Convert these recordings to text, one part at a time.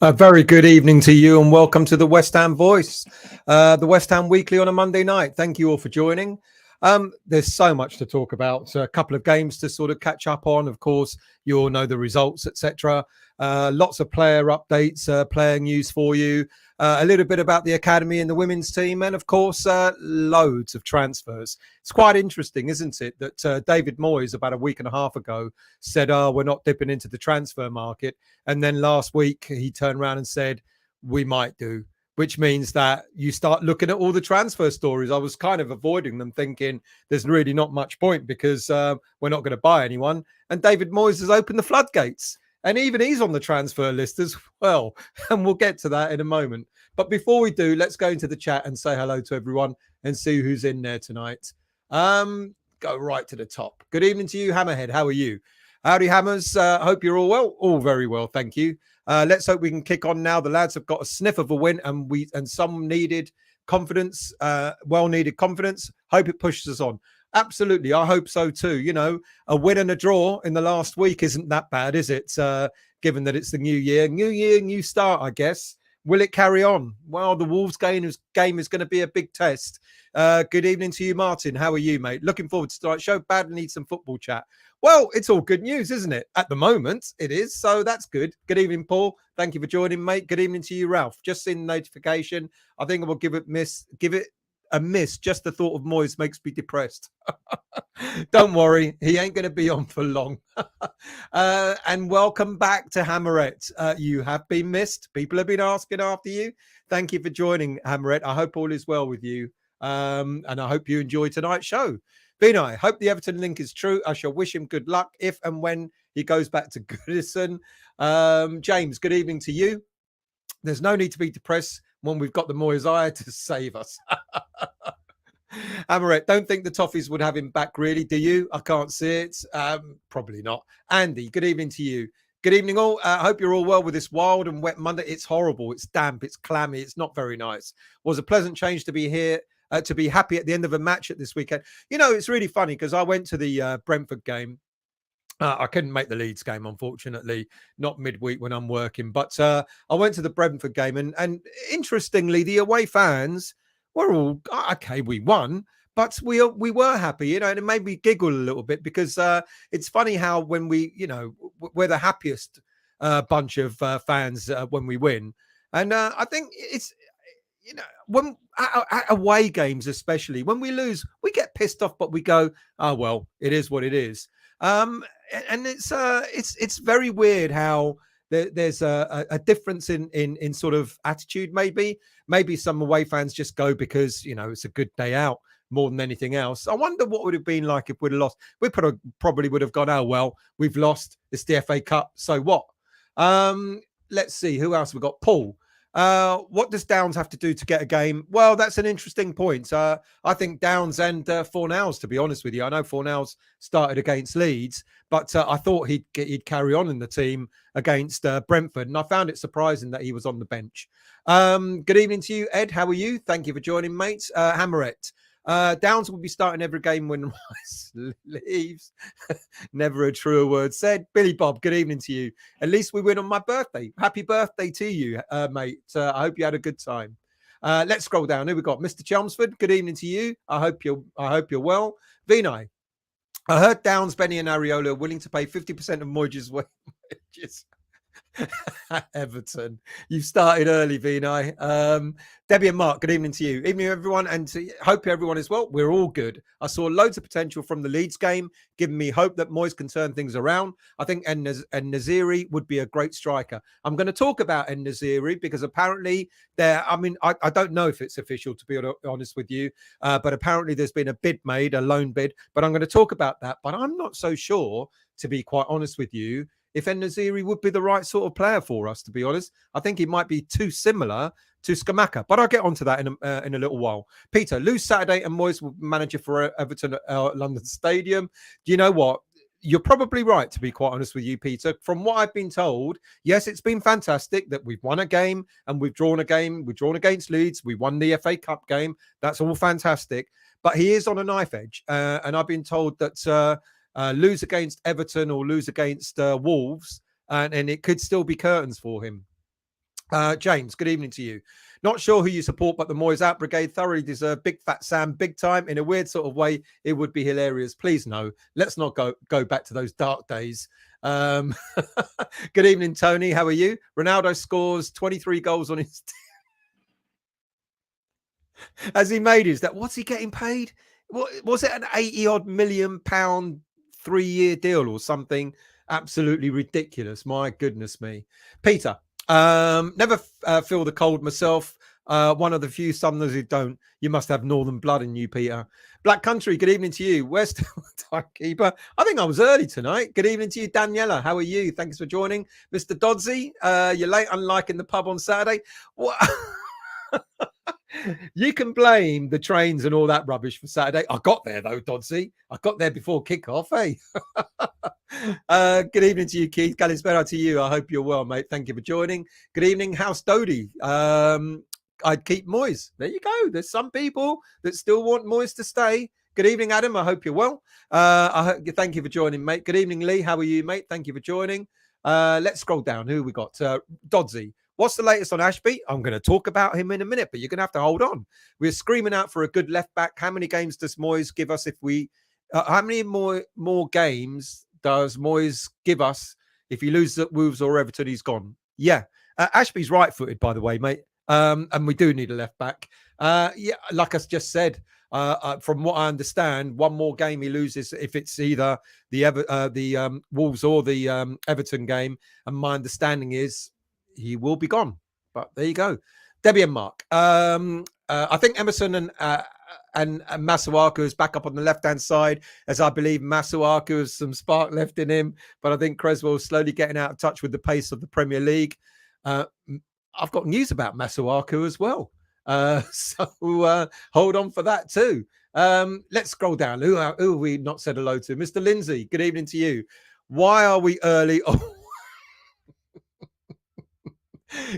A very good evening to you and welcome to the West Ham Voice, the West Ham Weekly on a Monday night. Thank you all for joining. There's so much to talk about, a couple of games to sort of catch up on. Of course, you all know the results, etc. Lots of player updates, player news for you, a little bit about the academy and the women's team, and of course, loads of transfers. It's quite interesting, isn't it, that David Moyes about a week and a half ago said, we're not dipping into the transfer market. And then last week he turned around and said, we might do, which means that you start looking at all the transfer stories. I was kind of avoiding them, thinking there's really not much point because we're not going to buy anyone. And David Moyes has opened the floodgates. And even he's on the transfer list as well. And we'll get to that in a moment. But before we do, let's go into the chat and say hello to everyone and see who's in there tonight. Go right to the top. Good evening to you, Hammerhead. How are you? Howdy, Hammers. Hope you're all well. All very well, thank you. Let's hope we can kick on now. The lads have got a sniff of a win and some needed confidence, well-needed confidence. Hope it pushes us on. Absolutely. I hope so too. You know, a win and a draw in the last week isn't that bad, is it? Given that it's the new year, new start, I guess. Will it carry on? Well, the Wolves game is going to be a big test. Good evening to you, Martin. How are you, mate? Looking forward to tonight's show. Badly need some football chat. Well, it's all good news, isn't it? At the moment, it is. So that's good. Good evening, Paul. Thank you for joining, mate. Good evening to you, Ralph. Just seen the notification. I think I will give it a miss. Just the thought of Moyes makes me depressed. Don't worry, he ain't going to be on for long. And welcome back to Hammerette. You have been missed. People have been asking after you. Thank you for joining, Hammerette. I hope all is well with you. And I hope you enjoy tonight's show. Vinay, hope the Everton link is true. I shall wish him good luck if and when he goes back to Goodison. James, good evening to you. There's no need to be depressed when we've got the Moyes eye to save us. Amaret, don't think the Toffees would have him back, really, do you? I can't see it. Probably not. Andy, good evening to you. Good evening, all. I hope you're all well with this wild and wet Monday. It's horrible. It's damp. It's clammy. It's not very nice. It was a pleasant change to be here, to be happy at the end of a match at this weekend. You know, it's really funny because I went to the Brentford game. I couldn't make the Leeds game, unfortunately, not midweek when I'm working. But I went to the Brentford game, and interestingly, the away fans were all okay. We won, but we were happy, you know, and it made me giggle a little bit because it's funny how when we're the happiest bunch of fans when we win, and I think it's. You know, when at away games, especially when we lose, we get pissed off, but we go, "Oh well, it is what it is." And it's very weird how there's a difference in sort of attitude. Maybe some away fans just go because you know it's a good day out more than anything else. I wonder what would have been like if we'd have lost. We probably would have gone, "Oh well, we've lost. It's the FA Cup, so what?" Let's see who else we got. Paul. What does Downs have to do to get a game? Well, that's an interesting point. I think Downs and Fornals, to be honest with you. I know Fornals started against Leeds, but I thought he'd carry on in the team against Brentford, and I found it surprising that he was on the bench. Good evening to you, Ed. How are you? Thank you for joining, mates. Hammerette. Downs will be starting every game when Rice leaves. Never a truer word said. Billy Bob, good evening to you. At least we win on my birthday. Happy birthday to you, mate. I hope you had a good time. Let's scroll down. Who we got? Mr. Chelmsford, good evening to you. I hope you're well. Vinay, I heard Downs, Benny, and Areola are willing to pay 50% of Moyes' wages. Everton, you've started early, Vinay. Debbie and Mark, good evening to you. Evening, everyone, and hope everyone is well. We're all good. I saw loads of potential from the Leeds game, giving me hope that Moyes can turn things around. I think En-Nesyri would be a great striker. I'm going to talk about En-Nesyri because apparently I don't know if it's official, to be honest with you, but apparently there's been a bid made, a loan bid, but I'm going to talk about that. But I'm not so sure, to be quite honest with you, if En-Nesyri would be the right sort of player for us, to be honest. I think he might be too similar to Scamacca, but I'll get onto that in a little while. Peter, lose Saturday and Moyes will be manager for Everton at London Stadium. Do you know what? You're probably right, to be quite honest with you, Peter. From what I've been told, yes, it's been fantastic that we've won a game and we've drawn a game. We've drawn against Leeds. We won the FA Cup game. That's all fantastic. But he is on a knife edge. And I've been told that lose against Everton or lose against Wolves, and it could still be curtains for him. James, good evening to you. Not sure who you support, but the Moyes Out Brigade thoroughly deserve Big Fat Sam big time. In a weird sort of way, it would be hilarious. Please no, let's not go back to those dark days. Good evening, Tony. How are you? Ronaldo scores 23 goals on his Has he made his that? What's he getting paid? What was it, an 80 odd million pound 3-year deal or something absolutely ridiculous? My goodness me. Peter, never feel the cold myself. One of the few Southerners who don't. You must have northern blood in you, Peter. Black Country, good evening to you. West Timekeeper. I think I was early tonight. Good evening to you, Daniela. How are you? Thanks for joining. Mr. Dodsey, you're late, unlike in the pub on Saturday. What? You can blame the trains and all that rubbish for Saturday. I got there though, Dodsey. I got there before kickoff, eh? Good evening to you, Keith. Kalispera to you. I hope you're well, mate. Thank you for joining. Good evening, House Dodie. I'd keep Moyes. There you go. There's some people that still want Moyes to stay. Good evening, Adam. I hope you're well. Thank you for joining, mate. Good evening, Lee. How are you, mate? Thank you for joining. Let's scroll down. Who we got? Dodsey. What's the latest on Ashby? I'm going to talk about him in a minute, but you're going to have to hold on. We're screaming out for a good left back. How many games does Moyes give us if we? How many more games does Moyes give us if he loses at Wolves or Everton? He's gone. Yeah, Ashby's right-footed, by the way, mate. And we do need a left back. Yeah, like I just said. From what I understand, one more game he loses if it's either the Wolves or the Everton game. And my understanding is he will be gone. But there you go. Debbie and Mark. I think Emerson and Masuaku is back up on the left-hand side, as I believe Masuaku has some spark left in him. But I think Creswell's slowly getting out of touch with the pace of the Premier League. I've got news about Masuaku as well. So hold on for that too. Let's scroll down. Who have we not said hello to? Mr. Lindsay, good evening to you. Why are we early? Oh.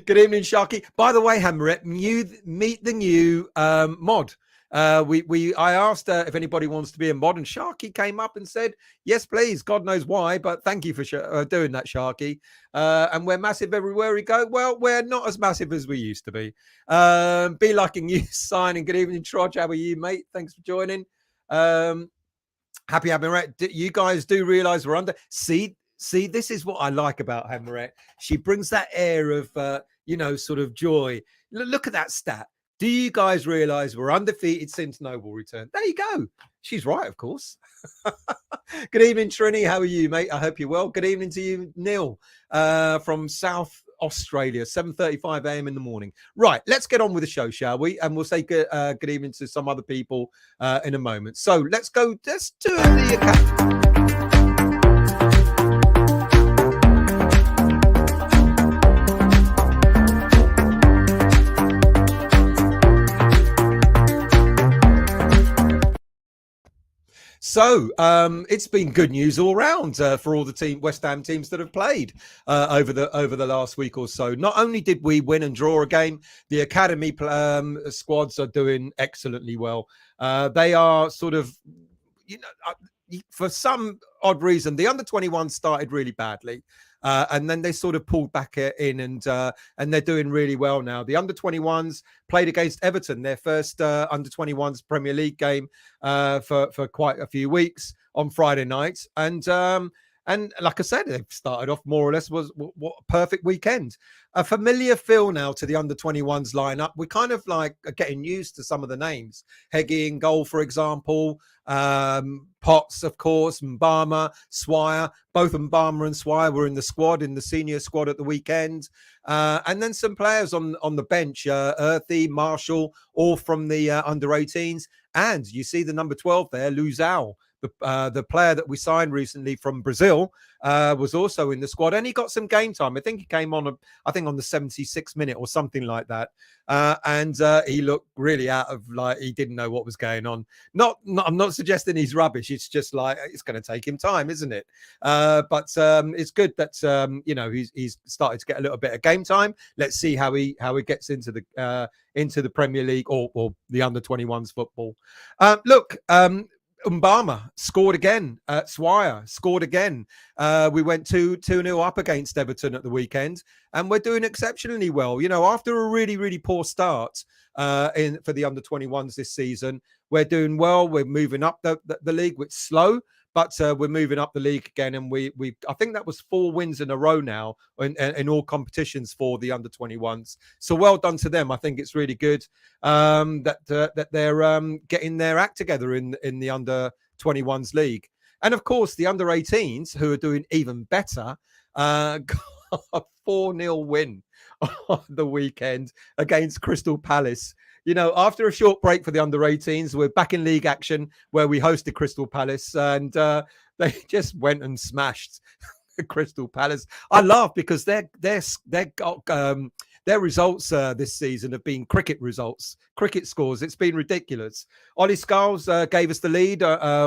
Good evening, Sharky. By the way, Hamret, meet the new mod. I asked if anybody wants to be a mod, and Sharky came up and said, yes, please. God knows why, but thank you for doing that, Sharky. And we're massive everywhere we go. Well, we're not as massive as we used to be. Be liking you, sign, and good evening, Trodge. How are you, mate? Thanks for joining. Happy Hamret. You guys do realize we're under. See, this is what I like about Hamret. She brings that air of, sort of joy. Look at that stat. Do you guys realize we're undefeated since Noble returned? There you go. She's right, of course. Good evening, Trini. How are you, mate? I hope you're well. Good evening to you, Neil, from South Australia, 7:35 a.m. in the morning. Right, let's get on with the show, shall we? And we'll say good evening to some other people in a moment. So let's go. Let's do the So it's been good news all round for all the West Ham teams that have played over the last week or so. Not only did we win and draw a game, the academy squads are doing excellently well. They are sort of, for some odd reason, the under-21 started really badly. And then they sort of pulled back in and they're doing really well now. The under-21s played against Everton, their first under-21s Premier League game for quite a few weeks on Friday night. And like I said, they've started off more or less what a perfect weekend. A familiar feel now to the under-21s lineup. We kind of like are getting used to some of the names. Heggie in goal, for example. Potts, of course, Mbama, Swire. Both Mbama and Swire were in the senior squad at the weekend. And then some players on the bench, Earthy, Marshall, all from the under-18s. And you see the number 12 there, Luzao. The player that we signed recently from Brazil was also in the squad, and he got some game time. I think he came on, on the 76th minute or something like that. And he looked really out of, like, he didn't know what was going on. I'm not suggesting he's rubbish. It's just like, it's going to take him time, isn't it? But it's good that, he's started to get a little bit of game time. Let's see how he gets into the Premier League or the under-21s football. Mbama scored again. Swire scored again. We went 2-0 up against Everton at the weekend, and we're doing exceptionally well. You know, after a really, really poor start for the under-21s this season, we're doing well. We're moving up the league. It's slow, but we're moving up the league again. And we I think that was 4 wins in a row now in all competitions for the under-21s. So well done to them. I think it's really good that they're getting their act together in the under-21s league. And of course, the under-18s, who are doing even better, got a 4-0 win on the weekend against Crystal Palace. You know, after a short break for the under-18s, we're back in league action where we hosted Crystal Palace, and they just went and smashed Crystal Palace. I laugh because their results this season have been cricket results, cricket scores. It's been ridiculous. Ollie Scholes gave us the lead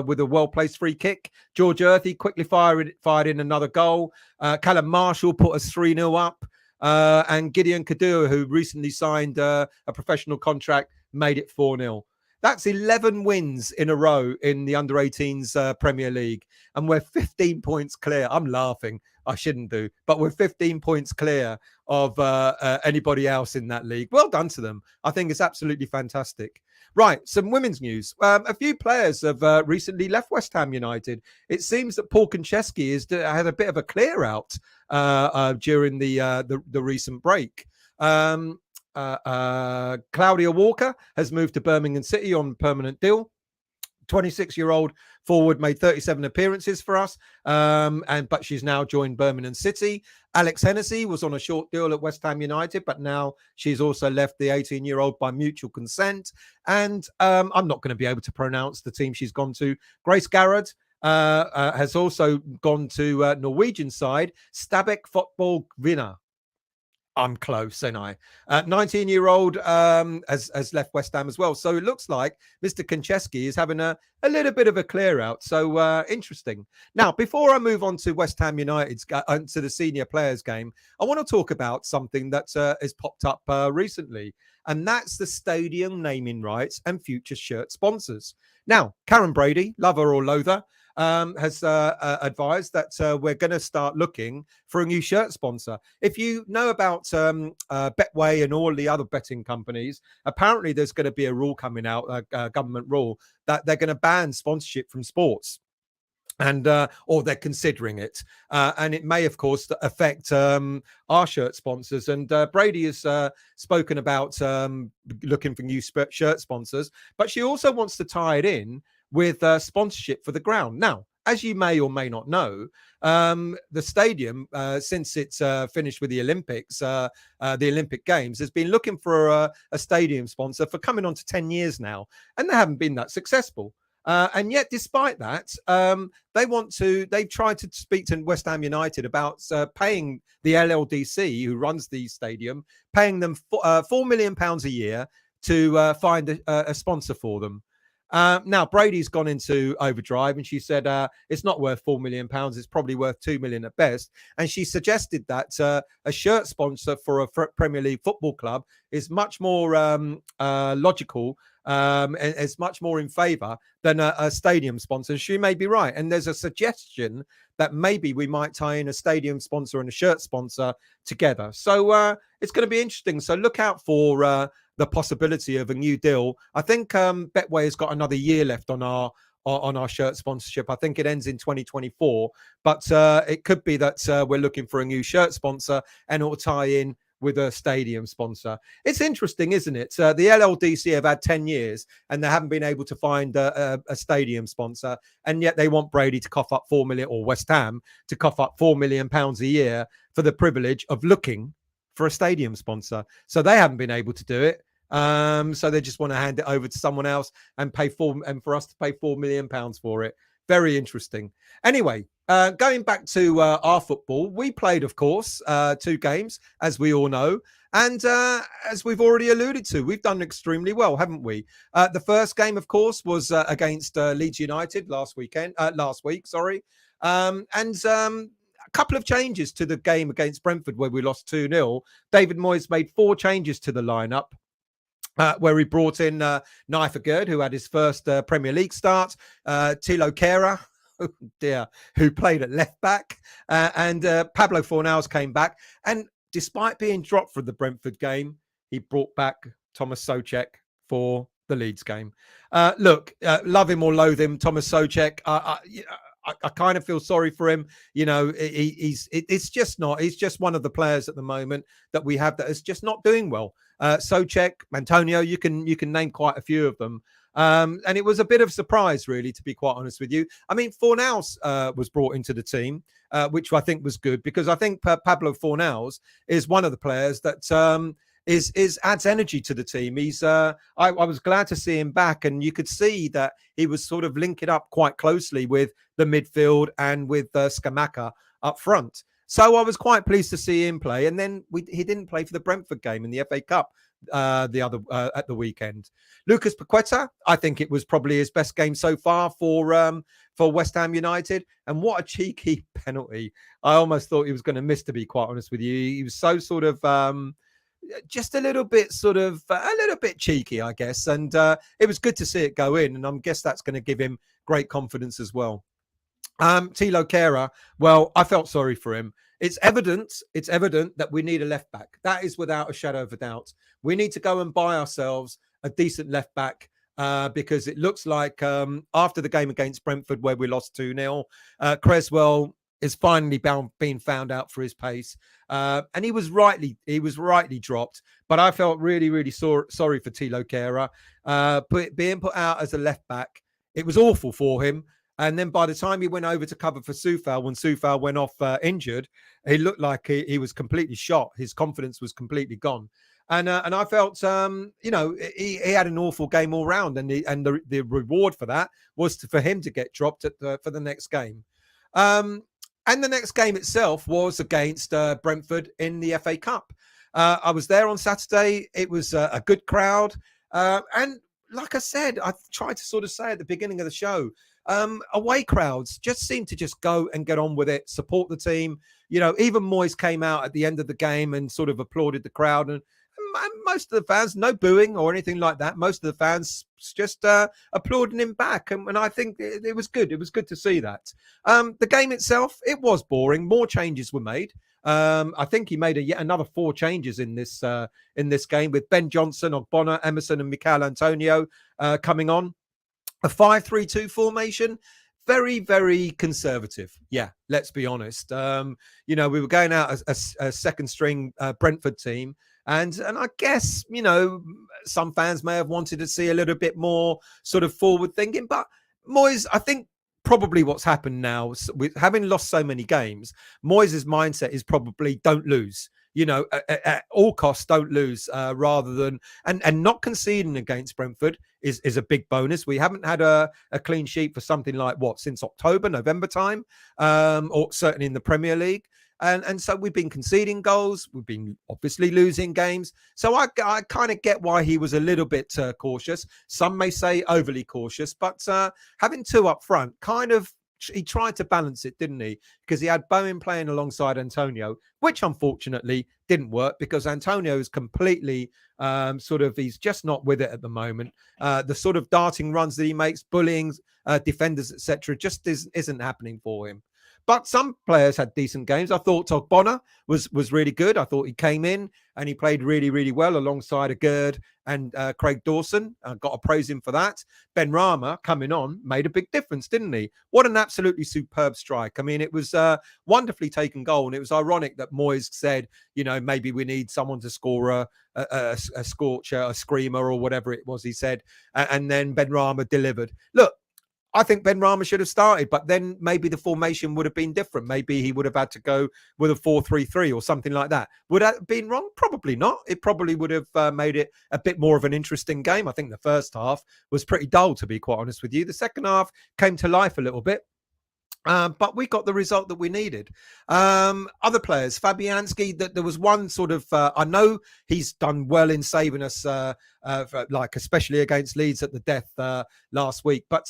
with a well-placed free kick. George Earthy quickly fired in another goal. Callum Marshall put us 3-0 up. And Gideon Kadua, who recently signed a professional contract, made it 4-0. That's 11 wins in a row in the under-18s Premier League. And we're 15 points clear. I'm laughing. I shouldn't do. But we're 15 points clear of anybody else in that league. Well done to them. I think it's absolutely fantastic. Right, some women's news. A few players have recently left West Ham United. It seems that Paul Konchesky had a bit of a clear out during the recent break. Claudia Walker has moved to Birmingham City on permanent deal. 26-year-old forward made 37 appearances for us, but she's now joined Birmingham City. Alex Hennessy was on a short deal at West Ham United, but now she's also left the 18-year-old by mutual consent. And I'm not going to be able to pronounce the team she's gone to. Grace Garrod has also gone to Norwegian side, Stabæk Fotball Kvinner. I'm close, ain't I? 19-year-old has left West Ham as well. So it looks like Mr. Konchesky is having a little bit of a clear out. So interesting. Now, before I move on to West Ham United's to the senior players game, I want to talk about something that has popped up recently, and that's the stadium naming rights and future shirt sponsors. Now, Karen Brady, love her or loathe her, has advised that we're going to start looking for a new shirt sponsor. If you know about Betway and all the other betting companies, apparently there's going to be a rule coming out, a government rule, that they're going to ban sponsorship from sports. And or they're considering it, and it may, of course, affect our shirt sponsors. And Brady has spoken about looking for new shirt sponsors, but she also wants to tie it in with sponsorship for the ground. Now, as you may or may not know, the stadium, since it's finished with the Olympics, the Olympic Games, has been looking for a stadium sponsor for coming on to 10 years now, and they haven't been that successful. And yet, despite that, they've tried to speak to West Ham United about paying the LLDC, who runs the stadium, paying them £4 million a year to find a sponsor for them. Now, Brady's gone into overdrive, and she said it's not worth £4 million. It's probably worth $2 million at best. And she suggested that a shirt sponsor for a Premier League football club is much more logical. It's much more in favour than a stadium sponsor. She may be right. And there's a suggestion that maybe we might tie in a stadium sponsor and a shirt sponsor together. So it's going to be interesting. So look out for the possibility of a new deal. I think Betway has got another year left on our shirt sponsorship. I think it ends in 2024. But it could be that we're looking for a new shirt sponsor, and it will tie in with a stadium sponsor. It's interesting, isn't it? The LLDC have had 10 years and they haven't been able to find a stadium sponsor, and yet they want Brady to cough up 4 million, or West Ham to cough up £4 million a year for the privilege of looking for a stadium sponsor. So they haven't been able to do it. So they just want to hand it over to someone else and for us to pay £4 million for it. Very interesting. Anyway, going back to our football, we played, of course, 2 games, as we all know. And as we've already alluded to, we've done extremely well, haven't we? The first game, of course, was against Leeds United last week. And a couple of changes to the game against Brentford, where we lost 2-0. David Moyes made 4 changes to the lineup. where he brought in Naifa Gerd, who had his first Premier League start, Tilo Kehrer, oh dear, who played at left back, and Pablo Fornals came back. And despite being dropped from the Brentford game, he brought back Thomas Souček for the Leeds game. Look, love him or loathe him, Thomas Souček, I kind of feel sorry for him. You know, he's just one of the players at the moment that we have that is just not doing well. Souček, Antonio, you can name quite a few of them. And it was a bit of a surprise, really, to be quite honest with you. I mean, Fornals was brought into the team, which I think was good, because I think Pablo Fornals is one of the players that adds energy to the team. He's I was glad to see him back, and you could see that he was sort of linking up quite closely with the midfield and with Scamacca up front. So I was quite pleased to see him play. And then he didn't play for the Brentford game in the FA Cup at the weekend. Lucas Paqueta, I think it was probably his best game so far for West Ham United. And what a cheeky penalty! I almost thought he was going to miss, to be quite honest with you. He was so sort of just a little bit cheeky, I guess. And it was good to see it go in. And I guess that's going to give him great confidence as well. Tilo Kehrer, well, I felt sorry for him. It's evident that we need a left back. That is without a shadow of a doubt. We need to go and buy ourselves a decent left back because it looks like after the game against Brentford, where we lost 2-0, Cresswell is finally being found out for his pace. And he was rightly dropped. But I felt really, really sorry for Tilo Kehrer. Being put out as a left back, it was awful for him. And then by the time he went over to cover for Soufal, when Soufal went off injured, he looked like he was completely shot. His confidence was completely gone. And I felt, he had an awful game all round. And the reward for that was for him to get dropped for the next game. And the next game itself was against Brentford in the FA Cup. I was there on Saturday. It was a good crowd. And like I said, I tried to sort of say at the beginning of the show, away crowds just seem to just go and get on with it, support the team. You know, even Moyes came out at the end of the game and sort of applauded the crowd. And most of the fans, no booing or anything like that. Most of the fans just applauding him back. And I think it was good. It was good to see that. The game itself, it was boring. More changes were made. I think he made yet another 4 changes in this game, with Ben Johnson, Ogbonna, Emerson and Mikel Antonio coming on. A 5-3-2 formation, very, very conservative. Yeah, let's be honest. We were going out as a second string Brentford team. And I guess, some fans may have wanted to see a little bit more sort of forward thinking. But Moyes, I think probably what's happened now, with having lost so many games, Moyes' mindset is probably don't lose. At all costs, don't lose, rather than and not conceding against Brentford is a big bonus. We haven't had a clean sheet for something like since October, November time, or certainly in the Premier League. And so we've been conceding goals. We've been obviously losing games. So I kind of get why he was a little bit cautious. Some may say overly cautious, but having 2 up front he tried to balance it, didn't he? Because he had Bowen playing alongside Antonio, which unfortunately didn't work because Antonio is completely he's just not with it at the moment. The sort of darting runs that he makes, bullying defenders, etc., just isn't happening for him. But some players had decent games. I thought Ogbonna was really good. I thought he came in and he played really, really well alongside Gerd and Craig Dawson. Got to praise him for that. Ben Rama coming on made a big difference, didn't he? What an absolutely superb strike. I mean, it was a wonderfully taken goal. And it was ironic that Moyes said, maybe we need someone to score a scorcher, a screamer or whatever it was he said. And then Ben Rama delivered. Look, I think Ben Rama should have started, but then maybe the formation would have been different. Maybe he would have had to go with a 4-3-3 or something like that. Would that have been wrong? Probably not. It probably would have made it a bit more of an interesting game. I think the first half was pretty dull, to be quite honest with you. The second half came to life a little bit. But we got the result that we needed. Other players, Fabianski, that there was one sort of, I know he's done well in saving us, like especially against Leeds at the death last week. But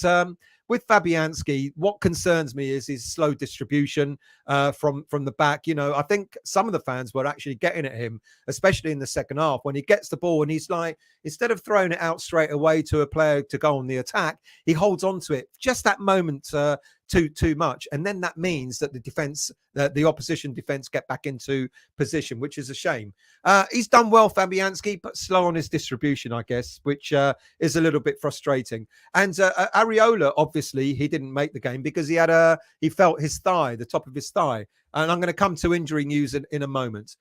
with Fabianski, what concerns me is his slow distribution from the back. You know, I think some of the fans were actually getting at him, especially in the second half, when he gets the ball and he's like, instead of throwing it out straight away to a player to go on the attack, he holds on to it just that moment too much, and then that means that the defense, the opposition defense, get back into position, which is a shame. He's done well, Fabianski, but slow on his distribution, I guess, which is a little bit frustrating. And Areola, obviously, he didn't make the game because he felt his thigh, the top of his thigh, and I'm going to come to injury news in a moment.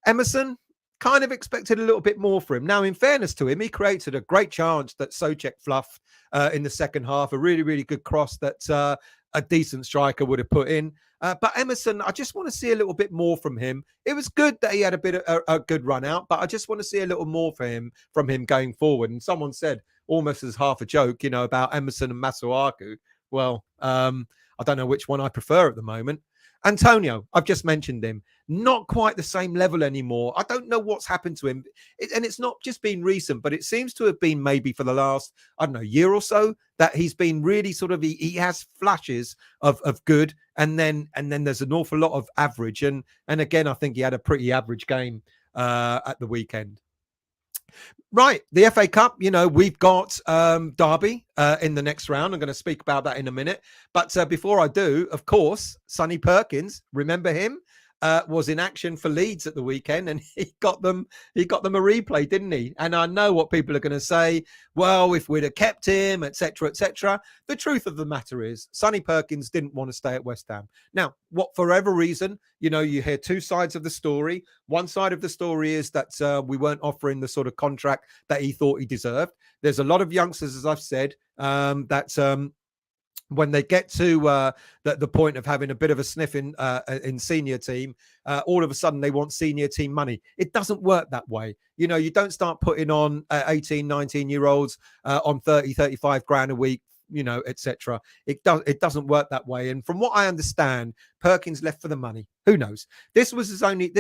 Emerson, kind of expected a little bit more for him. Now, in fairness to him, he created a great chance that Souček fluffed in the second half, a really, really good cross that a decent striker would have put in. But Emerson, I just want to see a little bit more from him. It was good that he had a good run out, but I just want to see a little more from him going forward. And someone said, almost as half a joke, about Emerson and Masuaku. Well, I don't know which one I prefer at the moment. Antonio, I've just mentioned him. Not quite the same level anymore. I don't know what's happened to him. And it's not just been recent, but it seems to have been maybe for the last, I don't know, year or so that he's been really sort of, he has flashes of good. And then there's an awful lot of average. And again, I think he had a pretty average game at the weekend. Right, the FA Cup, we've got Derby in the next round. I'm going to speak about that in a minute. But before I do, of course, Sonny Perkins, remember him? Was in action for Leeds at the weekend, and he got them a replay, didn't he? And I know what people are going to say. Well, if we'd have kept him, etc., etc. The truth of the matter is, Sonny Perkins didn't want to stay at West Ham. Now, for whatever reason, you hear two sides of the story. One side of the story is that we weren't offering the sort of contract that he thought he deserved. There's a lot of youngsters, as I've said, that when they get to the point of having a bit of a sniff in senior team, all of a sudden they want senior team money. It doesn't work that way. You don't start putting on 18, 19-year-olds on 30, 35 grand a week, etc. It doesn't work that way. And from what I understand, Perkins left for the money. Who knows? This was only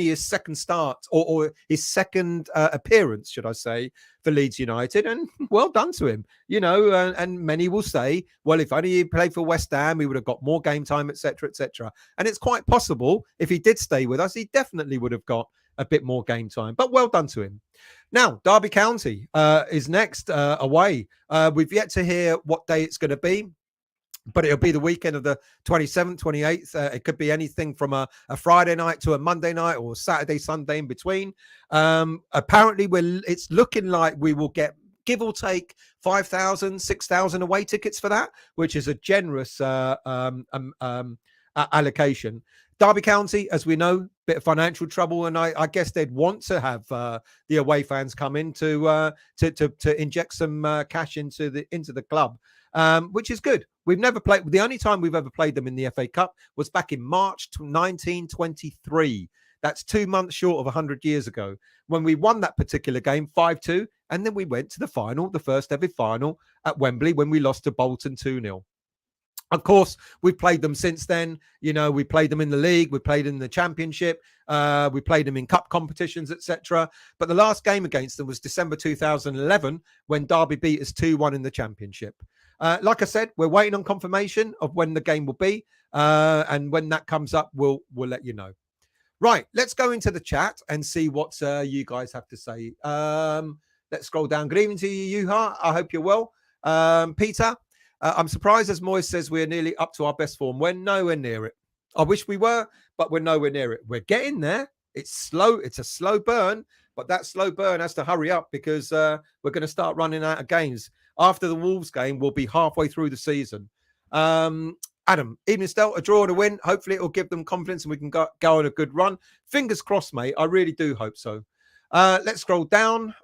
his second start or his second appearance, should I say, for Leeds United, and well done to him. And many will say, well, if only he played for West Ham, he would have got more game time, etc., etc. And it's quite possible if he did stay with us, he definitely would have got a bit more game time. But well done to him. Now, Derby County is next away. We've yet to hear what day it's going to be, but it'll be the weekend of the 27th, 28th. It could be anything from a Friday night to a Monday night or Saturday, Sunday in between. Apparently, it's looking like we will get, give or take, 5,000, 6,000 away tickets for that, which is a generous allocation. Derby County, as we know, bit of financial trouble, and I guess they'd want to have the away fans come in to inject some cash into the club, which is good. We've never played. The only time we've ever played them in the FA Cup was back in March 1923. That's 2 months short of 100 years ago, when we won that particular game 5-2, and then we went to the final, the first ever final at Wembley, when we lost to Bolton 2-0. Of course, we've played them since then. We played them in the league, we played in the championship, we played them in cup competitions, etc. But the last game against them was December 2011, when Derby beat us 2-1 in the championship. Like I said, we're waiting on confirmation of when the game will be, and when that comes up, we'll let you know. Right, let's go into the chat and see what you guys have to say. Let's scroll down. Good evening to you, Yuha. I hope you're well. Peter, I'm surprised, as Moyes says, we're nearly up to our best form. We're nowhere near it. I wish we were, but we're nowhere near it. We're getting there. It's slow. It's a slow burn, but that slow burn has to hurry up because we're going to start running out of games. After the Wolves game, we'll be halfway through the season. Adam, evening still, a draw and a win. Hopefully it will give them confidence and we can go on a good run. Fingers crossed, mate. I really do hope so. Let's scroll down.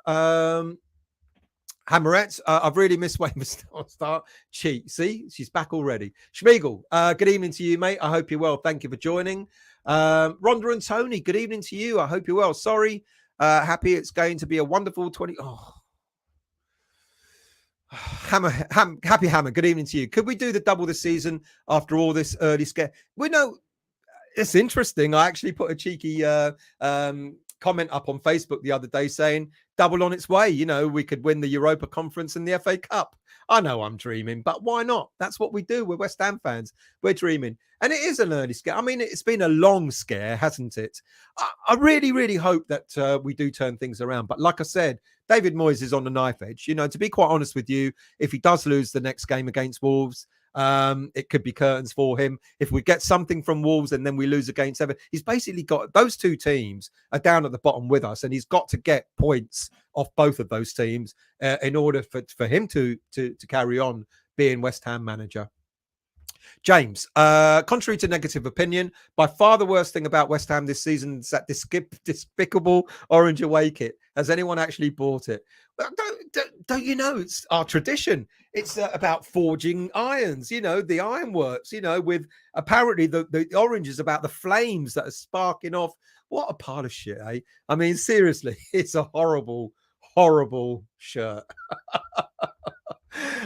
Hammerette, I've really missed Weymouth start. Cheat. See, she's back already. Schmiegel, good evening to you, mate. I hope you're well. Thank you for joining. Rhonda and Tony, good evening to you. I hope you're well. Sorry. Happy it's going to be a wonderful 20. Oh. Happy Hammer, good evening to you. Could we do the double this season after all this early scare? We know it's interesting. I actually put a cheeky comment up on Facebook the other day saying double on its way. You know, we could win the Europa Conference and the FA Cup. I know I'm dreaming, but why not? That's what we do. We're West Ham fans. We're dreaming. And it is an early scare. I mean, it's been a long scare, hasn't it? I really, really hope that we do turn things around. But like I said, David Moyes is on the knife edge. You know, to be quite honest with you, if he does lose the next game against Wolves, it could be curtains for him. If we get something from Wolves and then we lose against Everton, he's basically got those two teams are down at the bottom with us, and he's got to get points off both of those teams in order for him to carry on being West Ham manager. James, contrary to negative opinion, by far the worst thing about West Ham this season is that despicable orange away kit. Has anyone actually bought it? Well, don't you know, it's our tradition. It's about forging irons, you know, the ironworks, you know, with apparently the orange is about the flames that are sparking off. What a pile of shit, eh? I mean, seriously, it's a horrible, horrible shirt.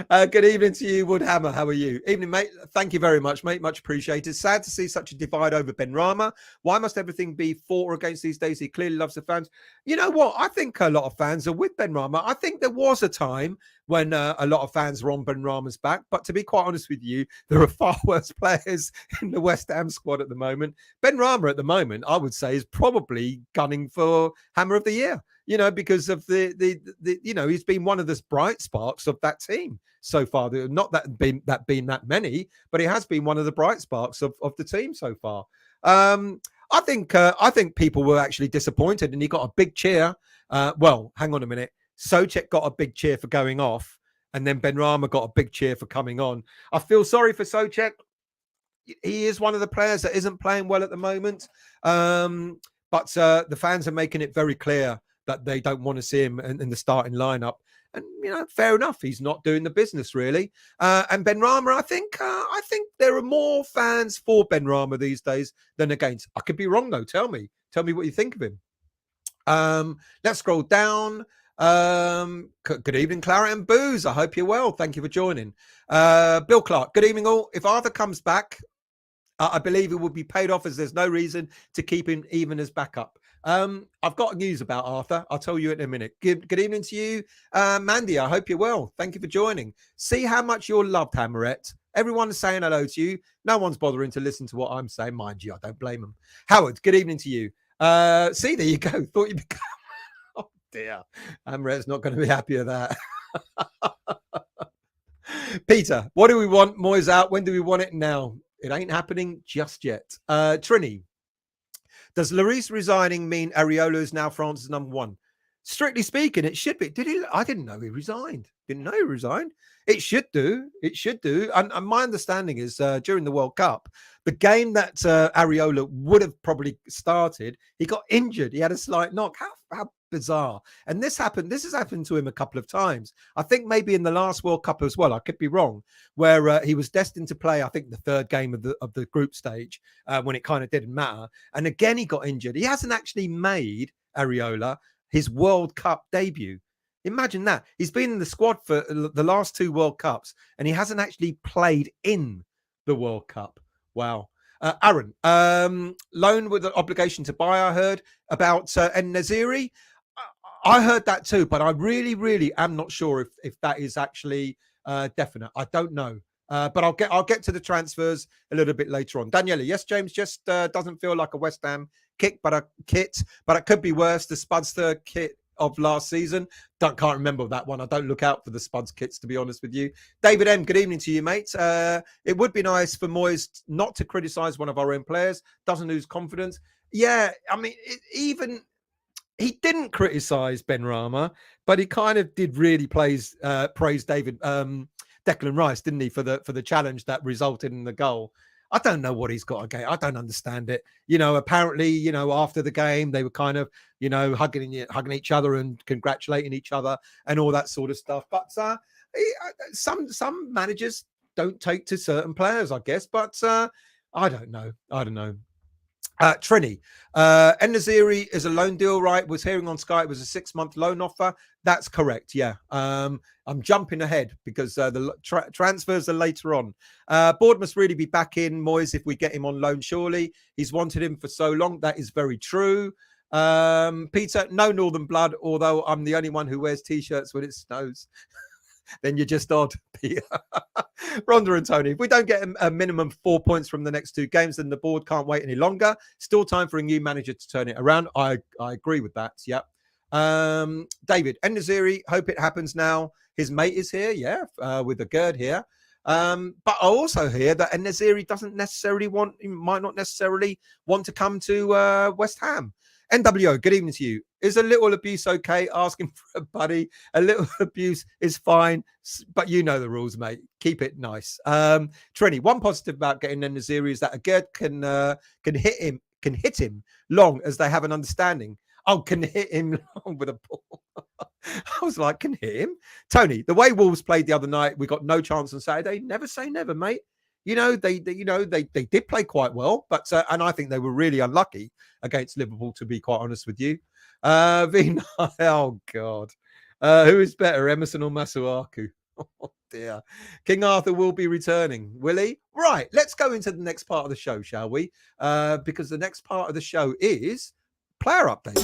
Good evening to you, Woodhammer. How are you? Evening, mate. Thank you very much, mate. Much appreciated. Sad to see such a divide over Benrahma. Why must everything be for or against these days? He clearly loves the fans. You know what? I think a lot of fans are with Benrahma. I think there was a time when a lot of fans were on Benrahma's back. But to be quite honest with you, there are far worse players in the West Ham squad at the moment. Benrahma at the moment, I would say, is probably gunning for Hammer of the Year. You know, because of the you know, he's been one of the bright sparks of that team so far. Not that been that many, but he has been one of the bright sparks of the team so far. I think people were actually disappointed, and he got a big cheer. Well, hang on a minute. Souček got a big cheer for going off, and then Benrahma got a big cheer for coming on. I feel sorry for Souček. He is one of the players that isn't playing well at the moment, but the fans are making it very clear that they don't want to see him in the starting lineup. And, you know, fair enough. He's not doing the business, really. And Benrahma, I think there are more fans for Benrahma these days than against. I could be wrong, though. Tell me what you think of him. Let's scroll down. Good evening, Clara and Booze. I hope you're well. Thank you for joining. Bill Clark, good evening, all. If Arthur comes back, I believe he will be paid off, as there's no reason to keep him even as backup. I've got news about Arthur. I'll tell you in a minute. Good evening to you, Mandy. I hope you're well. Thank you for joining. See how much you're loved, Hammerette. Everyone's saying hello to you. No one's bothering to listen to what I'm saying. Mind you, I don't blame them. Howard, good evening to you. See, there you go. Thought you'd become... Oh, dear. Hammerette's not going to be happy with that. Peter, what do we want? Moyes out. When do we want it? Now. It ain't happening just yet. Trini, does Lloris resigning mean Areola is now France's number one? Strictly speaking, it should be. Did he? I didn't know he resigned. Didn't know he resigned. It should do. It should do. And my understanding is during the World Cup, the game that Areola would have probably started, he got injured. He had a slight knock. How bizarre. And this has happened to him a couple of times. I think maybe in the last World Cup as well. I could be wrong, where he was destined to play, I think, the third game of the group stage when it kind of didn't matter. And again, he got injured. He hasn't actually made, Areola, his World Cup debut. Imagine that. He's been in the squad for the last two World Cups, and he hasn't actually played in the World Cup. Wow. Aaron, loan with an obligation to buy, I heard about En-Nesyri. I heard that too, but I really, really am not sure if that is actually definite. I don't know. But I'll get to the transfers a little bit later on. Daniela, yes, James just doesn't feel like a West Ham kit, but it could be worse. The Spudster kit of last season. Can't remember that one. I don't look out for the Spuds kits, to be honest with you. David M, good evening to you, mate. It would be nice for Moyes not to criticise one of our own players. Doesn't lose confidence. Yeah, I mean, he didn't criticise Benrahma, but he kind of did really praise David Declan Rice, didn't he, for the challenge that resulted in the goal. I don't know what he's got again. I don't understand it. You know, apparently, you know, after the game, they were kind of, you know, hugging each other and congratulating each other and all that sort of stuff. But some managers don't take to certain players, I guess. But I don't know. Trini, En-Nesyri is a loan deal, right? Was hearing on Sky it was a 6-month loan offer. That's correct, yeah. I'm jumping ahead because the transfers are later on. Board must really be back in Moyes if we get him on loan, surely. He's wanted him for so long. That is very true. Peter, no Northern blood, although I'm the only one who wears T-shirts when it snows. Then you're just odd, Peter. Rhonda and Tony, if we don't get a minimum 4 points from the next 2 games, then the board can't wait any longer. Still time for a new manager to turn it around. I agree with that. Yep. David, En-Nesyri, hope it happens now. His mate is here, yeah, with a gird here. But I also hear that En-Nesyri might not necessarily want to come to West Ham. NWO, good evening to you. Is a little abuse okay? Asking for a buddy. A little abuse is fine, but you know the rules, mate. Keep it nice. Trini, one positive about getting En-Nesyri is that a gird can hit him long as they have an understanding. Oh, can hit him long with a ball. I was like, can hit him. Tony, the way Wolves played the other night, we got no chance on Saturday. Never say never, mate. You know, they did play quite well, but and I think they were really unlucky against Liverpool, to be quite honest with you. Oh God, who is better, Emerson or Masuaku? Oh dear. King Arthur will be returning, will he? Right, let's go into the next part of the show, shall we? Because the next part of the show is player update.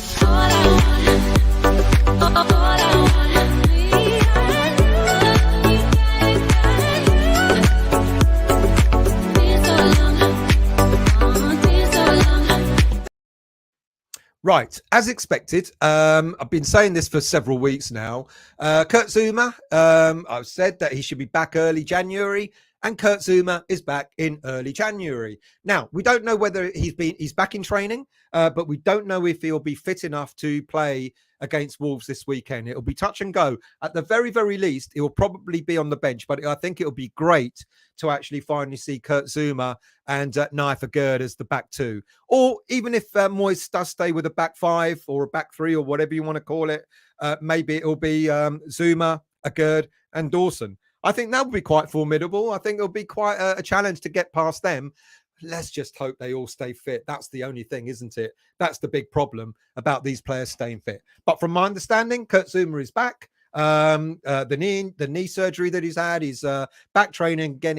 Right, as expected, I've been saying this for several weeks now. Kurt Zouma, I've said that he should be back early January, and Kurt Zouma is back in early January. Now, we don't know whether he's back in training, but we don't know if he'll be fit enough to play against Wolves this weekend. It'll be touch and go. At the very, very least, he'll probably be on the bench, but I think it'll be great to actually finally see Kurt Zouma and Naif Agurd as the back 2. Or even if Moyes does stay with a back 5 or a back 3 or whatever you want to call it, maybe it'll be Zouma, Agurd and Dawson. I think that would be quite formidable. I think it'll be quite a challenge to get past them. Let's just hope they all stay fit. That's the only thing, isn't it? That's the big problem about these players staying fit. But from my understanding, Kurt Zouma is back. The knee surgery that he's had, he's back training again.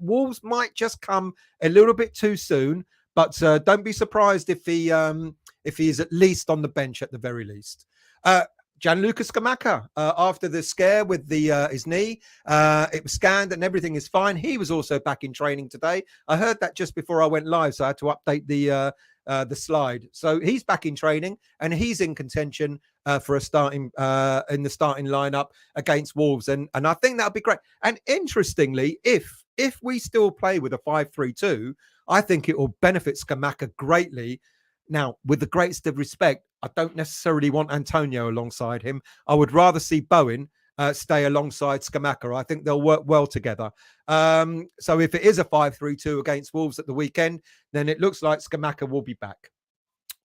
Wolves might just come a little bit too soon. But don't be surprised if he's at least on the bench at the very least. Gianluca Scamacca, after the scare with his knee, it was scanned and everything is fine. He was also back in training today. I heard that just before I went live, so I had to update the slide. So he's back in training and he's in contention for a starting in the starting lineup against Wolves, and I think that'll be great. And interestingly, if we still play with a 5-3-2, I think it will benefit Scamacca greatly. Now, with the greatest of respect, I don't necessarily want Antonio alongside him. I would rather see Bowen stay alongside Scamacca. I think they'll work well together. So if it is a 5-3-2 against Wolves at the weekend, then it looks like Scamacca will be back.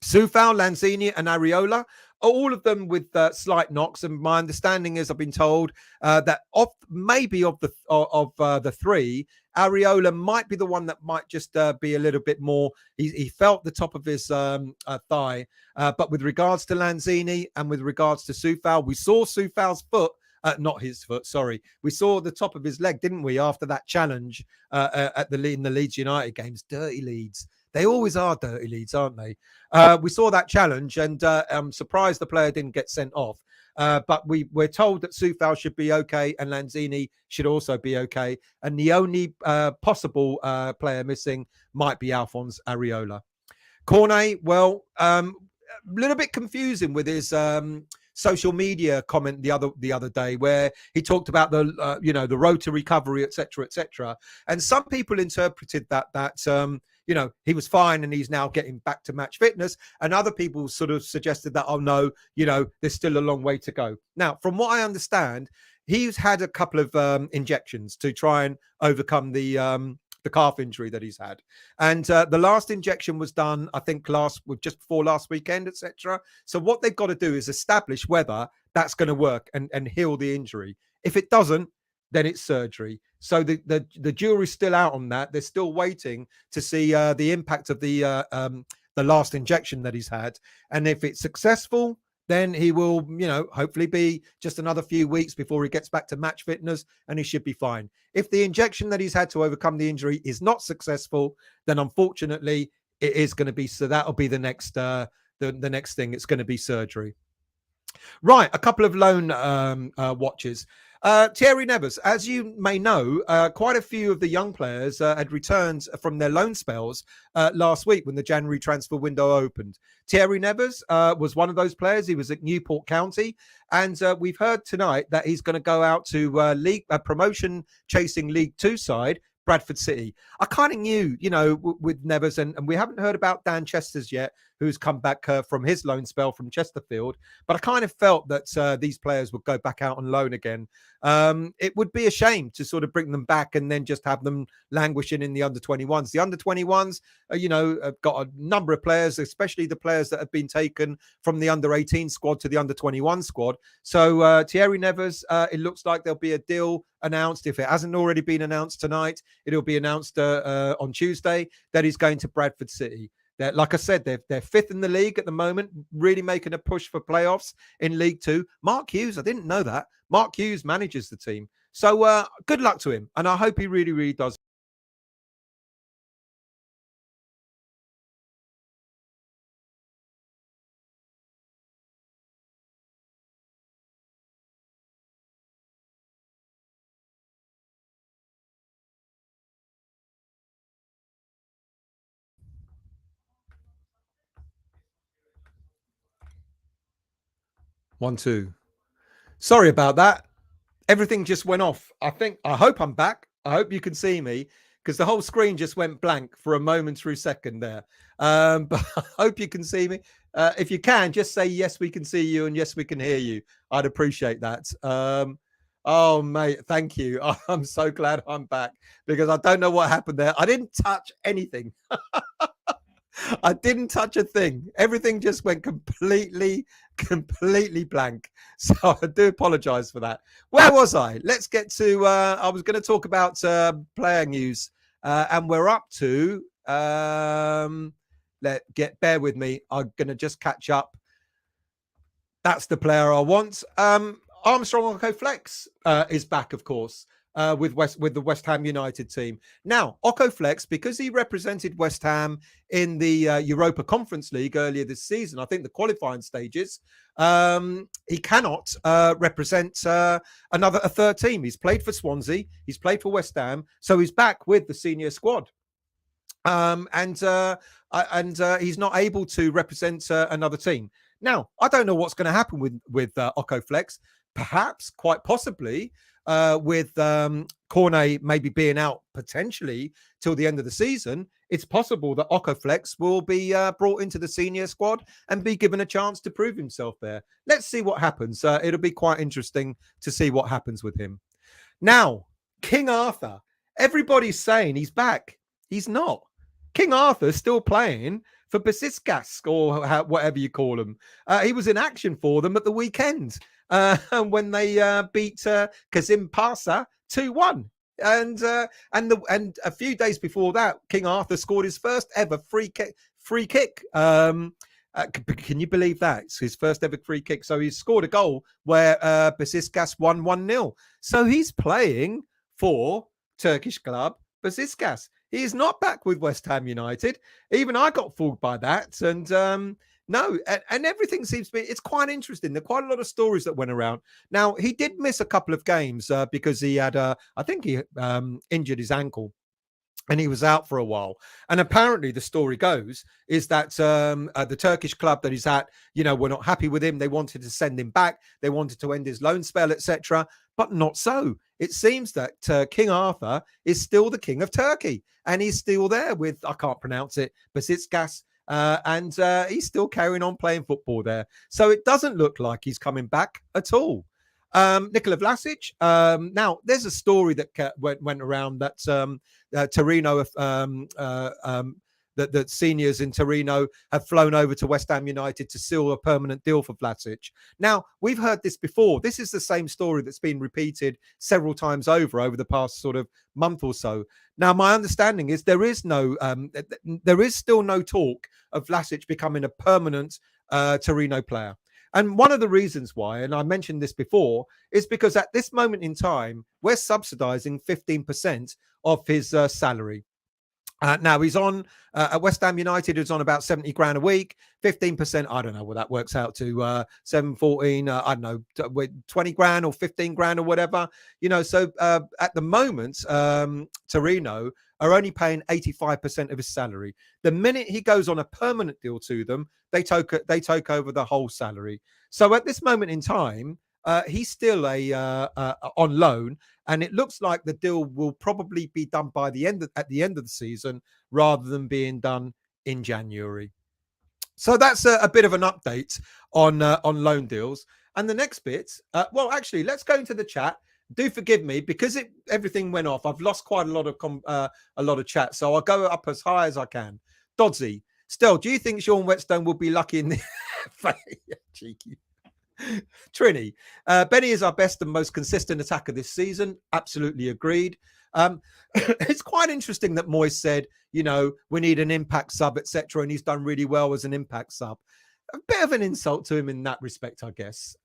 Soufal, Lanzini and Areola, all of them with slight knocks. And my understanding is, I've been told that of the three, Areola might be the one that might just be a little bit more. He felt the top of his thigh. But with regards to Lanzini and with regards to Soufal, we saw Soufal's foot. Not his foot, sorry. We saw the top of his leg, didn't we, after that challenge in the Leeds United games? Dirty Leeds. They always are dirty Leeds, aren't they? We saw that challenge, and I'm surprised the player didn't get sent off. But we're told that Soufal should be okay, and Lanzini should also be okay. And the only possible player missing might be Alphonse Areola. Cornet, well, a little bit confusing with his social media comment the other day, where he talked about the road to recovery, etc. And some people interpreted that he was fine and he's now getting back to match fitness, and other people sort of suggested that, oh no, there's still a long way to go. Now, from what I understand, he's had a couple of injections to try and overcome the calf injury that he's had, and the last injection was done, I think, just before last weekend, etc. So what they've got to do is establish whether that's going to work and heal the injury. If it doesn't, then it's surgery. So the jury's still out on that. They're still waiting to see the impact of the last injection that he's had, and if it's successful, then he will, hopefully be just another few weeks before he gets back to match fitness, and he should be fine. If the injection that he's had to overcome the injury is not successful, then unfortunately it is going to be, so that'll be the next the next thing. It's going to be surgery. Right, a couple of loan watches. Thierry Nevers, as you may know, quite a few of the young players had returned from their loan spells last week when the January transfer window opened. Thierry Nevers was one of those players. He was at Newport County, and we've heard tonight that he's going to go out to promotion chasing League Two side, Bradford City. I kind of knew, with Nevers, and we haven't heard about Dan Chesters yet, who's come back from his loan spell from Chesterfield. But I kind of felt that these players would go back out on loan again. It would be a shame to sort of bring them back and then just have them languishing in the under-21s. The under-21s, have got a number of players, especially the players that have been taken from the under-18 squad to the under-21 squad. So Thierry Nevers, it looks like there'll be a deal announced. If it hasn't already been announced tonight, it'll be announced on Tuesday that he's going to Bradford City. Like I said, they're fifth in the league at the moment, really making a push for playoffs in League Two. Mark Hughes, I didn't know that. Mark Hughes manages the team. So good luck to him. And I hope he really, really does. One, two. Sorry about that. Everything just went off. I hope I'm back. I hope you can see me, because the whole screen just went blank for a momentary second there. But I hope you can see me. If you can, just say, yes, we can see you, and yes, we can hear you. I'd appreciate that. Oh, mate, thank you. I'm so glad I'm back, because I don't know what happened there. I didn't touch anything. I didn't touch a thing. Everything just went completely blank. So I do apologize for that. Where was I? Let's get to, I was going to talk about player news, and we're up to, bear with me. I'm going to just catch up. That's the player I want. Armstrong Okoflex is back, of course. With the West Ham United team. Now, Okoflex, because he represented West Ham in the Europa Conference League earlier this season, I think the qualifying stages, he cannot represent a third team. He's played for Swansea, he's played for West Ham, so he's back with the senior squad. And he's not able to represent another team. Now, I don't know what's going to happen with Okoflex. Perhaps, quite possibly, with Cornet maybe being out potentially till the end of the season, it's possible that Okoflex will be brought into the senior squad and be given a chance to prove himself there. Let's see what happens. It'll be quite interesting to see what happens with him. Now, King Arthur. Everybody's saying he's back. He's not. King Arthur's still playing for Besiktas, or whatever you call them. He was in action for them at the weekend when they beat Kazim Parsa 2-1. And a few days before that, King Arthur scored his first ever free kick. Can you believe that? It's his first ever free kick. So he scored a goal where Besiktas won 1-0. So he's playing for Turkish club Besiktas. He is not back with West Ham United. Even I got fooled by that. And no, and everything seems to be, it's quite interesting. There are quite a lot of stories that went around. Now, he did miss a couple of games because he had, I think he injured his ankle. And he was out for a while. And apparently the story goes is that the Turkish club that he's at, were not happy with him. They wanted to send him back. They wanted to end his loan spell, etc. But not so. It seems that King Arthur is still the king of Turkey. And he's still there with, I can't pronounce it, Besiktas. And he's still carrying on playing football there. So it doesn't look like he's coming back at all. Nikola Vlasic. Now, there's a story that went around that Torino, the that seniors in Torino have flown over to West Ham United to seal a permanent deal for Vlasic. Now, we've heard this before. This is the same story that's been repeated several times over the past sort of month or so. Now, my understanding is there is still no talk of Vlasic becoming a permanent Torino player. And one of the reasons why, and I mentioned this before, is because at this moment in time, we're subsidizing 15% of his salary. Now he's on at West Ham United, who's on about 70 grand a week, 15%. I don't know what that works out to 714. I don't know, 20 grand or 15 grand or whatever, So at the moment, Torino are only paying 85% of his salary. The minute he goes on a permanent deal to them, they take over the whole salary. So at this moment in time, he's still on loan, and it looks like the deal will probably be done at the end of the season rather than being done in January. So that's a bit of an update on loan deals. And the next bit, actually, let's go into the chat. Do forgive me because everything went off. I've lost quite a lot of chat, so I'll go up as high as I can. Dodsey, still, do you think Sean Whetstone will be lucky in the cheeky? Trini, Benny is our best and most consistent attacker this season. Absolutely agreed. It's quite interesting that Moyes said, we need an impact sub, etc., and he's done really well as an impact sub. A bit of an insult to him in that respect, I guess.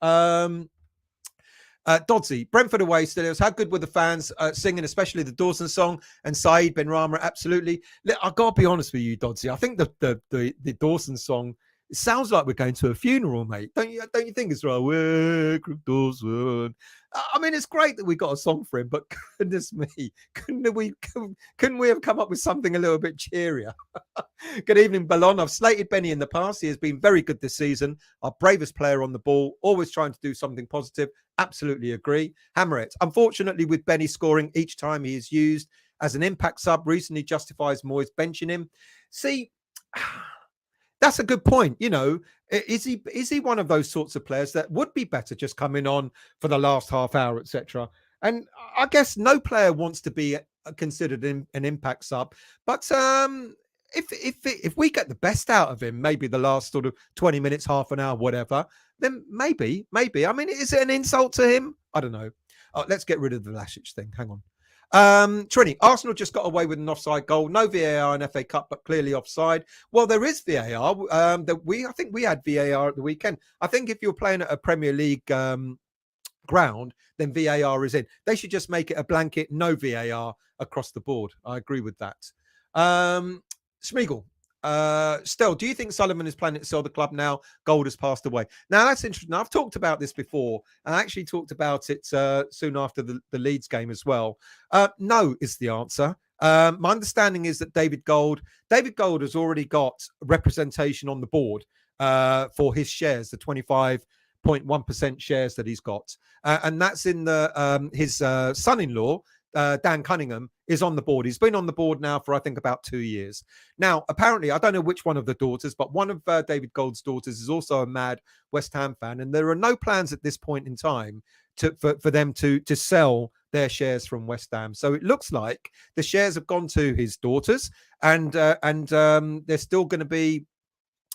Dodsey, Brentford away still. How good were the fans singing, especially the Dawson song and Saeed Ben Rama? Absolutely. I've got to be honest with you, Dodsey. I think the Dawson song, it sounds like we're going to a funeral, mate. Don't you think it's right? Dawson. I mean, it's great that we got a song for him, but goodness me, couldn't we have come up with something a little bit cheerier? Good evening, Ballon. I've slated Benny in the past. He has been very good this season. Our bravest player on the ball, always trying to do something positive. Absolutely agree. Hammer it. Unfortunately, with Benny scoring each time he is used as an impact sub, recently justifies Moyes benching him. See, that's a good point. Is he one of those sorts of players that would be better just coming on for the last half hour, etc.? And I guess no player wants to be considered an impact sub. But if we get the best out of him, maybe the last sort of 20 minutes, half an hour, whatever, then maybe. I mean, is it an insult to him? I don't know. Let's get rid of the Vlasic thing. Hang on. Trini, Arsenal just got away with an offside goal. No VAR in FA Cup, but clearly offside. Well, there is VAR. I think we had VAR at the weekend. I think if you're playing at a Premier League ground, then VAR is in. They should just make it a blanket, no VAR across the board. I agree with that. Schmiegel, Still, do you think Sullivan is planning to sell the club now Gold has passed away? Now, that's interesting. I've talked about this before. I actually talked about it soon after the Leeds game as well. No is the answer. My understanding is that David Gold has already got representation on the board for his shares, the 25.1% shares that he's got. And that's in his son-in-law, Dan Cunningham, is on the board. He's been on the board now for, I think, about 2 years. Now, apparently, I don't know which one of the daughters, but one of David Gold's daughters is also a mad West Ham fan. And there are no plans at this point in time for them to sell their shares from West Ham. So it looks like the shares have gone to his daughters, and there's still going to be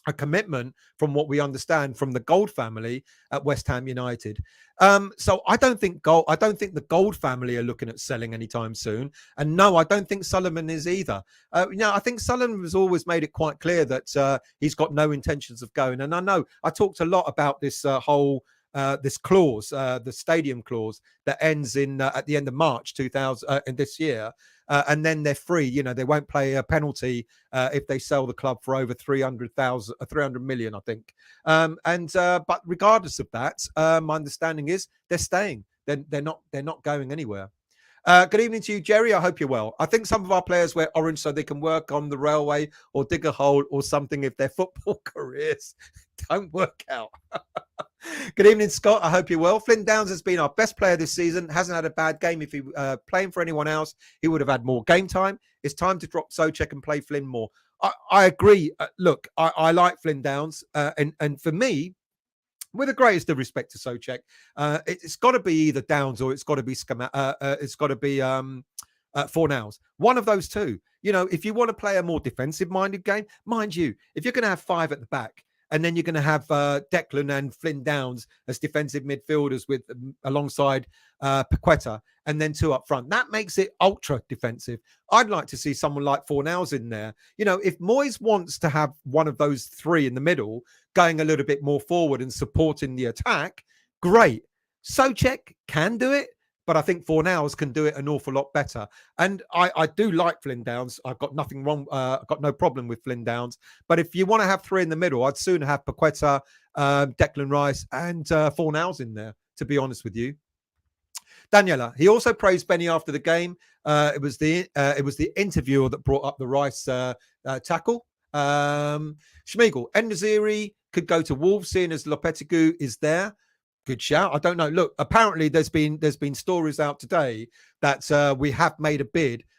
a commitment, from what we understand, from the Gold family at West Ham United. So I don't think the Gold family are looking at selling anytime soon. And no, I don't think Sullivan is either. I think Sullivan has always made it quite clear that he's got no intentions of going. And I know I talked a lot about this whole this clause, the stadium clause that ends in at the end of March 2000 in this year. And then they're free. You know, they won't pay a penalty if they sell the club for over 300 million, I think. But regardless of that, my understanding is they're staying. They're not going anywhere. Good evening to you, Jerry. I hope you're well. I think some of our players wear orange so they can work on the railway or dig a hole or something if their football careers don't work out. Good evening, Scott. I hope you're well. Flynn Downs has been our best player this season. Hasn't had a bad game. If he playing for anyone else, he would have had more game time. It's time to drop Souček and play Flynn more. I agree. Look, I like Flynn Downs. And for me, with the greatest of respect to Souček, it's got to be either Downs or it's got to be Scamacca. It's got to be Fornals. One of those two. If you want to play a more defensive-minded game, mind you, if you're going to have 5 at the back, and then you're going to have Declan and Flynn Downs as defensive midfielders with alongside Paqueta, and then 2 up front. That makes it ultra defensive. I'd like to see someone like Fornals in there. If Moyes wants to have one of those 3 in the middle, going a little bit more forward and supporting the attack, great. Souček can do it, but I think Fornals can do it an awful lot better. And I do like Flynn Downs. I've got nothing wrong. I've got no problem with Flynn Downs. But if you want to have 3 in the middle, I'd sooner have Paqueta, Declan Rice, and Fornals in there, to be honest with you. Daniela, he also praised Benny after the game. It was the interviewer that brought up the Rice tackle. Schmeichel, En-Nesyri could go to Wolves, seeing as Lopetegui is there. Good shout. I don't know. Look, apparently there's been stories out today that we have made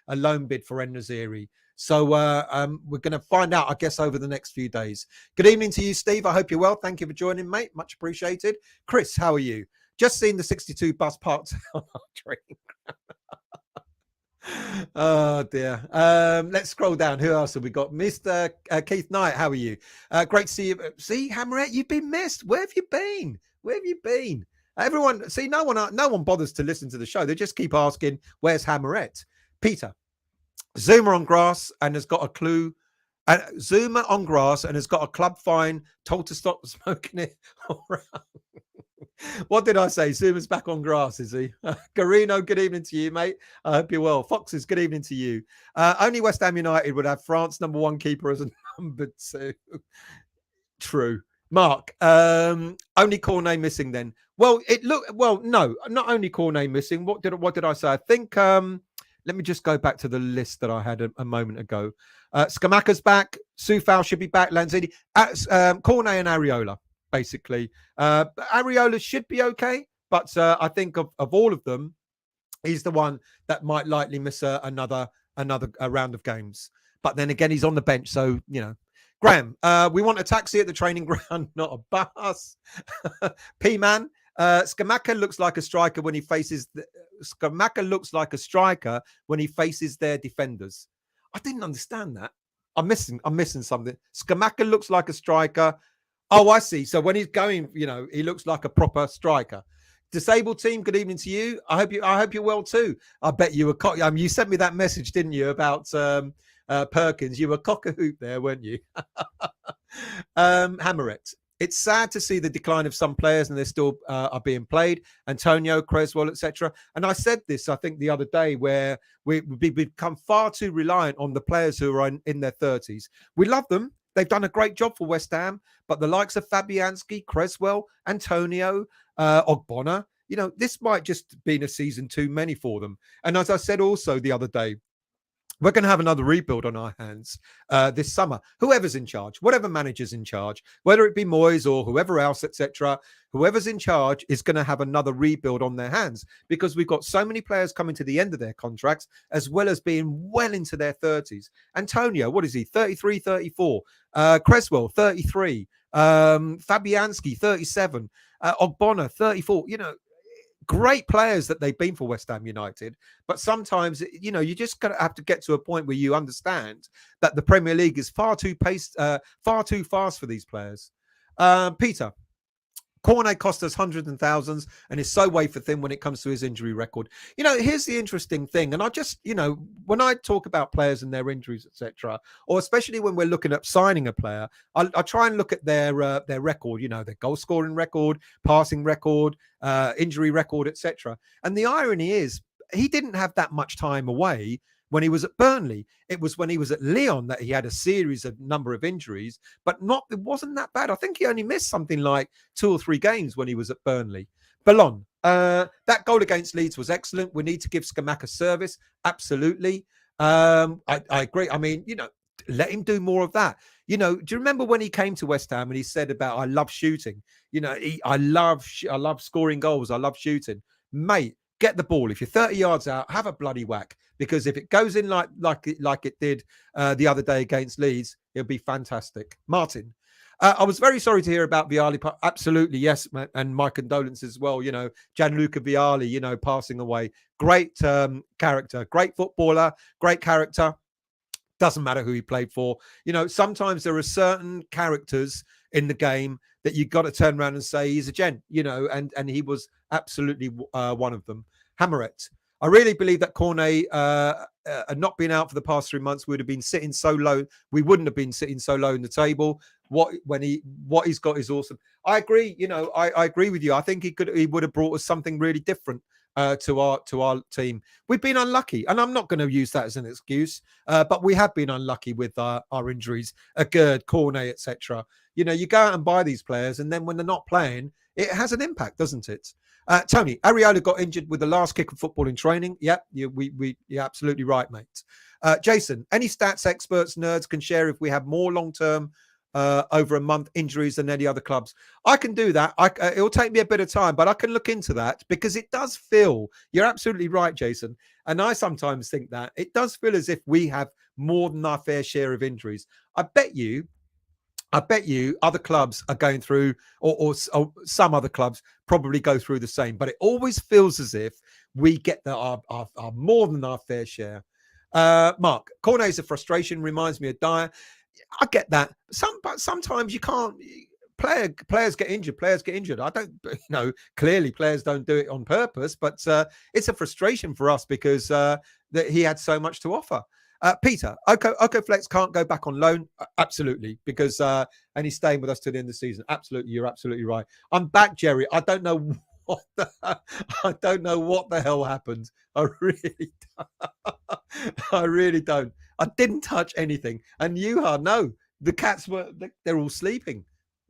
a loan bid for En-Nesyri. So we're going to find out, I guess, over the next few days. Good evening to you, Steve. I hope you're well. Thank you for joining, mate. Much appreciated. Chris, how are you? Just seen the 62 bus parked on our train. Oh dear. Let's scroll down. Who else have we got? Mr. Keith Knight, how are you? Great to see you. See, Hammerette, you've been missed. Where have you been? Where have you been? Everyone, see, no one bothers to listen to the show. They just keep asking, where's Hammerette? Peter, Zouma on grass and has got a clue. Zouma on grass and has got a club fine, told to stop smoking it. What did I say? Zuma's back on grass, is he? Garino, good evening to you, mate. I hope you're well. Foxes, good evening to you. Only West Ham United would have France #1 keeper as a number 2. True. Mark, only Cornet missing then. Well, no, not only Cornet missing. What did I say? I think let me just go back to the list that I had a moment ago. Scamacca's back, Soufal should be back, Lanzini, Cornet and Areola, basically. Areola should be okay, but I think of all of them, he's the one that might likely miss another round of games. But then again, he's on the bench, so Graham, we want a taxi at the training ground, not a bus. P-Man, Scamacca looks like a striker when he faces their defenders. I didn't understand that. I'm missing something. Scamacca looks like a striker. Oh, I see. So when he's going, he looks like a proper striker. Disabled team, good evening to you. I hope you're well too. I bet you were. You sent me that message, didn't you, about Perkins? You were cock a hoop there, weren't you? Hammerette. It's sad to see the decline of some players, and they still are being played. Antonio, Creswell, etc. And I said this, I think, the other day, where we become far too reliant on the players who are in their 30s. We love them. They've done a great job for West Ham, but the likes of Fabianski, Creswell, Antonio, Ogbonna, this might just been a season too many for them. And as I said also the other day, we're going to have another rebuild on our hands this summer. Whoever's in charge, whatever manager's in charge, whether it be Moyes or whoever else, etc., whoever's in charge is going to have another rebuild on their hands, because we've got so many players coming to the end of their contracts, as well as being well into their 30s. Antonio, what is he? 33, 34. Creswell, 33. Fabianski, 37. Ogbonna, 34. Great players that they've been for West Ham United, but sometimes you just gotta have to get to a point where you understand that the Premier League is far too fast for these players. Peter, Cornet cost us hundreds and thousands and is so wafer thin when it comes to his injury record. Here's the interesting thing, and I just, when I talk about players and their injuries, etc., or especially when we're looking at signing a player, I try and look at their record, their goal scoring record, passing record, injury record, etc. And the irony is, he didn't have that much time away when he was at Burnley. It was when he was at Lyon that he had a number of injuries, but it wasn't that bad. I think he only missed something like 2 or 3 games when he was at Burnley. Ballon, that goal against Leeds was excellent. We need to give Scamacca service. Absolutely. I agree. I mean, let him do more of that. Do you remember when he came to West Ham and he said about, I love shooting, I love scoring goals. I love shooting, mate. Get the ball. If you're 30 yards out, have a bloody whack. Because if it goes in like it did the other day against Leeds, it'll be fantastic. Martin, I was very sorry to hear about Vialli. Absolutely, yes, and my condolences as well. Gianluca Vialli, passing away. Great character, great footballer, great character. Doesn't matter who he played for. Sometimes there are certain characters in the game that you've got to turn around and say he's a gent, and he was absolutely one of them. Hammerett. I really believe that Cornet had not been out for the past 3 months, we would have been sitting so low. We wouldn't have been sitting so low in the table. What he's got is awesome. I agree. I agree with you. I think he would have brought us something really different to our team. We've been unlucky, and I'm not going to use that as an excuse, but we have been unlucky with our injuries, Gerd, Cornet, etc. You go out and buy these players, and then when they're not playing, it has an impact, doesn't it? Tony, Areola got injured with the last kick of football in training. Yep, you're absolutely right, mate. Jason, any stats experts, nerds can share if we have more long-term over a month injuries than any other clubs? I can do that. It'll take me a bit of time, but I can look into that because it does feel, you're absolutely right, Jason. And I sometimes think that it does feel as if we have more than our fair share of injuries. I bet you other clubs are going through, or some other clubs probably go through the same. But it always feels as if we get our more than our fair share. Mark, Cornet's a frustration, reminds me of Dyer. I get that. But sometimes you can't. Players get injured. I don't, clearly players don't do it on purpose, but it's a frustration for us because that he had so much to offer. Peter, Okoflex can't go back on loan. Absolutely, because and he's staying with us to the end of the season. Absolutely, you're absolutely right. I'm back, Jerry. I don't know what the hell happened. I really don't. I didn't touch anything. And no, the cats they're all sleeping.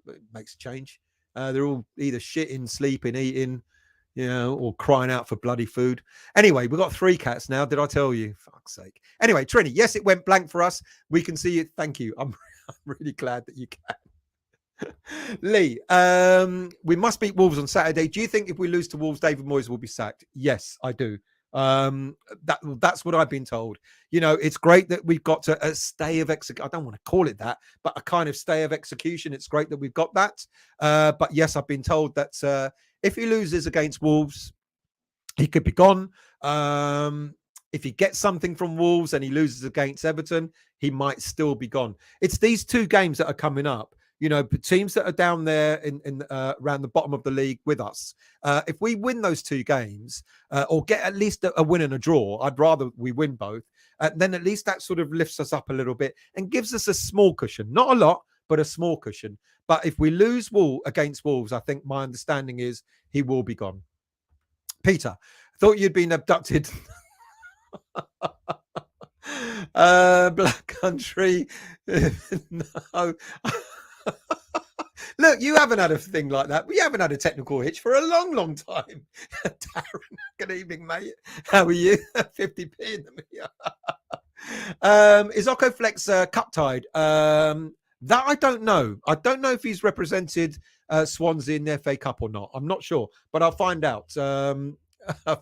It makes a change. They're all either shitting, sleeping, eating, or crying out for bloody food. Anyway, we've got 3 cats now. Did I tell you? Fuck's sake. Anyway, Trini, yes, it went blank for us. We can see it. Thank you. I'm really glad that you can. Lee, we must beat Wolves on Saturday. Do you think if we lose to Wolves, David Moyes will be sacked? Yes, I do. That's what I've been told. It's great that we've got a stay of execution. I don't want to call it that, but a kind of stay of execution. It's great that we've got that. But yes, I've been told that if he loses against Wolves, he could be gone. If he gets something from Wolves and he loses against Everton, he might still be gone. It's these 2 games that are coming up. Teams that are down there in around the bottom of the league with us. If we win those 2 games or get at least a win and a draw, I'd rather we win both. Then at least that sort of lifts us up a little bit and gives us a small cushion. Not a lot, but a small cushion. But if we lose against Wolves, I think my understanding is he will be gone. Peter, I thought you'd been abducted. Black Country. No. Look, you haven't had a thing like that. We haven't had a technical hitch for a long, long time. Darren, good evening, mate. How are you? 50p in the Is Okoflex cup tied? That I don't know. I don't know if he's represented Swansea in the FA Cup or not. I'm not sure, but I'll find out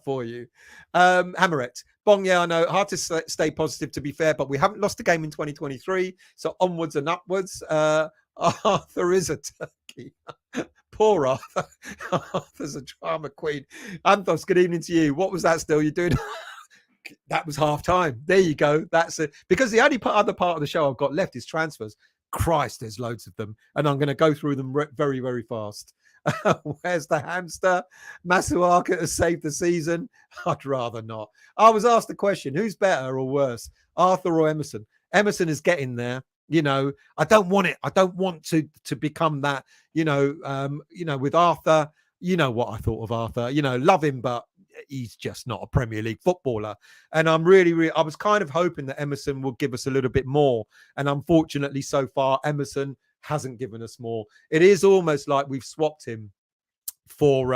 for you. Hammerett. Bong, yeah, I know. Hard to stay positive, to be fair, but we haven't lost a game in 2023. So onwards and upwards. Arthur is a turkey. Poor Arthur. Arthur's a drama queen. Anthos, good evening to you. What was that still? You're doing... That was half time. There you go. That's it. Because the only other part of the show I've got left is transfers. Christ, there's loads of them. And I'm going to go through them very, very fast. Where's the hamster? Masuaka has saved the season. I'd rather not. I was asked the question, who's better or worse, Arthur or Emerson? Emerson is getting there. I don't want it. I don't want to become that, with Arthur, what I thought of Arthur, love him, but he's just not a Premier League footballer. And I'm really, I was kind of hoping that Emerson would give us a little bit more. And unfortunately, so far, Emerson hasn't given us more. It is almost like we've swapped him for,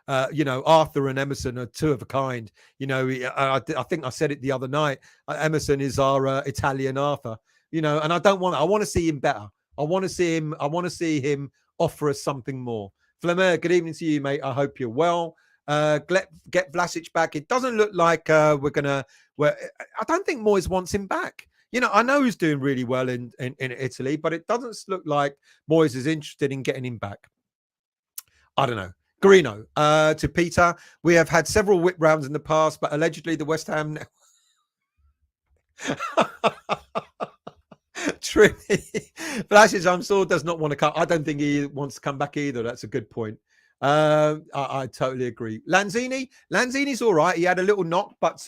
Arthur and Emerson are 2 of a kind. I think I said it the other night. Emerson is our Italian Arthur. And I don't want. I want to see him better. I want to see him offer us something more. Flamer, good evening to you, mate. I hope you're well. Get Vlasic back. It doesn't look like we're gonna. I don't think Moyes wants him back. I know he's doing really well in Italy, but it doesn't look like Moyes is interested in getting him back. I don't know. Garino, to Peter, we have had several whip rounds in the past, but allegedly the West Ham... Trinity Flashes, I'm sure, does not want to come. I don't think he wants to come back either. That's a good point. I totally agree. Lanzini's all right. He had a little knock, but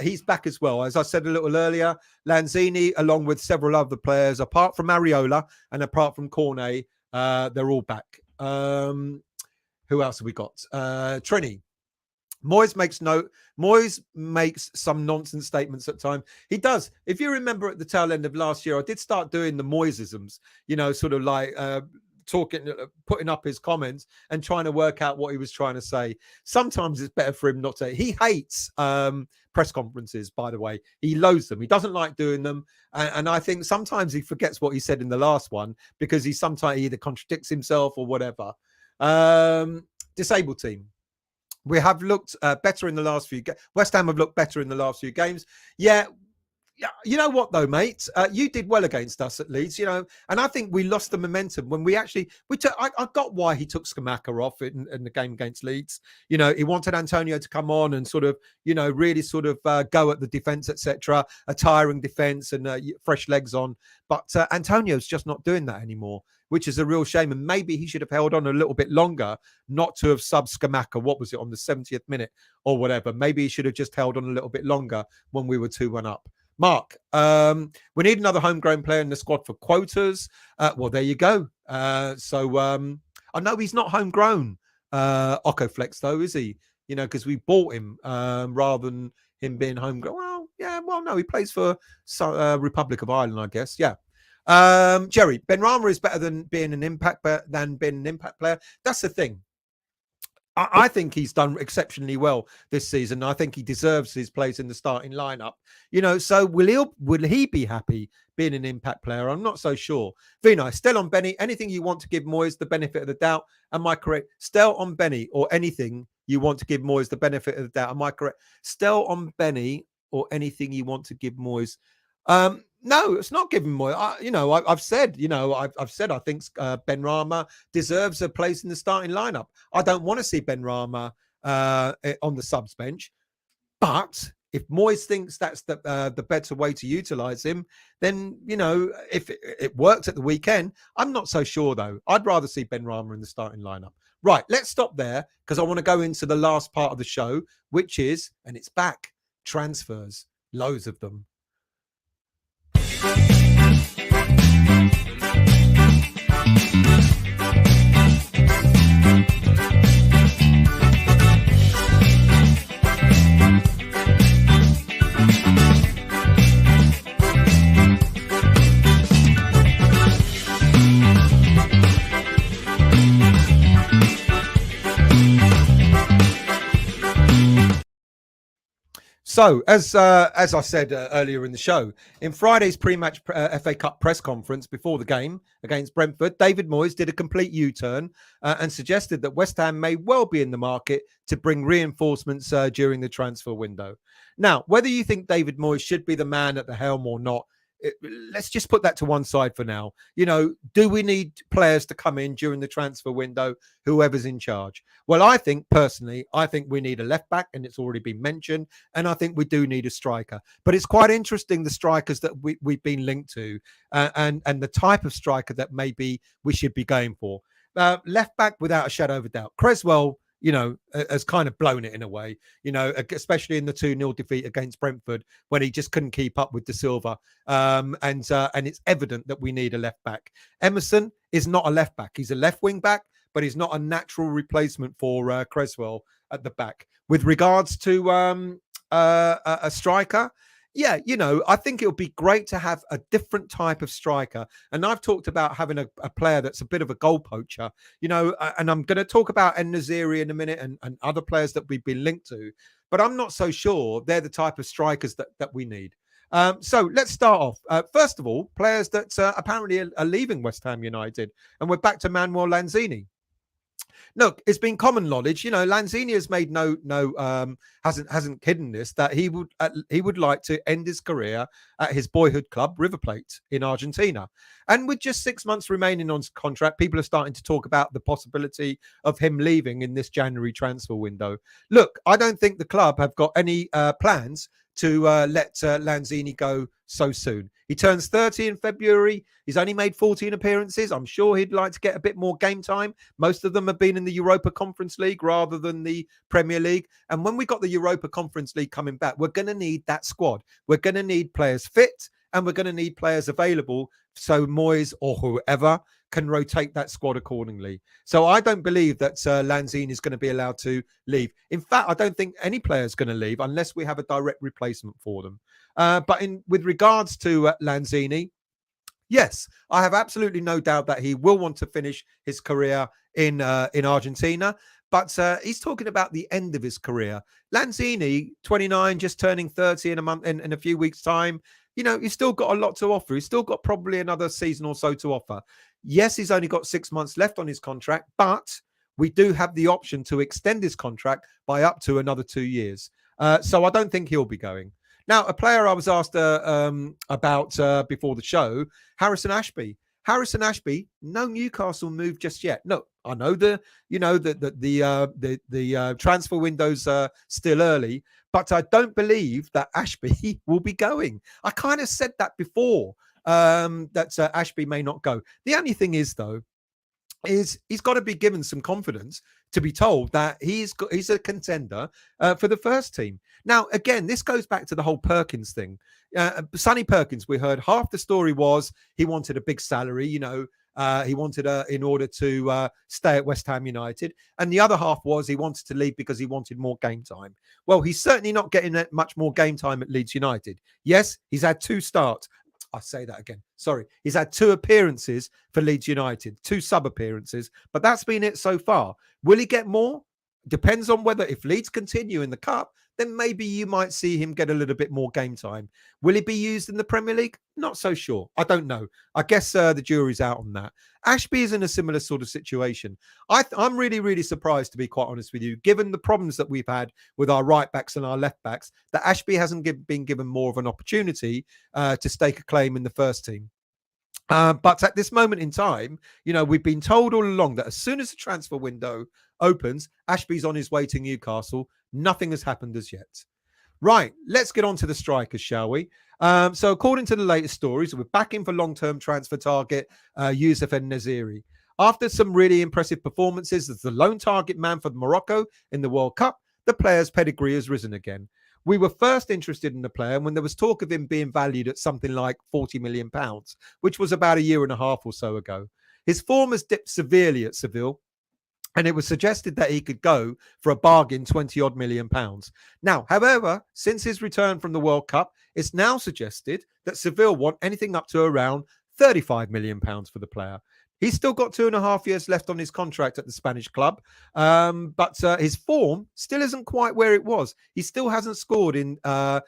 he's back as well. As I said a little earlier, Lanzini, along with several other players, apart from Areola and apart from Cornet, they're all back. Who else have we got? Trini. Moyes makes some nonsense statements at times. He does. If you remember at the tail end of last year, I did start doing the Moyesisms, sort of like putting up his comments and trying to work out what he was trying to say. Sometimes it's better for him not to. He hates press conferences, by the way. He loathes them. He doesn't like doing them. And I think sometimes he forgets what he said in the last one because he sometimes either contradicts himself or whatever. Disabled team. We have looked better in the last few games. West Ham have looked better in the last few games. Yeah. You know what, though, mate? You did well against us at Leeds, and I think we lost the momentum when I got why he took Scamacca off in the game against Leeds. He wanted Antonio to come on and sort of, really sort of go at the defence, etc. A tiring defence and fresh legs on. But Antonio's just not doing that anymore, which is a real shame. And maybe he should have held on a little bit longer, not to have subbed Scamacca. What was it, on the 70th minute or whatever? Maybe he should have just held on a little bit longer when we were 2-1 up. Mark, we need another homegrown player in the squad for quotas. Well, there you go. So I know he's not homegrown, Okoflex, though, is he? Because we bought him rather than him being homegrown. Well, yeah, no, he plays for Republic of Ireland, I guess. Yeah. Jerry, Benrahma is better than being an impact player. That's the thing. I think he's done exceptionally well this season. I think he deserves his place in the starting lineup. So will he be happy being an impact player? I'm not so sure. Vinay, still on Benny. Anything you want to give Moyes the benefit of the doubt? Am I correct? Still on Benny, or anything you want to give Moyes the benefit of the doubt? Am I correct? Still on Benny, or anything you want to give Moyes? No, it's not giving Moyes. I've said, I've said I think Benrahma deserves a place in the starting lineup. I don't want to see Benrahma on the subs bench, but if Moyes thinks that's the better way to utilize him, then if it worked at the weekend, I'm not so sure though. I'd rather see Benrahma in the starting lineup. Right, let's stop there because I want to go into the last part of the show, which is, and it's back, transfers, loads of them. So, as I said earlier in the show, in Friday's pre-match FA Cup press conference before the game against Brentford, David Moyes did a complete U-turn and suggested that West Ham may well be in the market to bring reinforcements during the transfer window. Now, whether you think David Moyes should be the man at the helm or not, let's just put that to one side for now. Do we need players to come in during the transfer window, whoever's in charge? Well, I think we need a left back, and it's already been mentioned, and I think we do need a striker. But it's quite interesting, the strikers that we've been linked to and the type of striker that maybe we should be going for. Left back, without a shadow of a doubt. Creswell, has kind of blown it in a way, especially in the 2-0 defeat against Brentford when he just couldn't keep up with De Silva. And it's evident that we need a left back. Emerson is not a left back. He's a left wing back, but he's not a natural replacement for Creswell at the back. With regards to a striker, yeah, I think it would be great to have a different type of striker. And I've talked about having a player that's a bit of a goal poacher, and I'm going to talk about En-Nesyri in a minute and other players that we've been linked to. But I'm not so sure they're the type of strikers that we need. So let's start off. First of all, players that apparently are leaving West Ham United. And we're back to Manuel Lanzini. Look, it's been common knowledge. Lanzini has made hasn't hidden this, that he would like to end his career at his boyhood club, River Plate in Argentina. And with just 6 months remaining on his contract, people are starting to talk about the possibility of him leaving in this January transfer window. Look, I don't think the club have got any plans to let Lanzini go so soon. He turns 30 in February. He's only made 14 appearances. I'm sure he'd like to get a bit more game time. Most of them have been in the Europa Conference League rather than the Premier League. And when we got the Europa Conference League coming back, we're going to need that squad. We're going to need players fit, and we're going to need players available so Moyes or whoever can rotate that squad accordingly. So I don't believe that Lanzini is going to be allowed to leave. In fact, I don't think any player is going to leave unless we have a direct replacement for them. But with regards to Lanzini, yes, I have absolutely no doubt that he will want to finish his career in Argentina. But he's talking about the end of his career. Lanzini, 29, just turning 30 in a few weeks' time. He's still got a lot to offer. He's still got probably another season or so to offer. Yes, he's only got 6 months left on his contract, but we do have the option to extend his contract by up to another 2 years. So I don't think he'll be going. Now, a player I was asked about before the show, Harrison Ashby. Harrison Ashby, no Newcastle move just yet. No, I know the transfer window's still early, but I don't believe that Ashby will be going. I kind of said that before, that Ashby may not go. The only thing is, though, is he's got to be given some confidence to be told that he's a contender for the first team. Now, again, this goes back to the whole Perkins thing. Sonny Perkins, we heard half the story was he wanted a big salary, he wanted in order to stay at West Ham United. And the other half was he wanted to leave because he wanted more game time. Well, he's certainly not getting that much more game time at Leeds United. Yes, he's had 2 starts. I say that again. Sorry. He's had 2 appearances for Leeds United, 2 sub appearances, but that's been it so far. Will he get more? Depends on whether, if Leeds continue in the Cup, then maybe you might see him get a little bit more game time. Will he be used in the Premier League? Not so sure. I don't know. I guess the jury's out on that. Ashby is in a similar sort of situation. I'm really, really surprised, to be quite honest with you, given the problems that we've had with our right backs and our left backs, that Ashby hasn't been given more of an opportunity to stake a claim in the first team. But at this moment in time, we've been told all along that as soon as the transfer window opens, Ashby's on his way to Newcastle. Nothing has happened as yet. Right, let's get on to the strikers, shall we? So according to the latest stories, we're back in for long-term transfer target Youssef En-Nesyri. After some really impressive performances as the lone target man for Morocco in the World Cup, the player's pedigree has risen again. We were first interested in the player when there was talk of him being valued at something like £40 million, which was about a year and a half or so ago. His form has dipped severely at Seville, and it was suggested that he could go for a bargain £20-odd million. Now, however, since his return from the World Cup, it's now suggested that Seville want anything up to around £35 million for the player. He's still got 2.5 years left on his contract at the Spanish club, but his form still isn't quite where it was. He still hasn't scored in La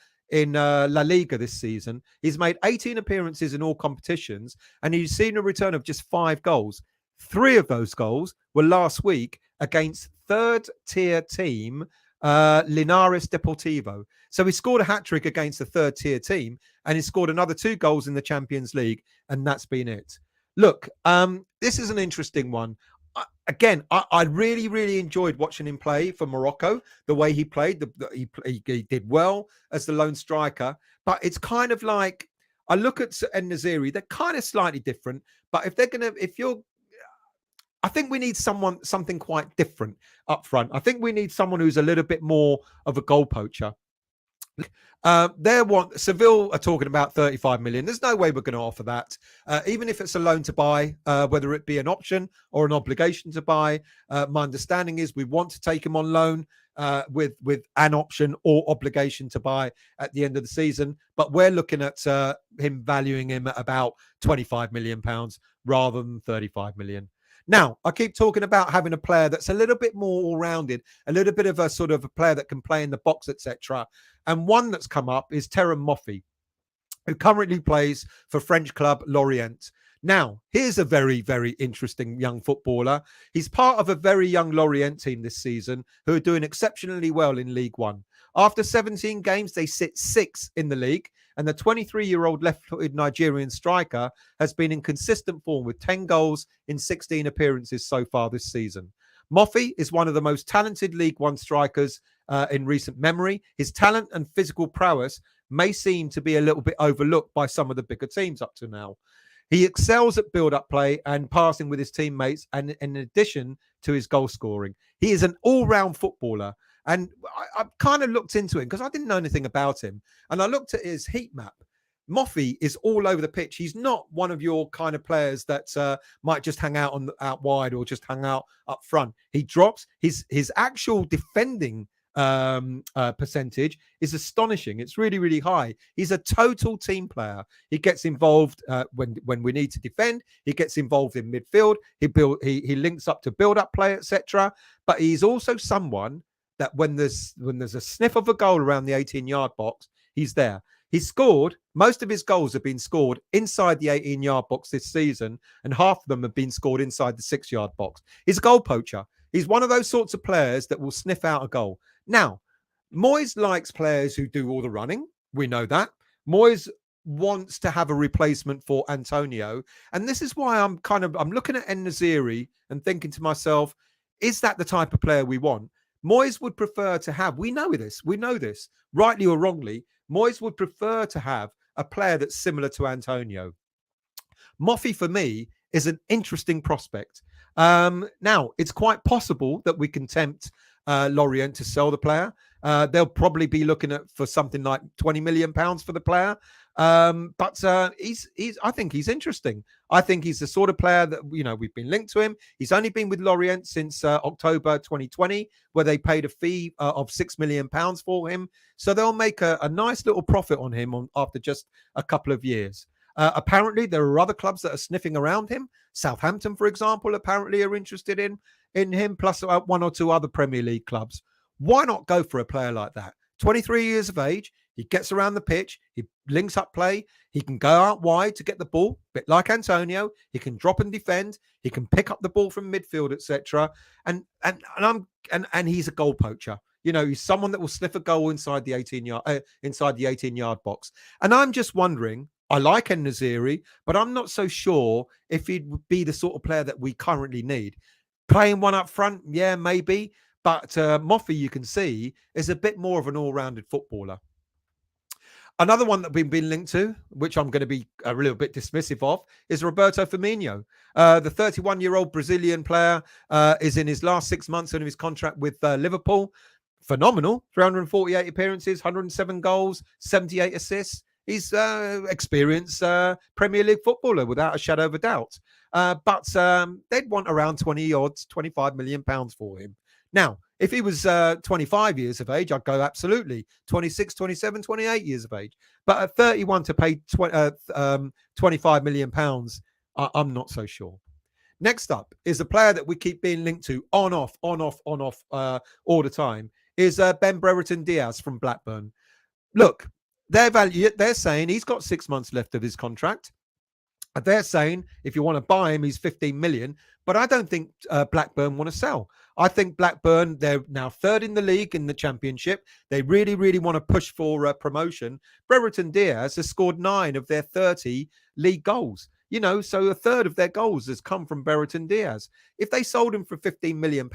Liga this season. He's made 18 appearances in all competitions, and he's seen a return of just 5 goals. 3 of those goals were last week against third-tier team Linares Deportivo. So he scored a hat-trick against the third-tier team, and he scored another 2 goals in the Champions League, and that's been it. Look, this is an interesting one. I really, really enjoyed watching him play for Morocco. The way he played, he did well as the lone striker. But it's kind of like, I look at En-Nesyri, they're kind of slightly different. But I think we need something quite different up front. I think we need someone who's a little bit more of a goal poacher. Seville are talking about 35 million. There's no way we're going to offer that, even if it's a loan to buy, whether it be an option or an obligation to buy. My understanding is we want to take him on loan with an option or obligation to buy at the end of the season, but we're looking at him valuing him at about 25 million pounds rather than 35 million. Now, I keep talking about having a player that's a little bit more all-rounded, a little bit of a sort of a player that can play in the box, etc. And one that's come up is Terem Moffi, who currently plays for French club Lorient. Now, here's a very, very interesting young footballer. He's part of a very young Lorient team this season who are doing exceptionally well in League One. After 17 games, they sit sixth in the league, and the 23-year-old left-footed Nigerian striker has been in consistent form with 10 goals in 16 appearances so far this season. Moffey is one of the most talented League One strikers in recent memory. His talent and physical prowess may seem to be a little bit overlooked by some of the bigger teams up to now. He excels at build-up play and passing with his teammates, and in addition to his goal scoring. He is an all-round footballer. And I kind of looked into him because I didn't know anything about him. And I looked at his heat map. Moffey is all over the pitch. He's not one of your kind of players that might just hang out out wide or just hang out up front. He drops. His actual defending percentage is astonishing. It's really, really high. He's a total team player. He gets involved when we need to defend. He gets involved in midfield. He links up to build up play, etc. But he's also someone that when there's a sniff of a goal around the 18-yard box, he's there. He's scored. Most of his goals have been scored inside the 18-yard box this season, and half of them have been scored inside the 6-yard box. He's a goal poacher. He's one of those sorts of players that will sniff out a goal. Now, Moyes likes players who do all the running. We know that. Moyes wants to have a replacement for Antonio. And this is why I'm looking at En-Nesyri and thinking to myself, is that the type of player we want? Moyes would prefer to have, we know this, rightly or wrongly, Moyes would prefer to have a player that's similar to Antonio. Moffey, for me, is an interesting prospect. Now, it's quite possible that we can tempt Lorient to sell the player. They'll probably be looking for something like £20 million for the player. But I think he's interesting. I think he's the sort of player that, we've been linked to him. He's only been with Lorient since October 2020, where they paid a fee of £6 million for him. So they'll make a nice little profit on him after just a couple of years. Apparently, there are other clubs that are sniffing around him. Southampton, for example, apparently are interested in him, plus one or two other Premier League clubs. Why not go for a player like that? 23 years of age, he gets around the pitch, he links up play, he can go out wide to get the ball, a bit like Antonio. He can drop and defend, he can pick up the ball from midfield, etc. And he's a goal poacher. He's someone that will sniff a goal inside the 18-yard box. And I'm just wondering, I like En-Nesyri, but I'm not so sure if he'd be the sort of player that we currently need. Playing one up front, yeah, maybe. But Moffey, you can see, is a bit more of an all-rounded footballer. Another one that we've been linked to, which I'm going to be a little bit dismissive of, is Roberto Firmino. The 31-year-old Brazilian player is in his last 6 months of his contract with Liverpool. Phenomenal. 348 appearances, 107 goals, 78 assists. He's experienced Premier League footballer without a shadow of a doubt. But they'd want around 25 million pounds for him. Now, if he was 25 years of age, I'd go absolutely. 26, 27, 28 years of age. But at 31 to pay 25 million pounds, I'm not so sure. Next up is a player that we keep being linked to on, off all the time, is Ben Brereton Diaz from Blackburn. Look, they're saying he's got 6 months left of his contract. They're saying if you want to buy him, he's 15 million. But I don't think Blackburn want to sell. I think Blackburn, they're now third in the league in the championship. They really, really want to push for promotion. Brereton Diaz has scored 9 of their 30 league goals. So a third of their goals has come from Brereton Diaz. If they sold him for £15 million,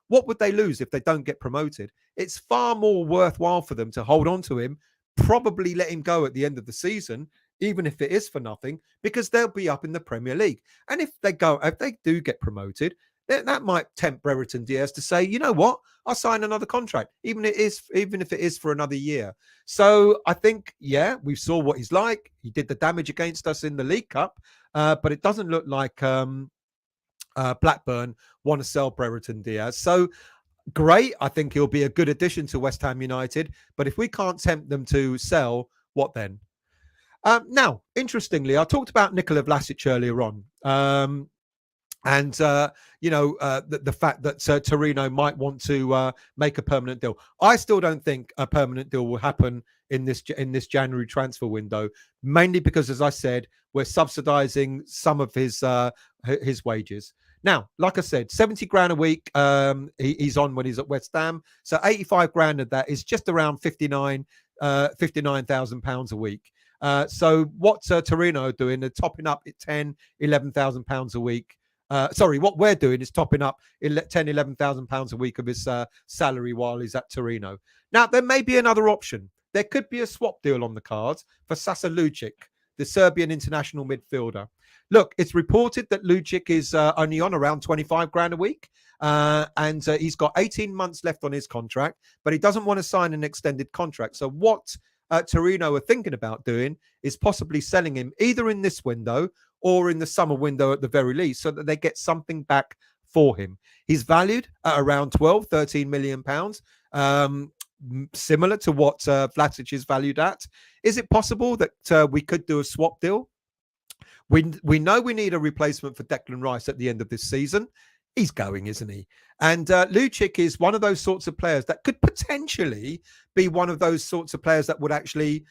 what would they lose if they don't get promoted? It's far more worthwhile for them to hold on to him, probably let him go at the end of the season, even if it is for nothing, because they'll be up in the Premier League. And if they do get promoted, that might tempt Brereton Diaz to say, you know what, I'll sign another contract, even if it is for another year. So I think, yeah, we saw what he's like. He did the damage against us in the League Cup, but it doesn't look like Blackburn want to sell Brereton Diaz. So great. I think he'll be a good addition to West Ham United. But if we can't tempt them to sell, what then? Now, interestingly, I talked about Nikola Vlasic earlier on. The fact that Torino might want to make a permanent deal. I still don't think a permanent deal will happen in this January transfer window, mainly because, as I said, we're subsidising some of his wages. Now, like I said, 70 grand a week he's on when he's at West Ham. So 85 grand of that is just around 59,000 pounds a week. So what Torino are doing, they're topping up at 10, 11,000 pounds a week. What we're doing is topping up 10, 11,000 pounds a week of his salary while he's at Torino. Now, there may be another option. There could be a swap deal on the cards for Sasa Lucic, the Serbian international midfielder. Look, it's reported that Lucic is only on around 25 grand a week. And he's got 18 months left on his contract, but he doesn't want to sign an extended contract. So what Torino are thinking about doing is possibly selling him either in this window or in the summer window at the very least, so that they get something back for him. He's valued at around 12, 13 million pounds, similar to what Vlasic is valued at. Is it possible that we could do a swap deal? We know we need a replacement for Declan Rice at the end of this season. He's going, isn't he? And Lucic is one of those sorts of players that could potentially be one of those sorts of players that would actually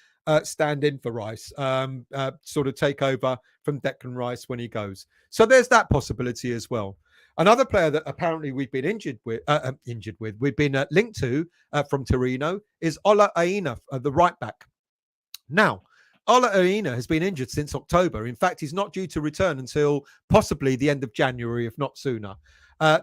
stand in for Rice, sort of take over from Declan Rice when he goes. So there's that possibility as well. Another player that apparently we've been we've been linked to from Torino is Ola Aina, the right back. Now, Ola Aina has been injured since October. In fact, he's not due to return until possibly the end of January, if not sooner.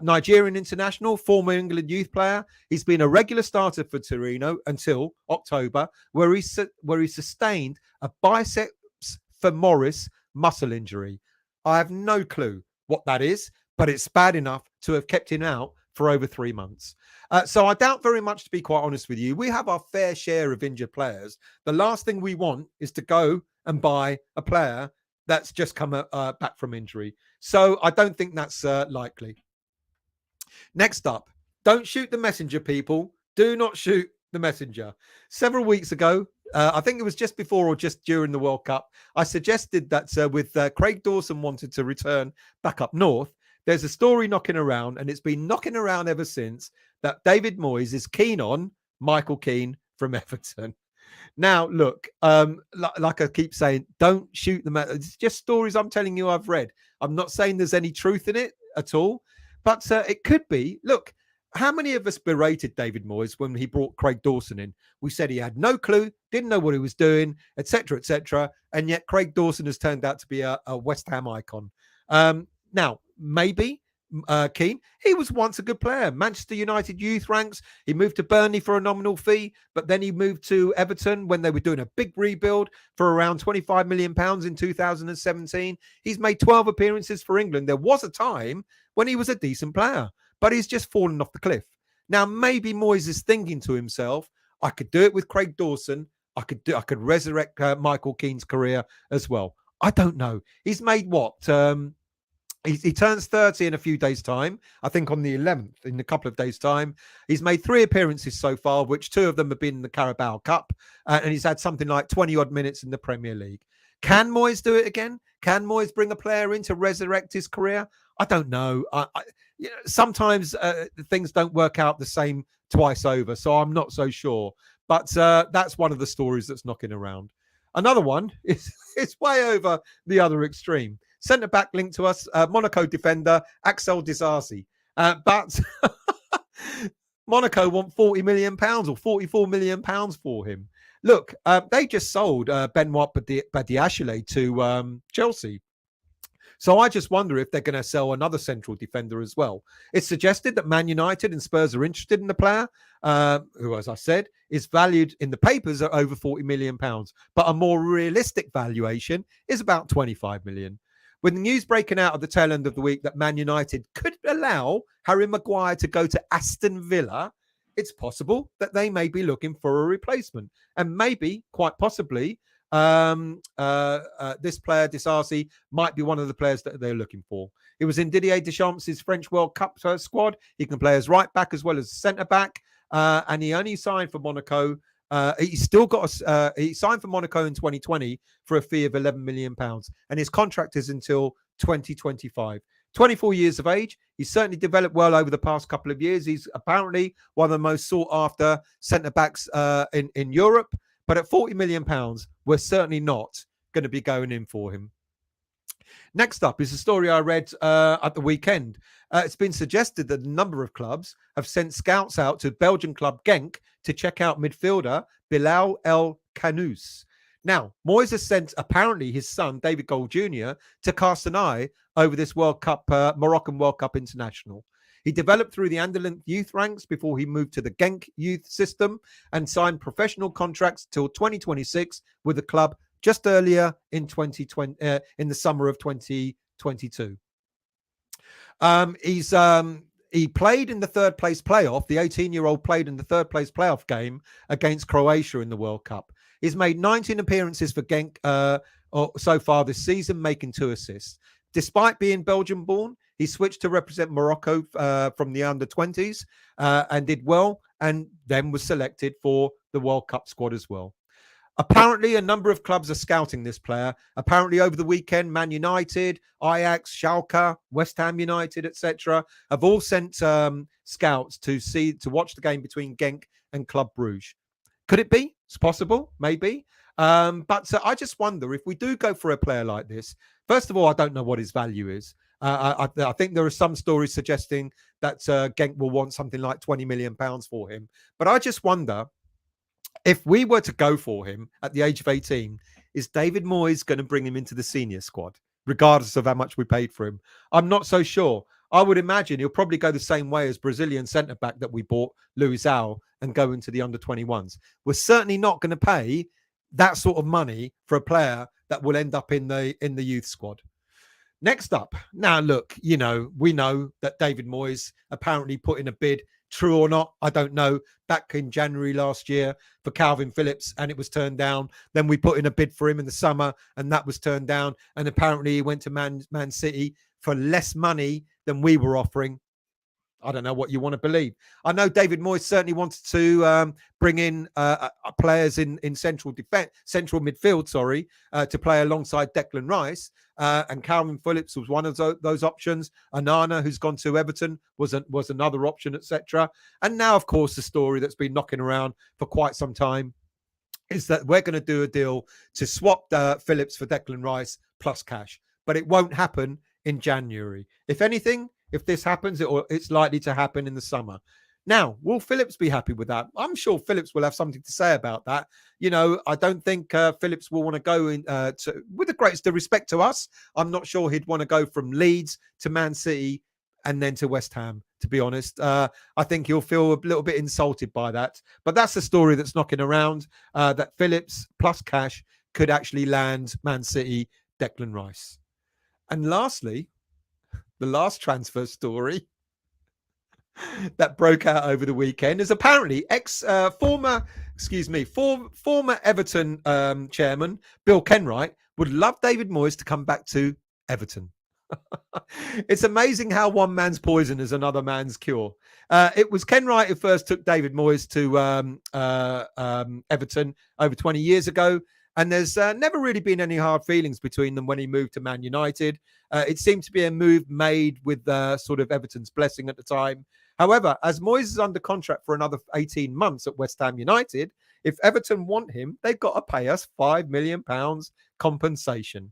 Nigerian international, former England youth player. He's been a regular starter for Torino until October, where he sustained a biceps femoris muscle injury. I have no clue what that is, but it's bad enough to have kept him out for over 3 months. So I doubt very much, to be quite honest with you. We have our fair share of injured players. The last thing we want is to go and buy a player that's just come back from injury. So I don't think that's likely. Next up, don't shoot the messenger, people. Do not shoot the messenger. Several weeks ago, I think it was just before or just during the World Cup, I suggested that with Craig Dawson wanted to return back up north, there's a story knocking around, and it's been knocking around ever since, that David Moyes is keen on Michael Keane from Everton. Now, look, like I keep saying, don't shoot them. It's just stories I'm telling you I've read. I'm not saying there's any truth in it at all, but it could be. Look, how many of us berated David Moyes when he brought Craig Dawson in? We said he had no clue, didn't know what he was doing, etc., etc. And yet Craig Dawson has turned out to be a West Ham icon. Now, maybe Keane, he was once a good player. Manchester United youth ranks. He moved to Burnley for a nominal fee, but then he moved to Everton when they were doing a big rebuild for around £25 million in 2017. He's made 12 appearances for England. There was a time when he was a decent player, but he's just fallen off the cliff. Now, maybe Moyes is thinking to himself, I could do it with Craig Dawson. I could resurrect Michael Keane's career as well. I don't know. He's made what? He turns 30 in a few days' time, I think on the 11th, in a couple of days' time. He's made 3 appearances so far, which 2 of them have been in the Carabao Cup, and he's had something like 20-odd minutes in the Premier League. Can Moyes do it again? Can Moyes bring a player in to resurrect his career? I don't know. Sometimes things don't work out the same twice over, so I'm not so sure. But that's one of the stories that's knocking around. Another one is way over the other extreme. Centre-back linked to us, Monaco defender, Axel Disasi. But Monaco want £40 million or £44 million for him. Look, they just sold Benoit Badiashile to Chelsea. So I just wonder if they're going to sell another central defender as well. It's suggested that Man United and Spurs are interested in the player, who, as I said, is valued in the papers at over £40 million. But a more realistic valuation is about £25 million. With the news breaking out at the tail end of the week that Man United could allow Harry Maguire to go to Aston Villa, it's possible that they may be looking for a replacement. And maybe, quite possibly, this player, Disasi, might be one of the players that they're looking for. He was in Didier Deschamps' French World Cup squad. He can play as right back as well as centre-back. And he only signed for Monaco. He signed for Monaco in 2020 for a fee of £11 million, and his contract is until 2025. 24 years of age. He's certainly developed well over the past couple of years. He's apparently one of the most sought after centre backs in Europe. But at £40 million, we're certainly not going to be going in for him. Next up is a story I read at the weekend. It's been suggested that a number of clubs have sent scouts out to Belgian club Genk to check out midfielder Bilal El Kanous. Now, Moyes has sent apparently his son, David Gold Jr., to cast an eye over this World Cup, Moroccan World Cup international. He developed through the Anderlecht youth ranks before he moved to the Genk youth system and signed professional contracts till 2026 with the club just earlier in 2020, in the summer of 2022. He played in the third place playoff. The 18-year-old played in the third place playoff game against Croatia in the World Cup. He's made 19 appearances for Genk so far this season, making 2 assists. Despite being Belgian-born, he switched to represent Morocco from the under-20s and did well, and then was selected for the World Cup squad as well. Apparently, a number of clubs are scouting this player. Apparently, over the weekend, Man United, Ajax, Schalke, West Ham United, etc., have all sent scouts to watch the game between Genk and Club Brugge. Could it be? It's possible, maybe. But I just wonder if we do go for a player like this. First of all, I don't know what his value is. I think there are some stories suggesting that Genk will want something like £20 million for him. But I just wonder, if we were to go for him at the age of 18, is David Moyes going to bring him into the senior squad, regardless of how much we paid for him? I'm not so sure. I would imagine he'll probably go the same way as Brazilian centre-back that we bought, Luizão, and go into the under-21s. We're certainly not going to pay that sort of money for a player that will end up in the youth squad. Next up, now look, we know that David Moyes apparently put in a bid. True or not, I don't know. Back in January last year for Calvin Phillips, and it was turned down. Then we put in a bid for him in the summer, and that was turned down. And apparently he went to Man City for less money than we were offering. I don't know what you want to believe. I know David Moyes certainly wanted to bring in players in central midfield, to play alongside Declan Rice. And Calvin Phillips was one of those options. Onana, who's gone to Everton, was another option, etc. And now, of course, the story that's been knocking around for quite some time is that we're going to do a deal to swap Phillips for Declan Rice plus cash. But it won't happen in January. If anything, if this happens, it's likely to happen in the summer. Now, will Phillips be happy with that? I'm sure Phillips will have something to say about that. I don't think Phillips will want to go in, with the greatest of respect to us. I'm not sure he'd want to go from Leeds to Man City and then to West Ham, to be honest. I think he'll feel a little bit insulted by that. But that's the story that's knocking around, that Phillips plus cash could actually land Man City, Declan Rice. And lastly, the last transfer story that broke out over the weekend is apparently former Everton chairman Bill Kenwright would love David Moyes to come back to Everton. It's amazing how one man's poison is another man's cure. It was Kenwright who first took David Moyes to Everton over 20 years ago. And there's never really been any hard feelings between them when he moved to Man United. It seemed to be a move made with sort of Everton's blessing at the time. However, as Moyes is under contract for another 18 months at West Ham United, if Everton want him, they've got to pay us £5 million compensation.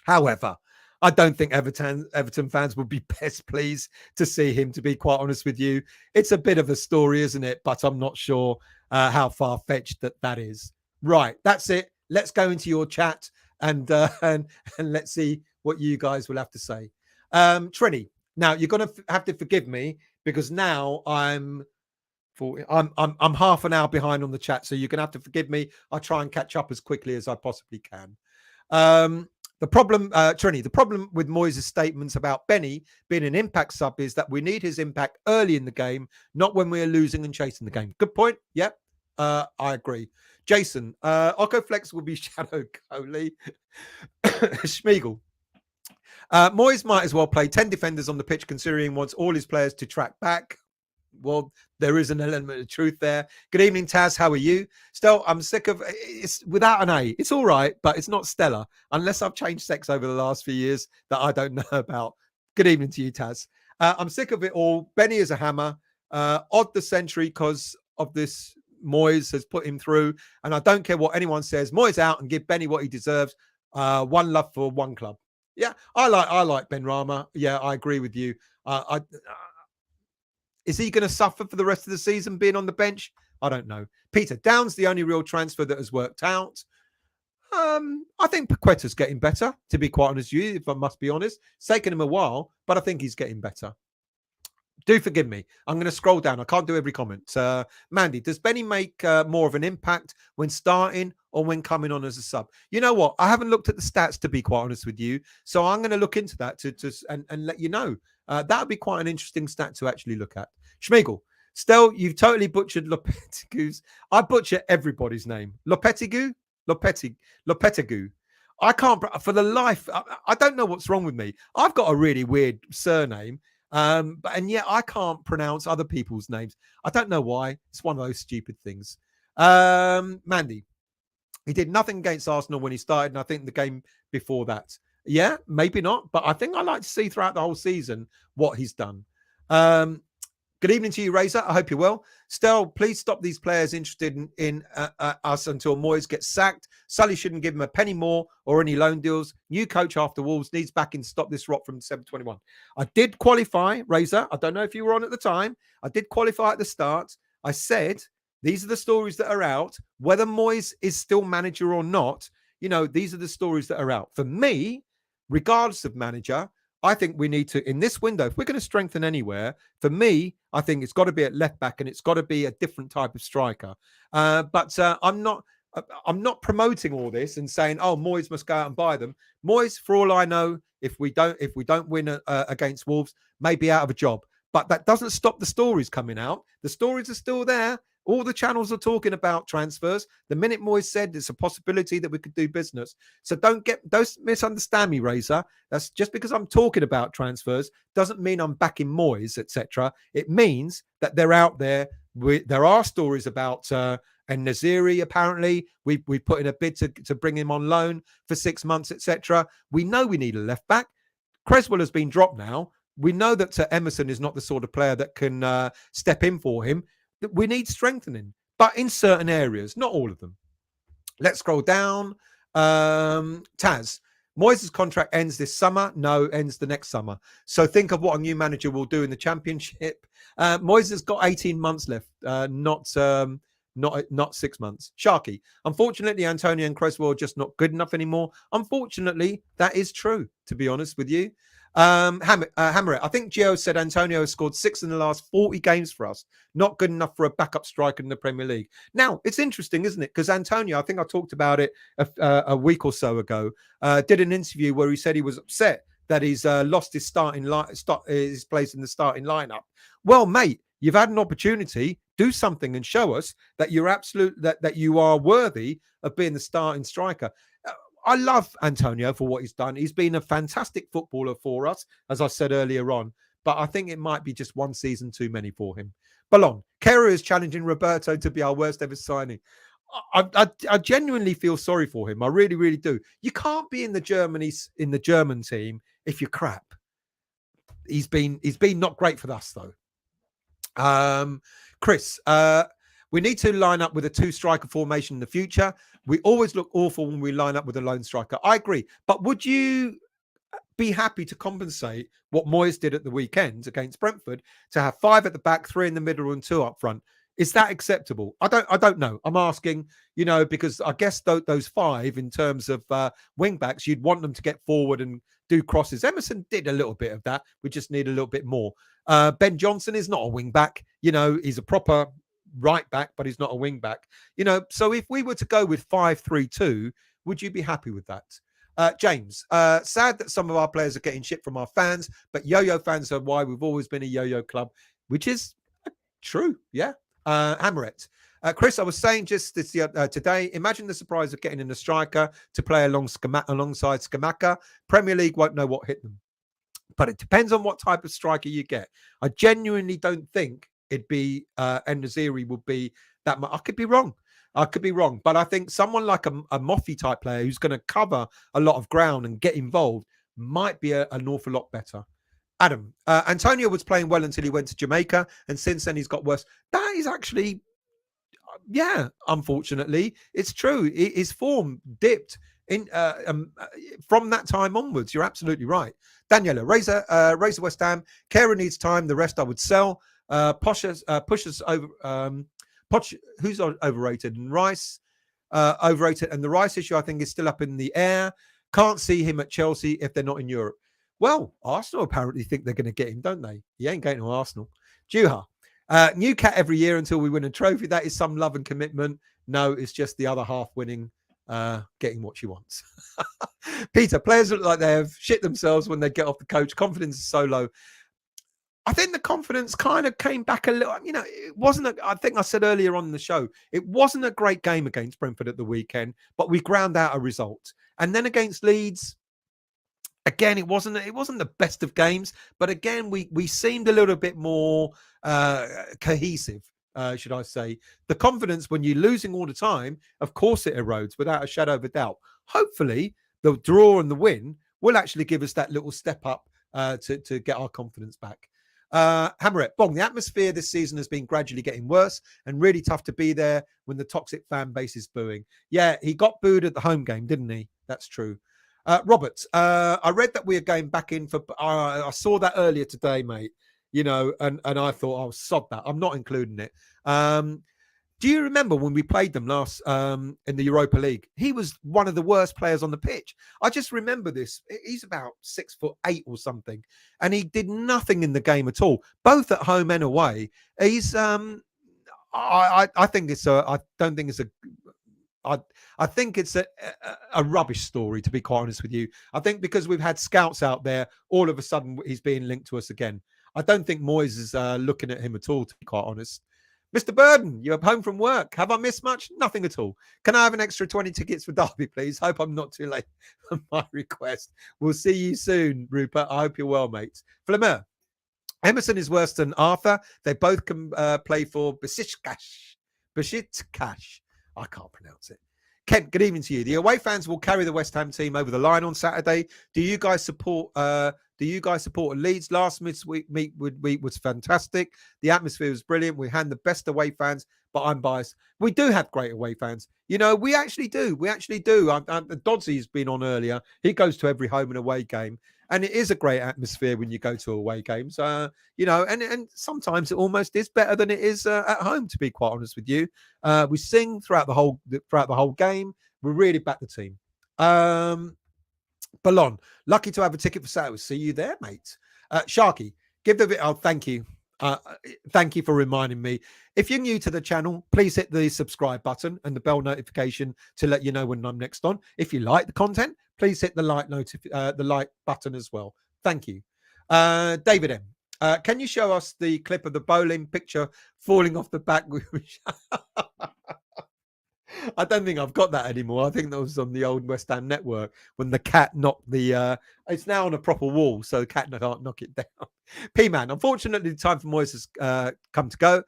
However, I don't think Everton fans would be best pleased to see him, to be quite honest with you. It's a bit of a story, isn't it? But I'm not sure how far-fetched that is. Right, that's it. Let's go into your chat and let's see what you guys will have to say. Trini, now you're going to have to forgive me because now I'm half an hour behind on the chat, so you're going to have to forgive me. I'll try and catch up as quickly as I possibly can. The problem, Trini, the problem with Moyes' statements about Benny being an impact sub is that we need his impact early in the game, not when we're losing and chasing the game. Good point. Yep, I agree. Jason, Okoflex will be Shadow Coley. Schmiegel. Moyes might as well play 10 defenders on the pitch, considering he wants all his players to track back. Well, there is an element of truth there. Good evening, Taz. How are you? Still, I'm sick of it's without an A. It's all right, but it's not stellar unless I've changed sex over the last few years that I don't know about. Good evening to you, Taz. I'm sick of it all. Benny is a hammer. Odd the century because of this Moyes has put him through, and I don't care what anyone says. Moyes out and give Benny what he deserves. One love for one club. Yeah, I like Ben Rama. Yeah, I agree with you. Is he going to suffer for the rest of the season being on the bench? I don't know. Peter Down's the only real transfer that has worked out. I think Paqueta's getting better, to be quite honest with you, if I must be honest. It's taken him a while, but I think he's getting better. Do forgive me. I'm going to scroll down. I can't do every comment. Mandy, does Benny make more of an impact when starting or when coming on as a sub? You know what? I haven't looked at the stats, to be quite honest with you. So I'm going to look into that and let you know. That would be quite an interesting stat to actually look at. Schmigel, Stel, you've totally butchered Lopetigu's. I butcher everybody's name. Lopetigu? Lopetigu. I can't, for the life, I don't know what's wrong with me. I've got a really weird surname. And yet I can't pronounce other people's names. I don't know why. It's one of those stupid things. Mandy, he did nothing against Arsenal when he started, and I think the game before that. Yeah, maybe not, but I think I like to see throughout the whole season what he's done. Good evening to you, Razor. I hope you're well. Stel, please stop these players interested in us until Moyes gets sacked. Sully shouldn't give him a penny more or any loan deals. New coach after Wolves needs backing to stop this rot from December 21. I did qualify, Razor. I don't know if you were on at the time. I did qualify at the start. I said, these are the stories that are out. Whether Moyes is still manager or not, these are the stories that are out. For me, regardless of manager, I think we need to, in this window, if we're going to strengthen anywhere, for me, I think it's got to be at left back and it's got to be a different type of striker. But I'm not promoting all this and saying, oh, Moyes must go out and buy them. Moyes, for all I know, if we don't win against Wolves, may be out of a job. But that doesn't stop the stories coming out. The stories are still there. All the channels are talking about transfers. The minute Moyes said it's a possibility that we could do business. So don't misunderstand me, Razor. That's just because I'm talking about transfers doesn't mean I'm backing Moyes, etc. It means that they're out there. There are stories about En-Nesyri, apparently. We put in a bid to bring him on loan for 6 months, etc. We know we need a left back. Creswell has been dropped now. We know that Emerson is not the sort of player that can step in for him. We need strengthening, but in certain areas, not all of them. Let's scroll down. Taz, Moyes' contract ends this summer. No, ends the next summer. So think of what a new manager will do in the Championship. Moyes has got 18 months left, not 6 months. Sharky, unfortunately, Antonio and Creswell are just not good enough anymore. Unfortunately, that is true, to be honest with you. Hammer, I think Gio said Antonio has scored 6 in the last 40 games for us. Not good enough for a backup striker in the Premier League. Now, it's interesting, isn't it? Because Antonio, I think I talked about it a week or so ago, did an interview where he said he was upset that he's lost his his place in the starting lineup. Well, mate, you've had an opportunity. Do something and show us that you're that you are worthy of being the starting striker. I love Antonio for what he's done. He's been a fantastic footballer for us, as I said earlier on. But I think it might be just one season too many for him. Ballon, Kerr is challenging Roberto to be our worst ever signing. I genuinely feel sorry for him. I really, really do. You can't be in the German team if you're crap. He's been not great for us though. Chris, we need to line up with a 2-striker formation in the future. We always look awful when we line up with a lone striker. I agree. But would you be happy to compensate what Moyes did at the weekend against Brentford to have 5 at the back, 3 in the middle and 2 up front? Is that acceptable? I don't know. I'm asking, because I guess those 5 in terms of wing backs, you'd want them to get forward and do crosses. Emerson did a little bit of that. We just need a little bit more. Ben Johnson is not a wing back. He's a proper right back, but he's not a wing back. So if we were to go with 5-3-2, would you be happy with that? James, sad that some of our players are getting shit from our fans, but yo-yo fans are why we've always been a yo-yo club, which is true. Yeah. Hammerette. Chris, I was saying just this today, imagine the surprise of getting in a striker to play alongside Scamacca. Premier League won't know what hit them. But it depends on what type of striker you get. I genuinely don't think it'd be En-Nesyri would be that much. I could be wrong. But I think someone like a Moffy type player who's going to cover a lot of ground and get involved might be an awful lot better. Adam, Antonio was playing well until he went to Jamaica, and since then he's got worse. That is actually, yeah, unfortunately, it's true. His form dipped in from that time onwards. You're absolutely right. Daniela, Razor West Ham. Kera needs time. The rest I would sell. Pushes over. Poch, who's overrated? And Rice, overrated. And the Rice issue, I think, is still up in the air. Can't see him at Chelsea if they're not in Europe. Well, Arsenal apparently think they're going to get him, don't they? He ain't going to Arsenal. Juha, new cat every year until we win a trophy. That is some love and commitment. No, it's just the other half winning, getting what she wants. Peter, players look like they have shit themselves when they get off the coach. Confidence is so low. I think the confidence kind of came back a little. It wasn't, I think I said earlier on the show, it wasn't a great game against Brentford at the weekend, but we ground out a result. And then against Leeds, again, it wasn't the best of games, but again, we seemed a little bit more cohesive, should I say. The confidence when you're losing all the time, of course it erodes without a shadow of a doubt. Hopefully, the draw and the win will actually give us that little step up to get our confidence back. Hammerette, Bong, the atmosphere this season has been gradually getting worse and really tough to be there when the toxic fan base is booing. Yeah, he got booed at the home game, didn't he? That's true. Robert, I read that we are going back in for. I saw that earlier today, mate. And I thought, sod that. I'm not including it. Do you remember when we played them last in the Europa League? He was one of the worst players on the pitch. I just remember this. He's about 6'8" or something, and he did nothing in the game at all, both at home and away. He's. I think it's a. I don't think it's a. I think it's a rubbish story, to be quite honest with you. I think because we've had scouts out there, all of a sudden he's being linked to us again. I don't think Moyes is looking at him at all, to be quite honest. Mr. Burden, you're home from work. Have I missed much? Nothing at all. Can I have an extra 20 tickets for Derby, please? Hope I'm not too late for my request. We'll see you soon, Rupert. I hope you're well, mate. Flamer, Emerson is worse than Arthur. They both can play for Besiktas. I can't pronounce it. Kent, good evening to you. The away fans will carry the West Ham team over the line on Saturday. Do you guys support Leeds? Last week was fantastic. The atmosphere was brilliant. We had the best away fans, but I'm biased. We do have great away fans. We actually do. Dodsy's been on earlier. He goes to every home and away game. And it is a great atmosphere when you go to away games, and sometimes it almost is better than it is at home, to be quite honest with you. We sing throughout the whole game. We really back the team. Ballon, lucky to have a ticket for Saturday. See you there, mate. Sharky, give the video. Oh, thank you. Thank you for reminding me. If you're new to the channel, please hit the subscribe button and the bell notification to let you know when I'm next on. If you like the content, please hit the like button as well. Thank you. David M. Can you show us the clip of the bowling picture falling off the back? I don't think I've got that anymore. I think that was on the old West Ham network when the cat knocked the. It's now on a proper wall, so the cat can't knock it down. P-Man, unfortunately, the time for Moyes has come to go.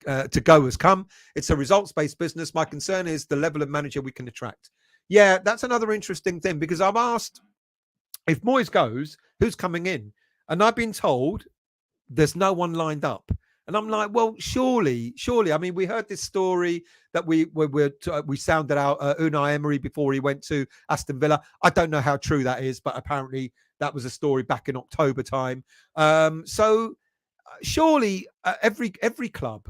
To go has come. It's a results-based business. My concern is the level of manager we can attract. Yeah, that's another interesting thing because I've asked if Moyes goes, who's coming in, and I've been told there's no one lined up. And I'm like, well, surely. I mean, we heard this story that we sounded out Unai Emery before he went to Aston Villa. I don't know how true that is, but apparently that was a story back in October time. So surely every club,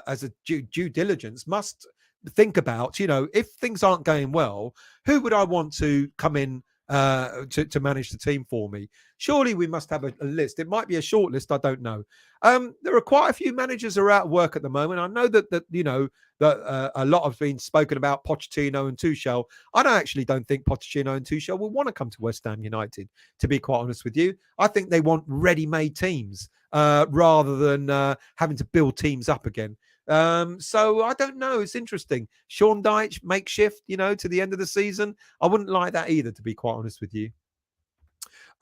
as a due diligence, must think about, if things aren't going well, who would I want to come in to manage the team for me? Surely we must have a list. It might be a short list. I don't know. There are quite a few managers who are out of work at the moment. I know that a lot has been spoken about Pochettino and Tuchel. I don't think Pochettino and Tuchel will want to come to West Ham United, to be quite honest with you. I think they want ready-made teams rather than having to build teams up again. So I don't know. It's interesting. Sean Dyche, makeshift, to the end of the season. I wouldn't like that either, to be quite honest with you.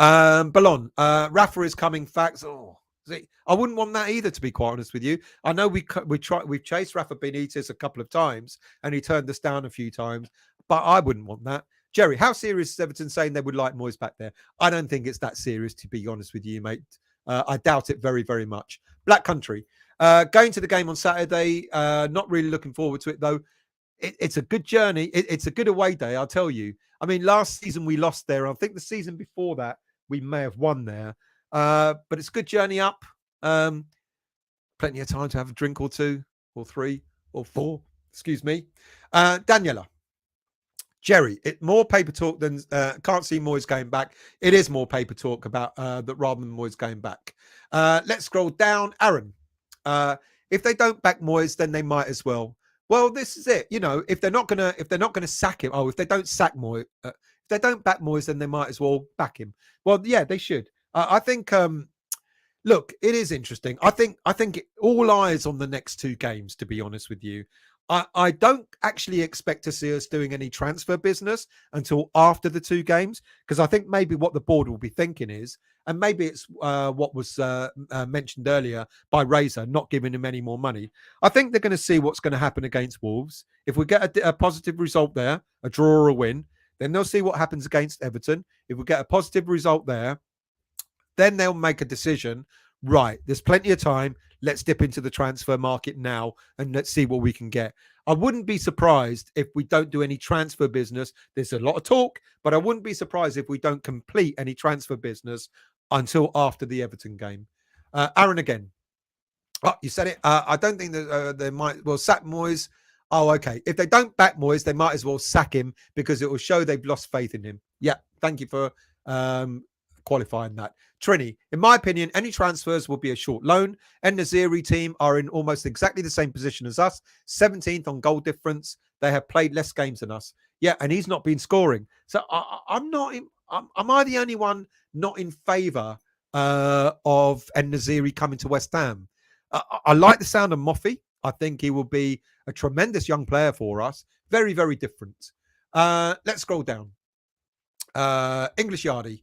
Ballon, Rafa is coming. Facts. I wouldn't want that either, to be quite honest with you. I know we've chased Rafa Benitez a couple of times and he turned us down a few times, but I wouldn't want that. Jerry, how serious is Everton saying they would like Moyes back there? I don't think it's that serious, to be honest with you, mate. I doubt it very, very much. Black Country. Going to the game on Saturday, not really looking forward to it, though. It's a good journey. It's a good away day, I'll tell you. I mean, last season we lost there. I think the season before that we may have won there. But it's a good journey up. Plenty of time to have a drink or two or three or four. Excuse me. Daniela. Jerry, more paper talk than can't see Moyes going back. It is more paper talk about that rather than Moyes going back. Let's scroll down. Aaron, if they don't back Moyes, then they might as well. Well, this is it. If they're not gonna sack him. If they don't sack Moyes, if they don't back Moyes, then they might as well back him. Well, yeah, they should. I think. Look, it is interesting. I think all eyes on the next two games. To be honest with you. I don't actually expect to see us doing any transfer business until after the two games, because I think maybe what the board will be thinking is, and maybe it's what was mentioned earlier by Razor, not giving him any more money. I think they're going to see what's going to happen against Wolves. If we get a positive result there, a draw or a win, then they'll see what happens against Everton. If we get a positive result there, then they'll make a decision. Right, there's plenty of time. Let's dip into the transfer market now and let's see what we can get. I wouldn't be surprised if we don't do any transfer business. There's a lot of talk, but I wouldn't be surprised if we don't complete any transfer business until after the Everton game. Aaron again. Oh, you said it. I don't think that they might sack Moyes. Oh, okay. If they don't back Moyes, they might as well sack him because it will show they've lost faith in him. Yeah, thank you for qualifying that. Trini, in my opinion, any transfers will be a short loan. En-Nesyri team are in almost exactly the same position as us, 17th on goal difference. They have played less games than us. Yeah, and he's not been scoring. So I'm not. Am I the only one not in favour of En-Nesyri coming to West Ham? I like the sound of Moffey. I think he will be a tremendous young player for us. Very, very different. Let's scroll down. English Yardie.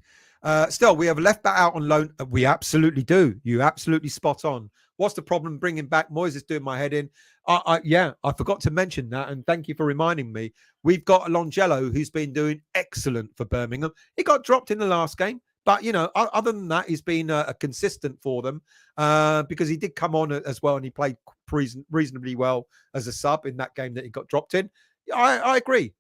Still, we have a left back out on loan. We absolutely do. You absolutely spot on. What's the problem bringing back Moyes? Is doing my head in. I forgot to mention that, and thank you for reminding me. We've got Longello, who's been doing excellent for Birmingham. He got dropped in the last game, but other than that, he's been a consistent for them because he did come on as well, and he played reasonably well as a sub in that game that he got dropped in. I agree.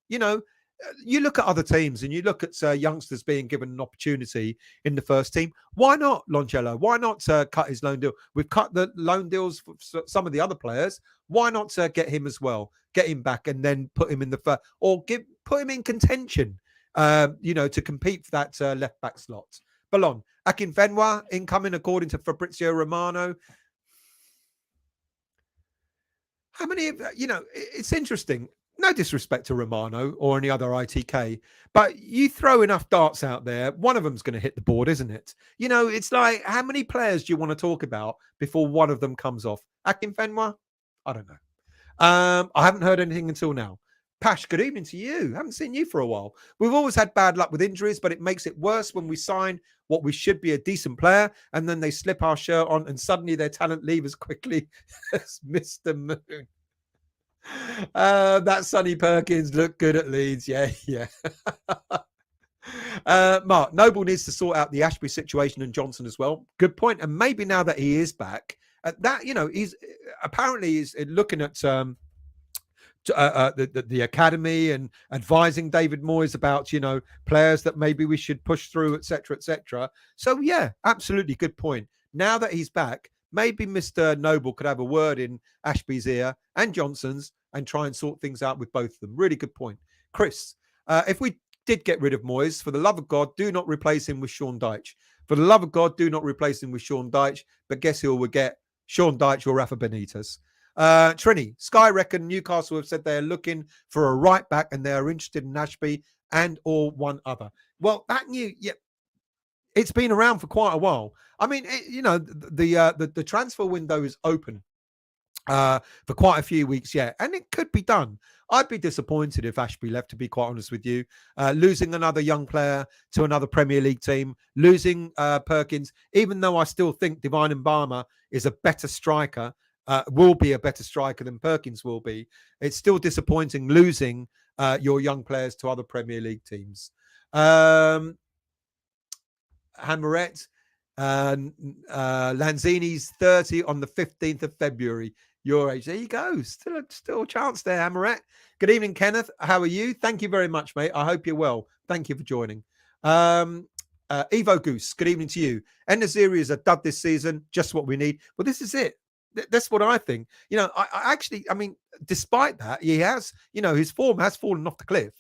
You look at other teams and you look at youngsters being given an opportunity in the first team. Why not Longello? Why not cut his loan deal? We've cut the loan deals for some of the other players. Why not get him as well? Get him back and then put him in the first, or put him in contention, to compete for that left back slot. Ballon, Akinfenwa incoming according to Fabrizio Romano. How many of it's interesting. No disrespect to Romano or any other ITK, but you throw enough darts out there, one of them's going to hit the board, isn't it? It's like, how many players do you want to talk about before one of them comes off? Akinfenwa? I don't know. I haven't heard anything until now. Pash, good evening to you. Haven't seen you for a while. We've always had bad luck with injuries, but it makes it worse when we sign what we should be a decent player, and then they slip our shirt on, and suddenly their talent leave as quickly as Mr. Moon. That Sonny Perkins looked good at Leeds. Yeah. Mark, Noble needs to sort out the Ashby situation and Johnson as well. Good point. And maybe now that he is back, he's apparently is looking at the academy and advising David Moyes about players that maybe we should push through, etc., etc. So yeah, absolutely good point. Now that he's back, maybe Mr. Noble could have a word in Ashby's ear and Johnson's and try and sort things out with both of them. Really good point. Chris, if we did get rid of Moyes, for the love of God, do not replace him with Sean Dyche. For the love of God, do not replace him with Sean Dyche. But guess who will get? Sean Dyche or Rafa Benitez. Trini, Sky reckon Newcastle have said they are looking for a right back and they are interested in Ashby and or one other. Well, it's been around for quite a while. I mean, the transfer window is open for quite a few weeks yet, and it could be done. I'd be disappointed if Ashby left, to be quite honest with you. Losing another young player to another Premier League team, losing Perkins, even though I still think Divine Mbama is a better striker, will be a better striker than Perkins will be. It's still disappointing losing your young players to other Premier League teams. Hammerette, Lanzini's 30 on the 15th of February. Your age. There you go. Still a chance there, Amaret. Good evening, Kenneth. How are you? Thank you very much, mate. I hope you're well. Thank you for joining. Evo Goose, good evening to you. En-Nesyri is a dud this season, just what we need. Well, this is it. That's what I think. I mean, despite that, he has, his form has fallen off the cliff.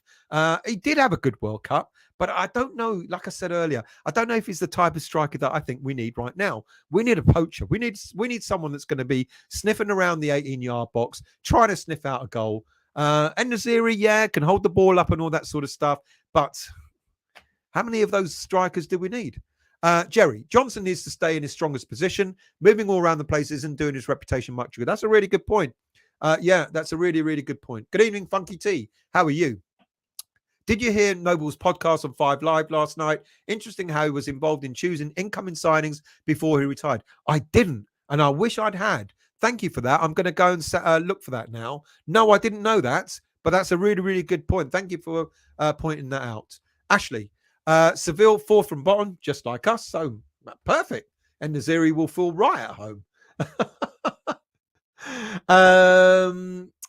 He did have a good World Cup, but I don't know, like I said earlier, I don't know if he's the type of striker that I think we need right now. We need a poacher. We need someone that's going to be sniffing around the 18-yard box, trying to sniff out a goal. En-Nesyri, can hold the ball up and all that sort of stuff, but how many of those strikers do we need? Jerry, Johnson needs to stay in his strongest position. Moving all around the place isn't doing his reputation much good. That's a really good point. That's a really, really good point. Good evening, Funky T. How are you? Did you hear Noble's podcast on 5 Live last night? Interesting how he was involved in choosing incoming signings before he retired. I didn't, and I wish I'd had. Thank you for that. I'm going to go and look for that now. No, I didn't know that, but that's a really, really good point. Thank you for pointing that out. Ashley, Seville, fourth from bottom, just like us. So perfect. And En-Nesyri will feel right at home.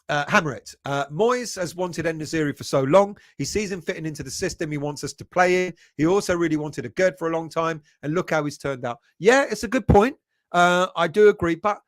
Hammer it. Moyes has wanted En-Nesyri for so long. He sees him fitting into the system he wants us to play in. He also really wanted a Gerd for a long time, and look how he's turned out. Yeah, it's a good point. I do agree, but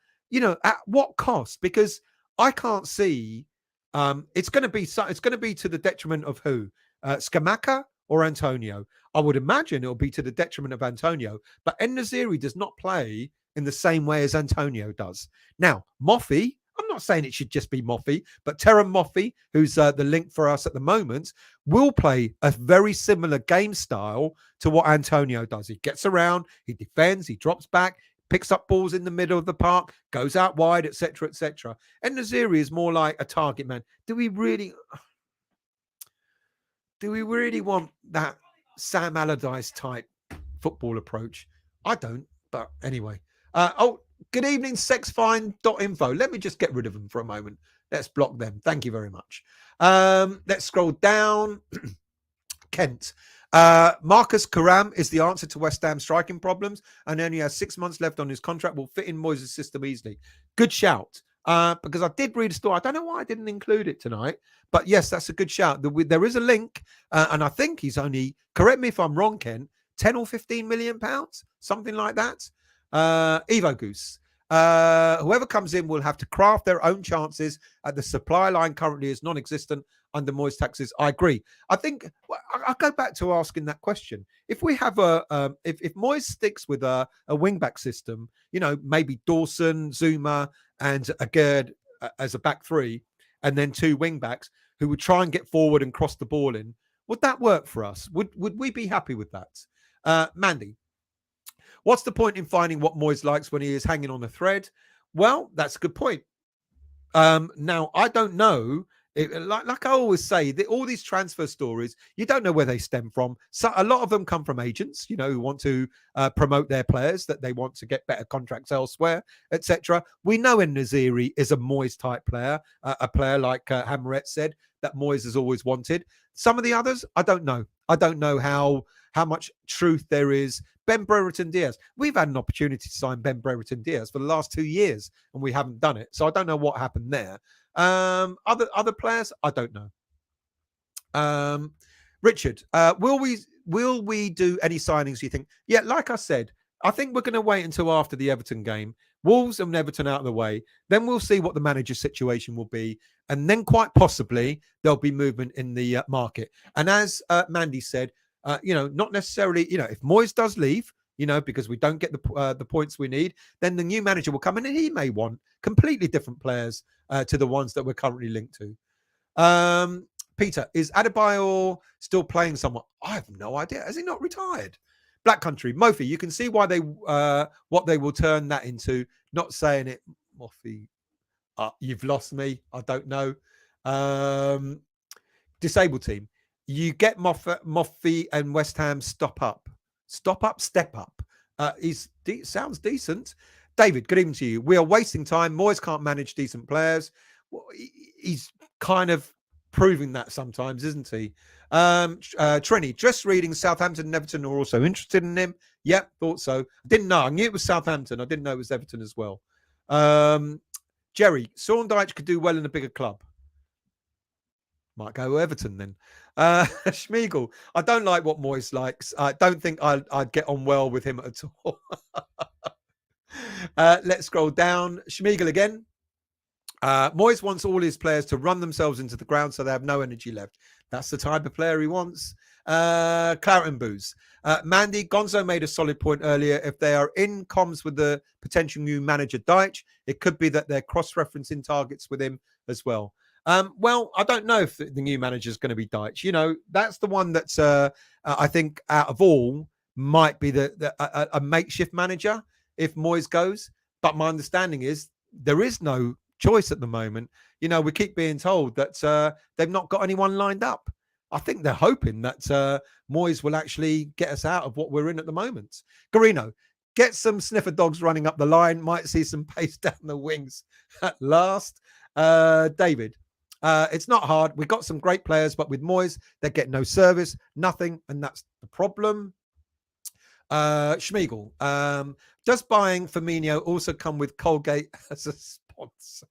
at what cost? Because I can't see. It's going to be to the detriment of who? Scamacca or Antonio? I would imagine it'll be to the detriment of Antonio, but En-Nesyri does not play in the same way as Antonio does. Now, Moffey, I'm not saying it should just be Moffey, but Terem Moffey, who's the link for us at the moment, will play a very similar game style to what Antonio does. He gets around, he defends, he drops back, picks up balls in the middle of the park, goes out wide, etc., etc. En-Nesyri is more like a target man. Do we really want that Sam Allardyce type football approach? I don't, but anyway. Good evening, sexfine.info. Let me just get rid of them for a moment. Let's block them. Thank you very much. Let's scroll down. Kent. Marcus Thuram is the answer to West Ham striking problems and only has 6 months left on his contract. Will fit in Moyes' system easily. Good shout. Because I did read a story. I don't know why I didn't include it tonight. But yes, that's a good shout. There is a link. And I think he's only, correct me if I'm wrong, Ken, 10 or 15 million pounds, something like that. Evo Goose. Whoever comes in will have to craft their own chances. The supply line currently is non-existent under Moyes taxes. I agree. I think I'll go back to asking that question. If we have if Moyes sticks with a wing-back system, maybe Dawson, Zouma, and a Gerd as a back three, and then 2 wing-backs who would try and get forward and cross the ball in, would that work for us? Would we be happy with that? Mandy. What's the point in finding what Moyes likes when he is hanging on a thread? Well, that's a good point. Now, I don't know. Like I always say, all these transfer stories, you don't know where they stem from. So a lot of them come from agents, who want to promote their players, that they want to get better contracts elsewhere, etc. We know En-Nesyri is a Moyes type player, a player like Hamret said that Moyes has always wanted. Some of the others, I don't know. I don't know how much truth there is. Ben Brereton Diaz. We've had an opportunity to sign Ben Brereton Diaz for the last 2 years, and we haven't done it. So I don't know what happened there. Other players, I don't know. Richard, will we do any signings, you think? Yeah, like I said, I think we're going to wait until after the Everton game. Wolves and Everton out of the way. Then we'll see what the manager's situation will be. And then quite possibly there'll be movement in the market. And as Mandy said, not necessarily, if Moyes does leave, because we don't get the points we need, then the new manager will come in and he may want completely different players to the ones that we're currently linked to. Peter, is Adebayor still playing somewhat? I have no idea. Has he not retired? Black Country, Mofi, you can see why what they will turn that into. Not saying it, Mofi. You've lost me. I don't know. Disabled team. You get Moffy and West Ham step up. Sounds decent. David, good evening to you. We are wasting time. Moyes can't manage decent players. Well, he's kind of proving that sometimes, isn't he? Trenny, just reading Southampton and Everton are also interested in him. Yep, thought so. Didn't know. I knew it was Southampton. I didn't know it was Everton as well. Jerry, Sean Dyche could do well in a bigger club. Might go to Everton then. Schmiegel, I don't like what Moyes likes. I don't think I'd get on well with him at all. Let's scroll down. Schmiegel again. Moyes wants all his players to run themselves into the ground so they have no energy left. That's the type of player he wants. Claret Booze. Mandy, Gonzo made a solid point earlier. If they are in comms with the potential new manager Dyche, it could be that they're cross-referencing targets with him as well. Well, I don't know if the new manager is going to be Dyche. You know, that's the one that's, I think, out of all, might be a makeshift manager if Moyes goes. But my understanding is there is no choice at the moment. You know, we keep being told that they've not got anyone lined up. I think they're hoping that Moyes will actually get us out of what we're in at the moment. Garino, get some sniffer dogs running up the line. Might see some pace down the wings at last. David, it's not hard. We've got some great players, but with Moyes, they get no service, nothing, and that's the problem. Schmiegel, does buying Firmino also come with Colgate as a sponsor?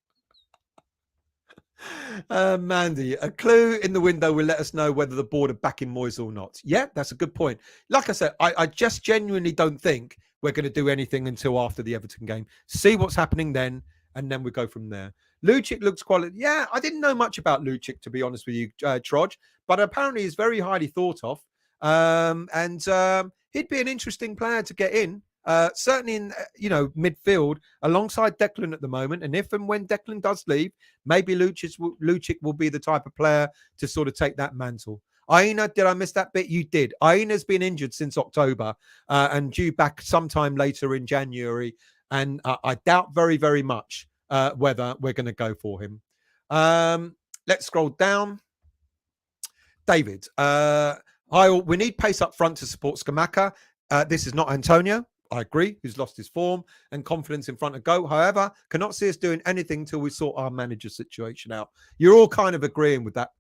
Mandy, a clue in the window will let us know whether the board are backing Moyes or not. Yeah, that's a good point. Like I said, I just genuinely don't think we're going to do anything until after the Everton game. See what's happening then, and then we go from there. Lucic looks quality. Yeah, I didn't know much about Lucic, to be honest with you, Trodge, but apparently he's very highly thought of. And he'd be an interesting player to get in. Certainly in midfield alongside Declan at the moment, and if and when Declan does leave, maybe Lucic will be the type of player to sort of take that mantle. Aina, did I miss that bit? You did. Aina's been injured since October and due back sometime later in January, and I doubt very, very much whether we're going to go for him. Let's scroll down. David, we need pace up front to support Scamacca. This is not Antonio. I agree, who's lost his form and confidence in front of goal. However, cannot see us doing anything till we sort our manager situation out. You're all kind of agreeing with that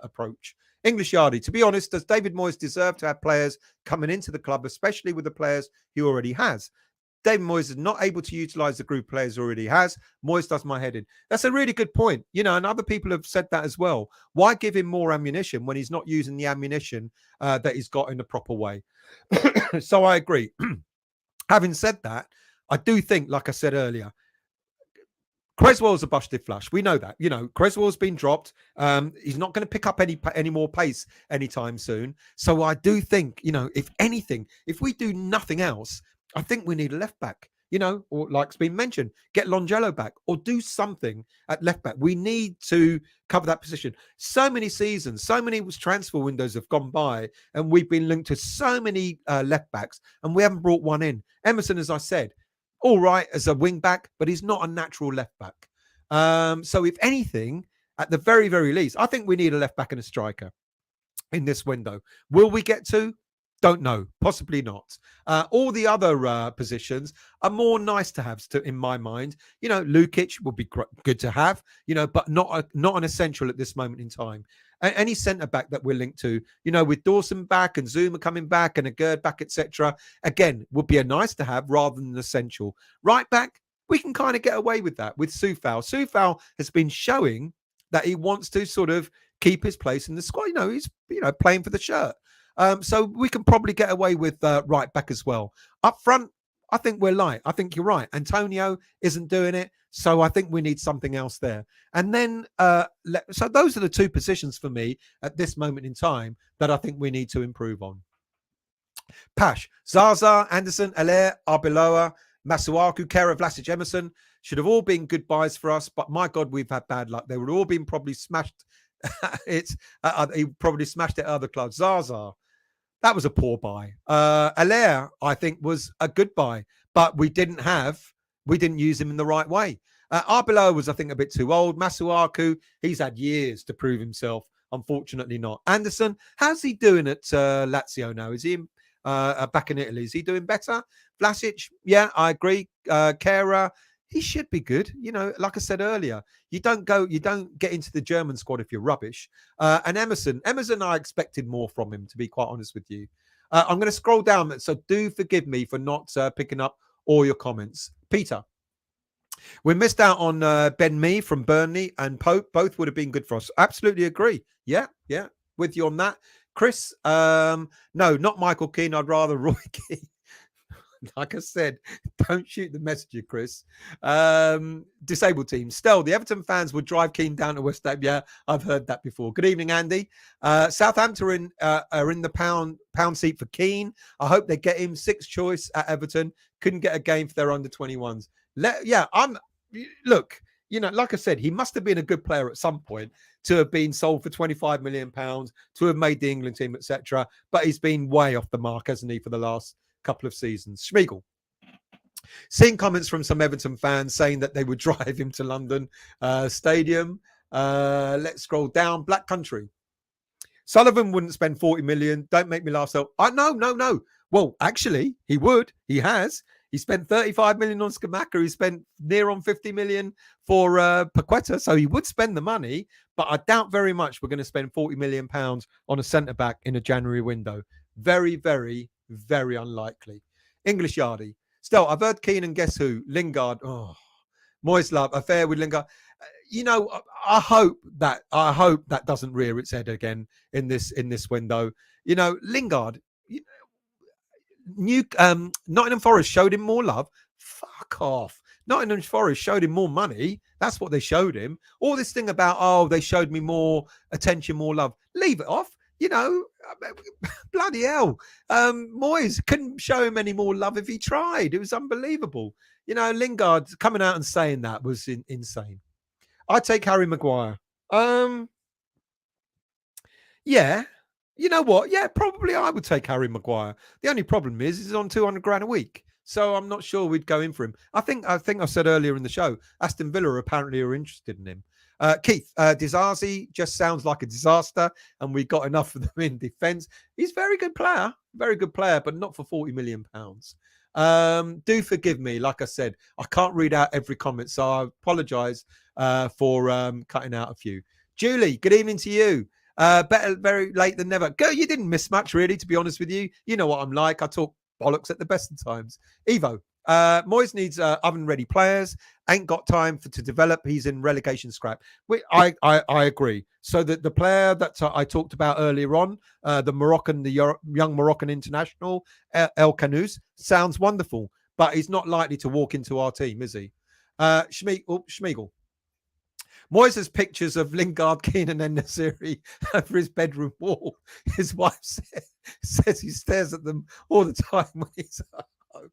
approach. English Yardie, to be honest, does David Moyes deserve to have players coming into the club, especially with the players he already has? David Moyes is not able to utilise the group players he already has. Moyes does my head in. That's a really good point. You know, and other people have said that as well. Why give him more ammunition when he's not using the ammunition that he's got in the proper way? So I agree. Having said that, I do think, like I said earlier, Creswell's a busted flush. We know that. You know, Creswell's been dropped. He's not going to pick up any more pace anytime soon. So I do think, you know, if anything, if we do nothing else, I think we need a left back. You know, or like's been mentioned, get Longello back or do something at left back. We need to cover that position. So many seasons, so many transfer windows have gone by and we've been linked to so many left backs and we haven't brought one in. Emerson, as I said, all right as a wing back, but he's not a natural left back. So if anything, at the very, very least, I think we need a left back and a striker in this window. Will we get to? Don't know. Possibly not. All the other positions are more nice to have, in my mind. You know, Lukic would be good to have, you know, but not an essential at this moment in time. Any centre back that we're linked to, you know, with Dawson back and Zouma coming back and a Gerd back, etc., again, would be a nice to have rather than essential. Right back, we can kind of get away with that with Soufal. Soufal has been showing that he wants to sort of keep his place in the squad. You know, he's playing for the shirt. So we can probably get away with right back as well. Up front, I think we're light. I think you're right. Antonio isn't doing it. So I think we need something else there. And then, so those are the two positions for me at this moment in time that I think we need to improve on. Pash, Zaza, Anderson, Allaire, Arbeloa, Masuaku, Kera, Vlasic, Emerson should have all been good buys for us. But my God, we've had bad luck. They would have all been probably smashed. He probably smashed it at other clubs. Zaza, that was a poor buy. Allaire, I think, was a good buy, but we didn't use him in the right way. Arbeloa was, I think, a bit too old. Masuaku, he's had years to prove himself. Unfortunately not. Anderson, how's he doing at Lazio now? Is he back in Italy? Is he doing better? Vlasic, yeah, I agree. Kera, he should be good. Like I said earlier, you don't get into the German squad if you're rubbish. And Emerson, I expected more from him, to be quite honest with you. I'm going to scroll down, so do forgive me for not picking up all your comments. Peter, we missed out on Ben Mee from Burnley and Pope. Both would have been good for us. Absolutely agree. Yeah, with you on that. Chris, no, not Michael Keane. I'd rather Roy Keane. Like I said, don't shoot the messenger, Chris. Disabled team. Still, the Everton fans would drive Keane down to West Ham. Yeah, I've heard that before. Good evening, Andy. Southampton are in the pound seat for Keane. I hope they get him. Sixth choice at Everton. Couldn't get a game for their under-21s. Look, like I said, he must have been a good player at some point to have been sold for £25 million, to have made the England team, etc. But he's been way off the mark, hasn't he, for the last couple of seasons. Schmiegel, seeing comments from some Everton fans saying that they would drive him to London Stadium. Let's scroll down. Black Country. Sullivan wouldn't spend 40 million. Don't make me laugh. So, no. Well, actually, he would. He has. He spent 35 million on Scamacca. He spent near on 50 million for Paqueta. So he would spend the money, but I doubt very much we're going to spend 40 million pounds on a centre back in a January window. Very, very, very unlikely. English Yardie. Still, I've heard Keane and guess who? Lingard. Oh, Moyes love affair with Lingard. I hope that doesn't rear its head again in this window. Lingard. Nottingham Forest showed him more love. Fuck off. Nottingham Forest showed him more money. That's what they showed him. All this thing about, they showed me more attention, more love. Leave it off. Bloody hell. Moyes couldn't show him any more love if he tried. It was unbelievable. Lingard coming out and saying that was insane. I'd take Harry Maguire. Yeah. You know what? Yeah, probably I would take Harry Maguire. The only problem is he's on 200 grand a week. So I'm not sure we'd go in for him. I think I said earlier in the show, Aston Villa apparently are interested in him. Keith, Dizazi just sounds like a disaster, and we got enough of them in defence. He's a very good player, but not for £40 million. Do forgive me. Like I said, I can't read out every comment, so I apologise for cutting out a few. Julie, good evening to you. Better very late than never. Girl, you didn't miss much, really, to be honest with you. You know what I'm like. I talk bollocks at the best of times. Evo, Moyes needs oven-ready players. Ain't got time to develop. He's in relegation scrap. I agree. So that the player that I talked about earlier on, the young Moroccan international, El Kanous, sounds wonderful. But he's not likely to walk into our team, is he? Schmiegel. Moyes has pictures of Lingard, Keane and En-Nesyri over his bedroom wall. His wife says he stares at them all the time when he's at home.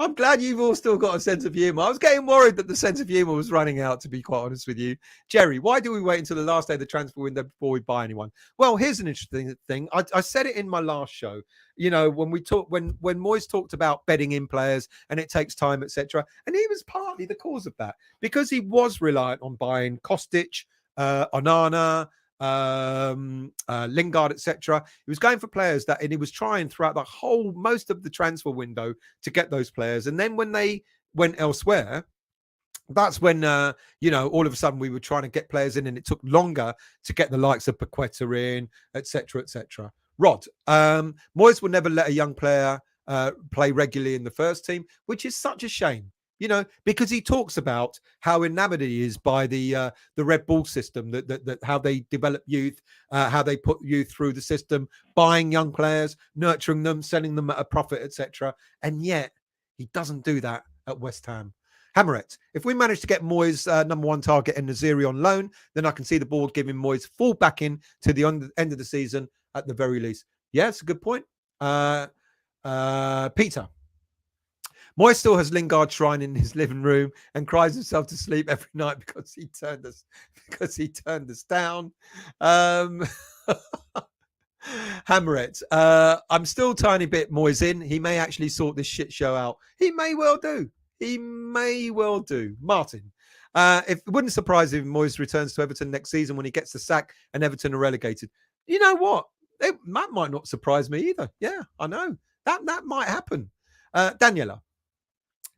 I'm glad you've all still got a sense of humour. I was getting worried that the sense of humour was running out, to be quite honest with you. Jerry, why do we wait until the last day of the transfer window before we buy anyone? Well, here's an interesting thing. I said it in my last show. When Moyes talked about bedding in players and it takes time, etc. And he was partly the cause of that because he was reliant on buying Kostic, Onana, Lingard, etc. He was going for players and he was trying throughout most of the transfer window to get those players. And then when they went elsewhere, that's when, all of a sudden we were trying to get players in and it took longer to get the likes of Paqueta in, etc., etc. Rod, Moyes will never let a young player play regularly in the first team, which is such a shame. Because he talks about how enamored he is by the Red Bull system, that how they develop youth, how they put youth through the system, buying young players, nurturing them, selling them at a profit, etc. And yet he doesn't do that at West Ham. Hammerette, if we manage to get Moyes' number one target En-Nesyri on loan, then I can see the board giving Moyes full backing to the end of the season at the very least. Yeah, it's a good point. Peter. Moyes still has Lingard shrine in his living room and cries himself to sleep every night because he turned us down. Hammerette, I'm still a tiny bit Moyes in. He may actually sort this shit show out. He may well do. Martin, it wouldn't surprise if Moyes returns to Everton next season when he gets the sack and Everton are relegated. You know what? That might not surprise me either. Yeah, I know. That might happen. Daniela,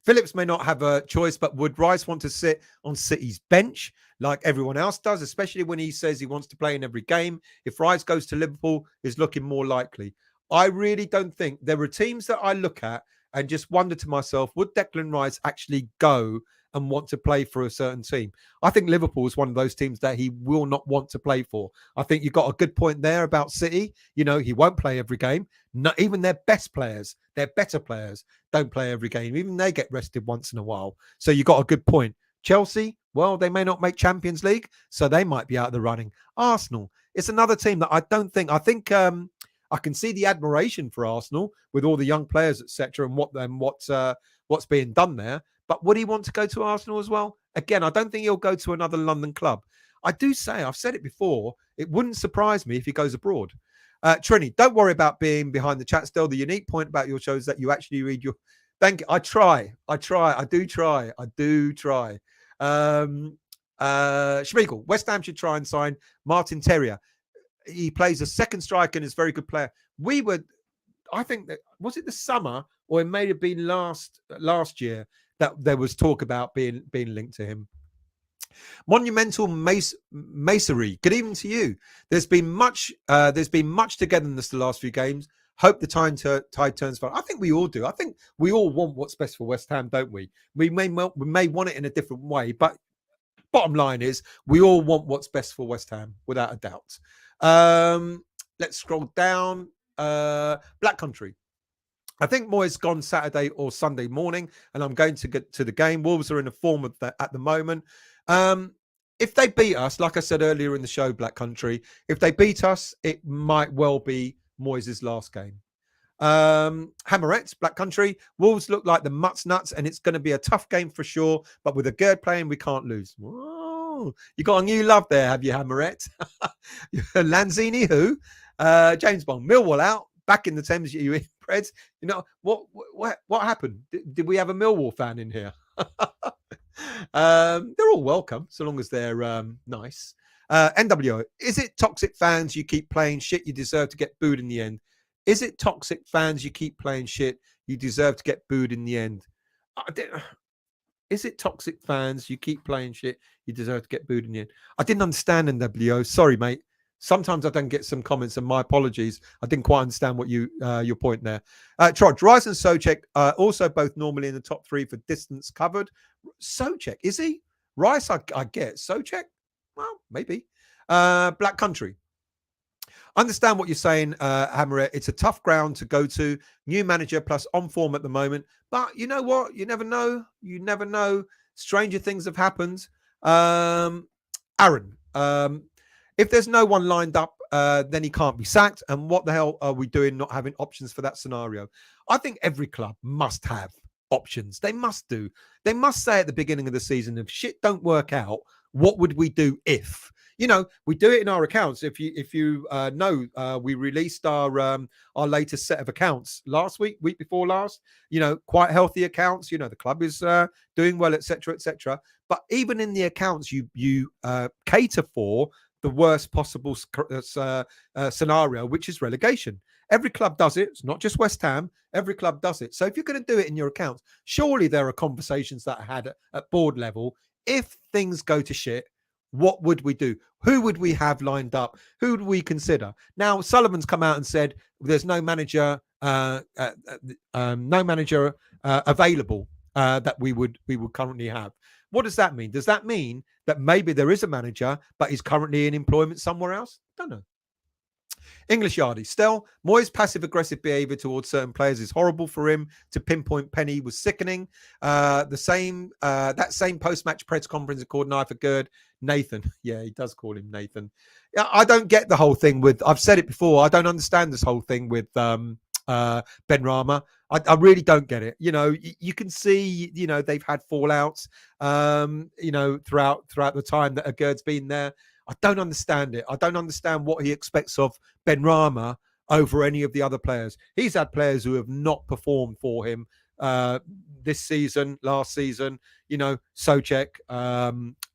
Phillips may not have a choice, but would Rice want to sit on City's bench like everyone else does, especially when he says he wants to play in every game? If Rice goes to Liverpool, is looking more likely. I really don't think there are teams that I look at and just wonder to myself, would Declan Rice actually go and want to play for a certain team? I think Liverpool is one of those teams that he will not want to play for. I think you've got a good point there about City. You know, he won't play every game. Not even their best players, their better players don't play every game. Even they get rested once in a while. So you got a good point. Chelsea, well, they may not make Champions League, so they might be out of the running. Arsenal, it's another team that I don't think. I think I can see the admiration for Arsenal with all the young players, etc., and what's being done there. But would he want to go to Arsenal as well? Again, I don't think he'll go to another London club. I do say, I've said it before, it wouldn't surprise me if he goes abroad. Trini, don't worry about being behind the chat still. The unique point about your show is that you actually read your... Thank you. I do try. Schmiegel, West Ham should try and sign Martin Terrier. He plays a second striker and is a very good player. I think that, was it the summer or it may have been last year that there was talk about being linked to him. Monumental Masonry. Good evening to you. There's been much togetherness the last few games. Hope the tide turns for. I think we all do. I think we all want what's best for West Ham, don't we? We may want it in a different way, but bottom line is we all want what's best for West Ham, without a doubt. Let's scroll down. Black Country. I think Moyes gone Saturday or Sunday morning, and I'm going to get to the game. Wolves are in a form of that at the moment. If they beat us, like I said earlier in the show, Black Country, if they beat us, it might well be Moyes' last game. Hammerettes, Black Country. Wolves look like the mutts nuts, and it's going to be a tough game for sure. But with a Gerd playing, we can't lose. Whoa, you got a new love there, have you, Hammerette? Lanzini, who? James Bond, Millwall out. Back in the Thames, you in Preds. You know what happened? Did we have a Millwall fan in here? They're all welcome, so long as they're nice. NWO, is it toxic fans you keep playing shit? You deserve to get booed in the end. Is it toxic fans you keep playing shit? You deserve to get booed in the end. Is it toxic fans you keep playing shit? You deserve to get booed in the end. I didn't understand NWO. Sorry, mate. Sometimes I don't get some comments, and my apologies. I didn't quite understand what your point there. Trod, Rice and Souček also both normally in the top 3 for distance covered. Souček, is he? Rice, I get. Souček? Well, maybe. Black Country. Understand what you're saying, Hammer. It's a tough ground to go to. New manager plus on form at the moment. But you know what? You never know. You never know. Stranger things have happened. Aaron, if there's no one lined up, then he can't be sacked. And what the hell are we doing not having options for that scenario? I think every club must have options. They must do. They must say at the beginning of the season, if shit don't work out, what would we do if? You know, we do it in our accounts. If you know, we released our latest set of accounts last week before last. You know, quite healthy accounts. You know, the club is doing well, etc., etc. But even in the accounts, you cater for the worst possible scenario, which is relegation. Every club does it. It's not just West Ham. Every club does it. So if you're going to do it in your accounts, surely there are conversations that are had at board level. If things go to shit, what would we do? Who would we have lined up? Who would we consider? Now, Sullivan's come out and said there's no manager, available that we would currently have. What does that mean? Does that mean that maybe there is a manager, but he's currently in employment somewhere else? Don't know. English Yardie. Still, Moyes' passive-aggressive behaviour towards certain players is horrible for him. To pinpoint Penny was sickening. That same post-match press conference called Knife for Gerd. Nathan. Yeah, he does call him Nathan. I don't get the whole thing with... I've said it before. I don't understand this whole thing with Ben Rama. I really don't get it. You know, you can see, you know, they've had fallouts, you know, throughout the time that Gerd's been there. I don't understand it. I don't understand what he expects of Ben Rama over any of the other players. He's had players who have not performed for him this season, last season. You know, Souček,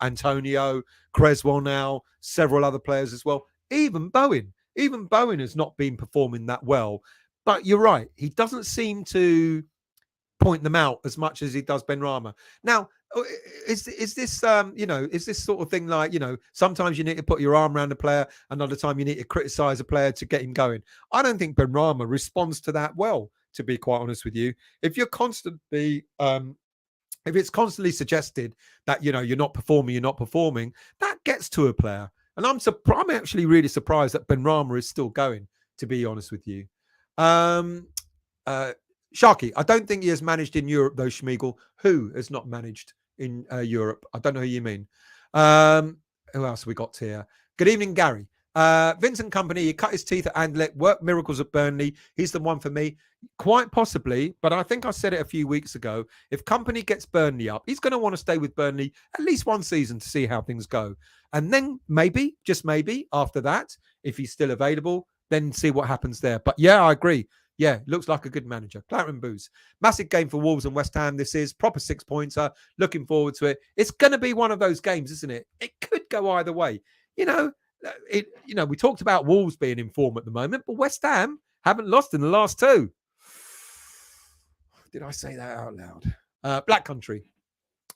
Antonio, Creswell now, several other players as well. Even Bowen. Even Bowen has not been performing that well. But you're right. He doesn't seem to point them out as much as he does Benrahma. Now, is this is this sort of thing like, sometimes you need to put your arm around a player, another time you need to criticize a player to get him going. I don't think Benrahma responds to that well, to be quite honest with you. If you're constantly if it's constantly suggested that you're not performing, that gets to a player. And I'm actually really surprised that Benrahma is still going, to be honest with you. Sharky, I don't think he has managed in Europe, though, Schmeigel. Who has not managed in Europe? I don't know who you mean. Who else have we got here? Good evening, Gary. Vincent Kompany, he cut his teeth at Anderlecht, worked miracles at Burnley. He's the one for me. Quite possibly, but I think I said it a few weeks ago. If Kompany gets Burnley up, he's going to want to stay with Burnley at least one season to see how things go. And then maybe, just maybe, after that, if he's still available, then see what happens there. But yeah, I agree. Yeah, looks like a good manager. Claret Booze. Massive game for Wolves and West Ham. This is proper 6-pointer. Looking forward to it. It's going to be one of those games, isn't it? It could go either way. We talked about Wolves being in form at the moment, but West Ham haven't lost in the last two. Did I say that out loud? Black Country.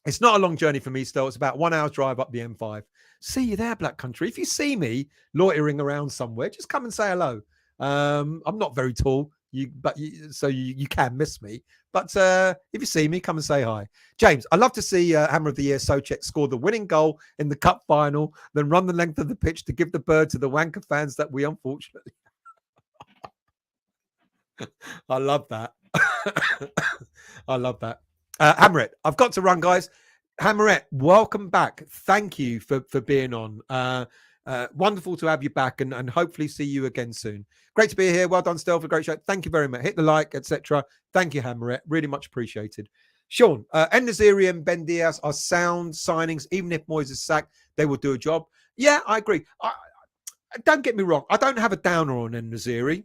It's not a long journey for me still. It's about 1 hour's drive up the M5. See you there, Black Country. If you see me loitering around somewhere, just come and say hello. I'm not very tall, so you can miss me. But if you see me, come and say hi. James, I'd love to see Hammer of the Year Souček score the winning goal in the cup final, then run the length of the pitch to give the bird to the wanker fans that we unfortunately... I love that. I love that. Hammerette, I've got to run, guys. Hammerette, welcome back. Thank you for being on. Wonderful to have you back and hopefully see you again soon. Great to be here. Well done, Stel, for a great show. Thank you very much. Hit the like, etc. Thank you, Hammerette. Really much appreciated. Sean, En-Nesyri and Ben Diaz are sound signings. Even if Moyes is sacked, they will do a job. Yeah, I agree. Don't get me wrong. I don't have a downer on En-Nesyri.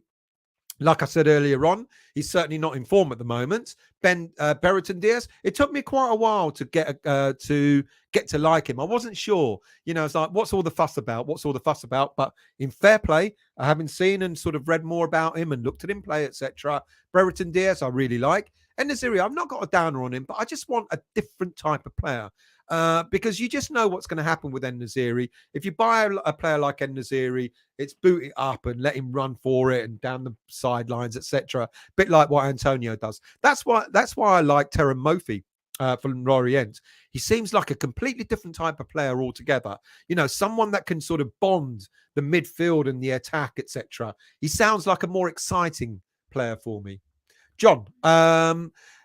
Like I said earlier on, he's certainly not in form at the moment. Brereton Diaz, it took me quite a while to get to like him. I wasn't sure. It's like, what's all the fuss about? But in fair play, having seen and sort of read more about him and looked at him play, etc. Brereton Diaz, I really like. En-Nesyri, I've not got a downer on him, but I just want a different type of player. Because you just know what's going to happen with En-Nesyri. If you buy a player like En-Nesyri, it's boot it up and let him run for it and down the sidelines, etc. Bit like what Antonio does. That's why I like Terem Moffi from Lorient. He seems like a completely different type of player altogether. Someone that can sort of bond the midfield and the attack, etc. He sounds like a more exciting player for me. John,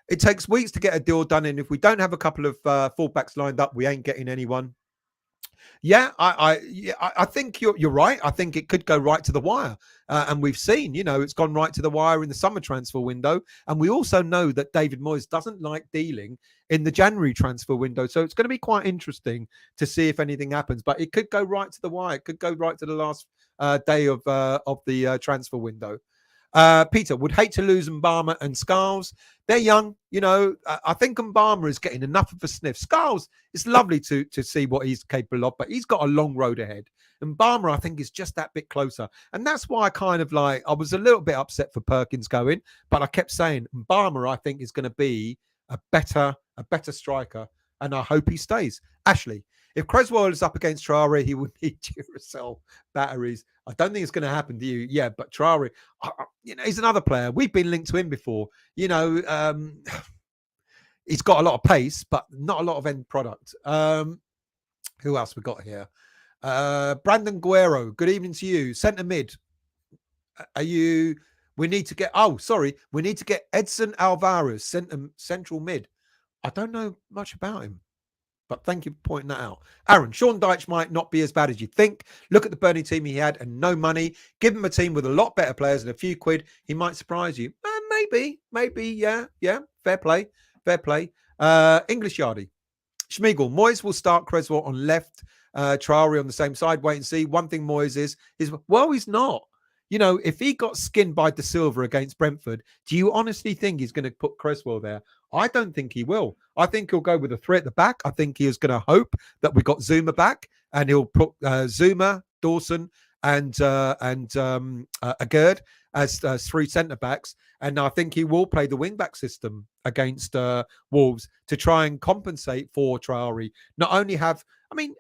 it takes weeks to get a deal done, and if we don't have a couple of fullbacks lined up, we ain't getting anyone. Yeah, I think you're right. I think it could go right to the wire, and we've seen, it's gone right to the wire in the summer transfer window, and we also know that David Moyes doesn't like dealing in the January transfer window, so it's going to be quite interesting to see if anything happens. But it could go right to the wire. It could go right to the last day of the transfer window. Peter, would hate to lose Mbama and Scarles. They're young, I think Mbama is getting enough of a sniff. Scarles, it's lovely to see what he's capable of, but he's got a long road ahead. Mbama, I think, is just that bit closer. And that's why I was a little bit upset for Perkins going, but I kept saying Mbama, I think, is going to be a better striker, and I hope he stays. Ashley, if Cresswell is up against Traore, he would need Duracell batteries. I don't think it's going to happen to you. Yeah, but Traore, he's another player. We've been linked to him before. He's got a lot of pace, but not a lot of end product. Who else we got here? Brandon Guerrero, good evening to you. Centre mid. We need to get Edson Alvarez, central mid. I don't know much about him, but thank you for pointing that out. Aaron, Sean Dyche might not be as bad as you think. Look at the Burnley team he had and no money. Give him a team with a lot better players and a few quid. He might surprise you. Maybe, yeah. Fair play. English Yardie. Schmeigel, Moyes will start Cresswell on left, Traore on the same side. Wait and see. One thing Moyes is he's not. If he got skinned by De Silva against Brentford, do you honestly think he's going to put Cresswell there? I don't think he will. I think he'll go with a three at the back. I think he is going to hope that we got Zouma back, and he'll put Zouma, Dawson, and Agerd, as 3 centre-backs. And I think he will play the wing-back system against Wolves to try and compensate for Traore. Not only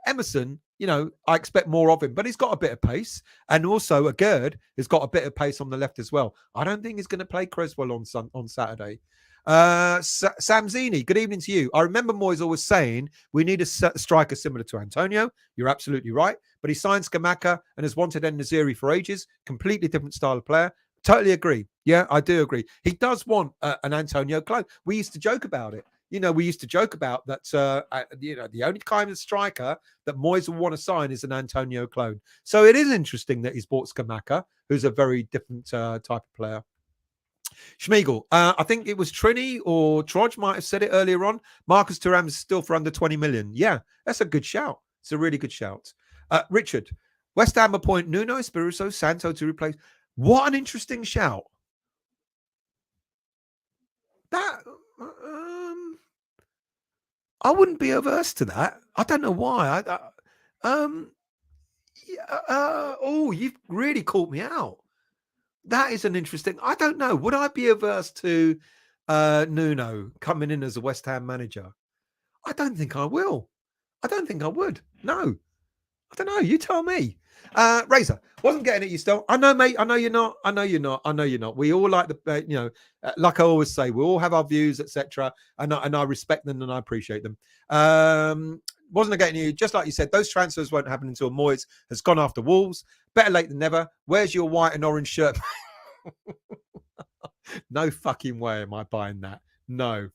Emerson, I expect more of him, but he's got a bit of pace. And also, Gerd has got a bit of pace on the left as well. I don't think he's going to play Creswell on Saturday. Samzini, good evening to you. I remember Moyes always saying we need a striker similar to Antonio. You're absolutely right. But he signed Scamacca and has wanted En-Nesyri for ages. Completely different style of player. Totally agree. Yeah, I do agree. He does want an Antonio clone. We used to joke about it. We used to joke about that, the only kind of striker that Moyes will want to sign is an Antonio clone. So it is interesting that he's bought Scamacca, who's a very different type of player. Schmiegel, I think it was Trini or Trodge might have said it earlier on. Marcus Thuram is still for under 20 million. Yeah, that's a good shout. It's a really good shout. Richard, West Ham appoint Nuno Espirito Santo to replace. What an interesting shout. That I wouldn't be averse to that. I don't know why. You've really caught me out. That is an interesting. I don't know. Would I be averse to Nuno coming in as a West Ham manager? I don't think I will. I don't think I would. No. I don't know. You tell me. Razor, wasn't getting at you still. I know, mate. I know you're not. I know you're not. I know you're not. We all like the, like I always say, we all have our views, etc. And I respect them and I appreciate them. Wasn't getting you. Just like you said, those transfers won't happen until Moyes has gone after Wolves. Better late than never. Where's your white and orange shirt? No fucking way am I buying that. No.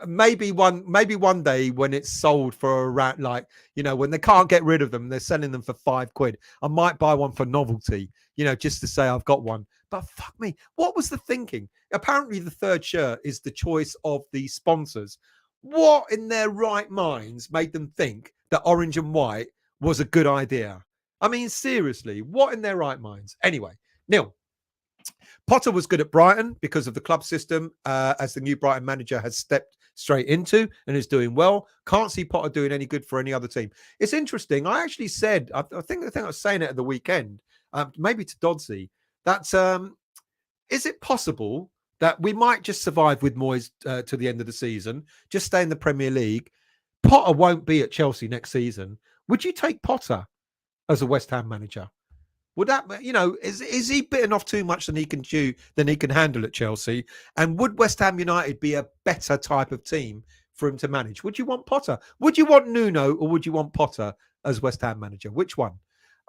Maybe one day when it's sold for around, when they can't get rid of them, they're selling them for £5. I might buy one for novelty, just to say I've got one. But fuck me, what was the thinking? Apparently the third shirt is the choice of the sponsors. What in their right minds made them think that orange and white was a good idea? I mean, seriously, what in their right minds? Anyway, Neil. Potter was good at Brighton because of the club system, as the new Brighton manager has stepped straight into and is doing well. Can't see Potter doing any good for any other team. It's interesting. I actually said, I think I was saying it at the weekend, maybe to Dodsey, that is it possible that we might just survive with Moyes to the end of the season, just stay in the Premier League? Potter won't be at Chelsea next season. Would you take Potter as a West Ham manager? Would that, is he bitten off too much than he can chew, than he can handle at Chelsea? And would West Ham United be a better type of team for him to manage? Would you want Potter? Would you want Nuno or would you want Potter as West Ham manager? Which one?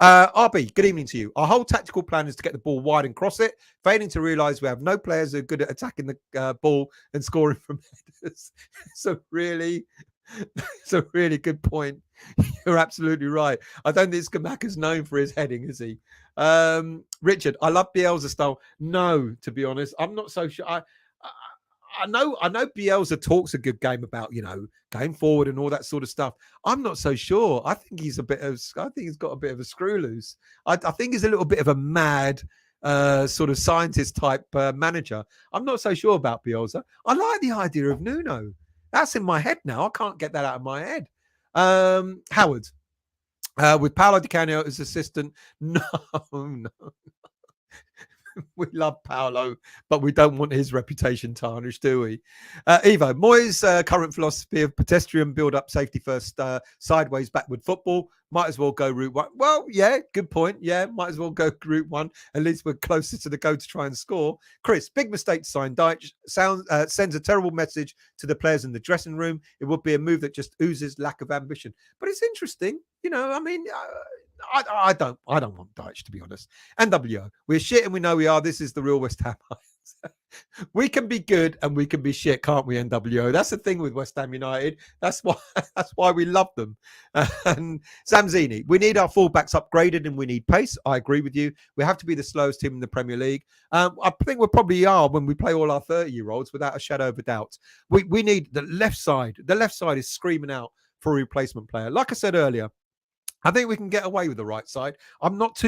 RB, good evening to you. Our whole tactical plan is to get the ball wide and cross it, failing to realise we have no players who are good at attacking the ball and scoring from headers. So really... It's a really good point. You're absolutely right. I don't think Scamacca's known for his heading, is he? Richard, I love Bielsa style. No, to be honest, I'm not so sure. I know Bielsa talks a good game about, going forward and all that sort of stuff. I'm not so sure. I think he's got a bit of a screw loose. I think he's a little bit of a mad sort of scientist type manager. I'm not so sure about Bielsa. I like the idea of Nuno. That's in my head now. I can't get that out of my head. Howard, with Paolo Di Canio as assistant. No. We love Paolo, but we don't want his reputation tarnished, do we? Evo, Moyes' current philosophy of pedestrian build-up, safety first, sideways, backward football. Might as well go route one. Well, yeah, good point. Yeah, might as well go route one. At least we're closer to the goal to try and score. Chris, big mistake to sign Dyche. Sends a terrible message to the players in the dressing room. It would be a move that just oozes lack of ambition. But it's interesting. I don't want Dyche, to be honest. NWO, we're shit and we know we are. This is the real West Ham. We can be good and we can be shit, can't we, NWO? That's the thing with West Ham United. That's why we love them. And Zamzini, we need our fullbacks upgraded and we need pace. I agree with you. We have to be the slowest team in the Premier League. I think we probably are when we play all our 30-year-olds, without a shadow of a doubt. We need the left side. The left side is screaming out for a replacement player. Like I said earlier, I think we can get away with the right side. I'm not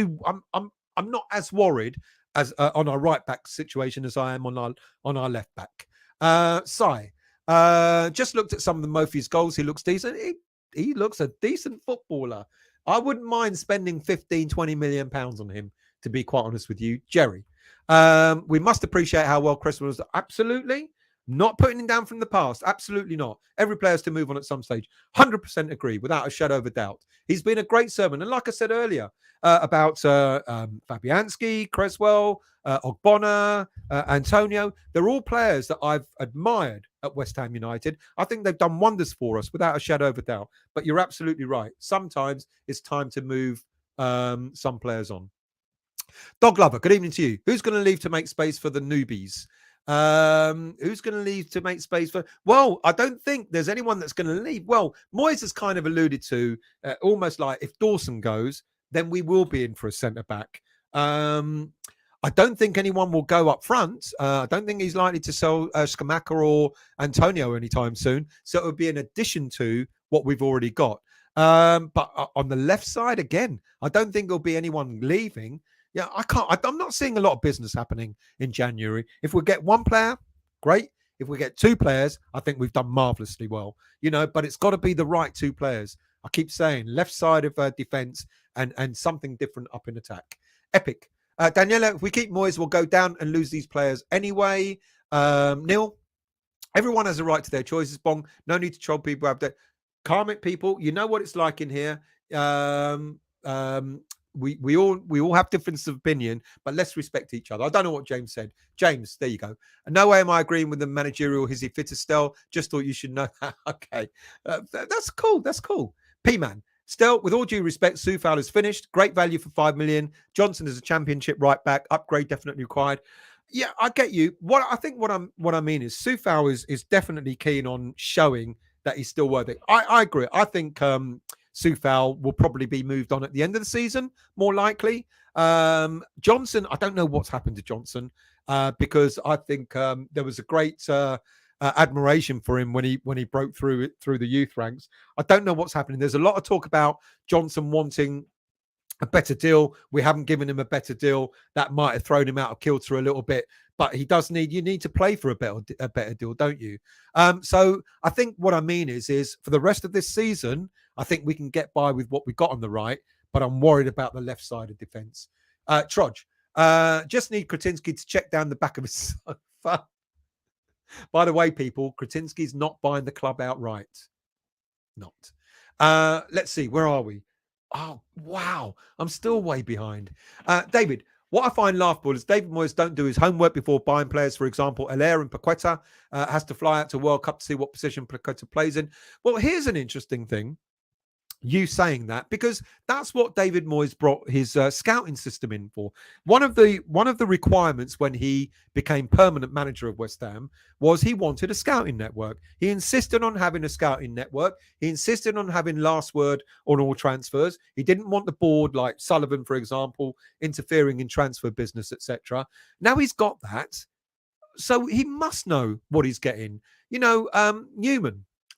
as worried as on our right back situation as I am on our left back. Sai, just looked at some of the Murphy's goals. He looks decent. He looks a decent footballer. I wouldn't mind spending 15, 20 million pounds on him, to be quite honest with you. Jerry, We must appreciate how well Cresswell was. Absolutely. Not putting him down from the past. Absolutely not. Every player has to move on at some stage. 100% agree, without a shadow of a doubt. He's been a great servant. And like I said earlier about Fabianski, Cresswell, Ogbonna, Antonio, they're all players that I've admired at West Ham United. I think they've done wonders for us, without a shadow of a doubt. But you're absolutely right. Sometimes it's time to move some players on. Dog Lover, good evening to you. Who's going to leave to make space for the newbies? Who's going to leave to make space for? Well, I don't think there's anyone that's going to leave. Well, Moyes has kind of alluded to almost like if Dawson goes, then we will be in for a centre back. I don't think anyone will go up front. I don't think he's likely to sell Scamacca or Antonio anytime soon. So it would be an addition to what we've already got. But on the left side, again, I don't think there'll be anyone leaving. Yeah, I'm not seeing a lot of business happening in January. If we get one player, great. If we get two players, I think we've done marvelously well. But it's got to be the right two players. I keep saying left side of defense and something different up in attack. Epic. Daniela, if we keep Moyes, we'll go down and lose these players anyway. Neil, everyone has a right to their choices. Bong, no need to troll people. Calm it, people. You know what it's like in here. We all have differences of opinion, but let's respect each other. I don't know what James said. James, there you go. No way am I agreeing with the managerial. Is he fit to Stel? Just thought you should know. Okay. That's cool. That's cool. P-Man. Stel, with all due respect, Soufal is finished. Great value for 5 million. Johnson is a championship right back. Upgrade definitely required. Yeah, I get you. What I mean is Soufal is definitely keen on showing that he's still worth it. I agree. I think Soufal will probably be moved on at the end of the season, more likely. Johnson, I don't know what's happened to Johnson because I think there was a great admiration for him when he broke through the youth ranks. I don't know what's happening. There's a lot of talk about Johnson wanting a better deal. We haven't given him a better deal. That might have thrown him out of kilter a little bit. But you need to play for a better deal, don't you? So I think what I mean is for the rest of this season, I think we can get by with what we got on the right, but I'm worried about the left side of defence. Trudge, just need Kretinsky to check down the back of his sofa. By the way, people, Kretinsky's not buying the club outright. Not. Let's see, where are we? Oh, wow. I'm still way behind. David, what I find laughable is David Moyes don't do his homework before buying players. For example, Haller and Paqueta has to fly out to World Cup to see what position Paqueta plays in. Well, here's an interesting thing. You saying that because that's what David Moyes brought his scouting system in for. One of the requirements when he became permanent manager of West Ham was he wanted a scouting network. He insisted on having a scouting network. He insisted on having last word on all transfers. He didn't want the board, like Sullivan, for example, interfering in transfer business, etc. Now he's got that, so he must know what he's getting.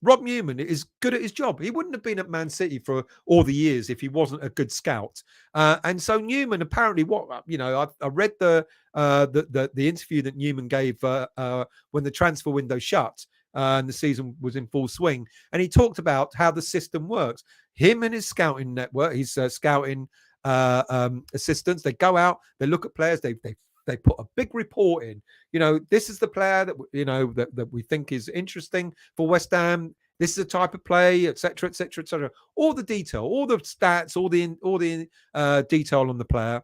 Rob Newman is good at his job. He wouldn't have been at Man City for all the years if he wasn't a good scout. And so Newman, apparently, I read the interview that Newman gave when the transfer window shut and the season was in full swing, and he talked about how the system works. Him and his scouting network, his scouting assistants, they go out, they look at players, they put a big report in. This is the player that that we think is interesting for West Ham. This is the type of play, etc., etc., etc. All the detail, all the stats, all the detail on the player.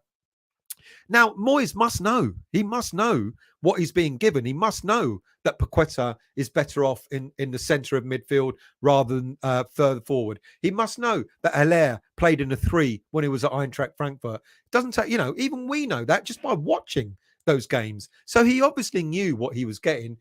Now, Moyes must know. He must know what he's being given. He must know that Paqueta is better off in the centre of midfield rather than further forward. He must know that Haller played in a 3 when he was at Eintracht Frankfurt. It doesn't take, even we know that just by watching those games. So he obviously knew what he was getting.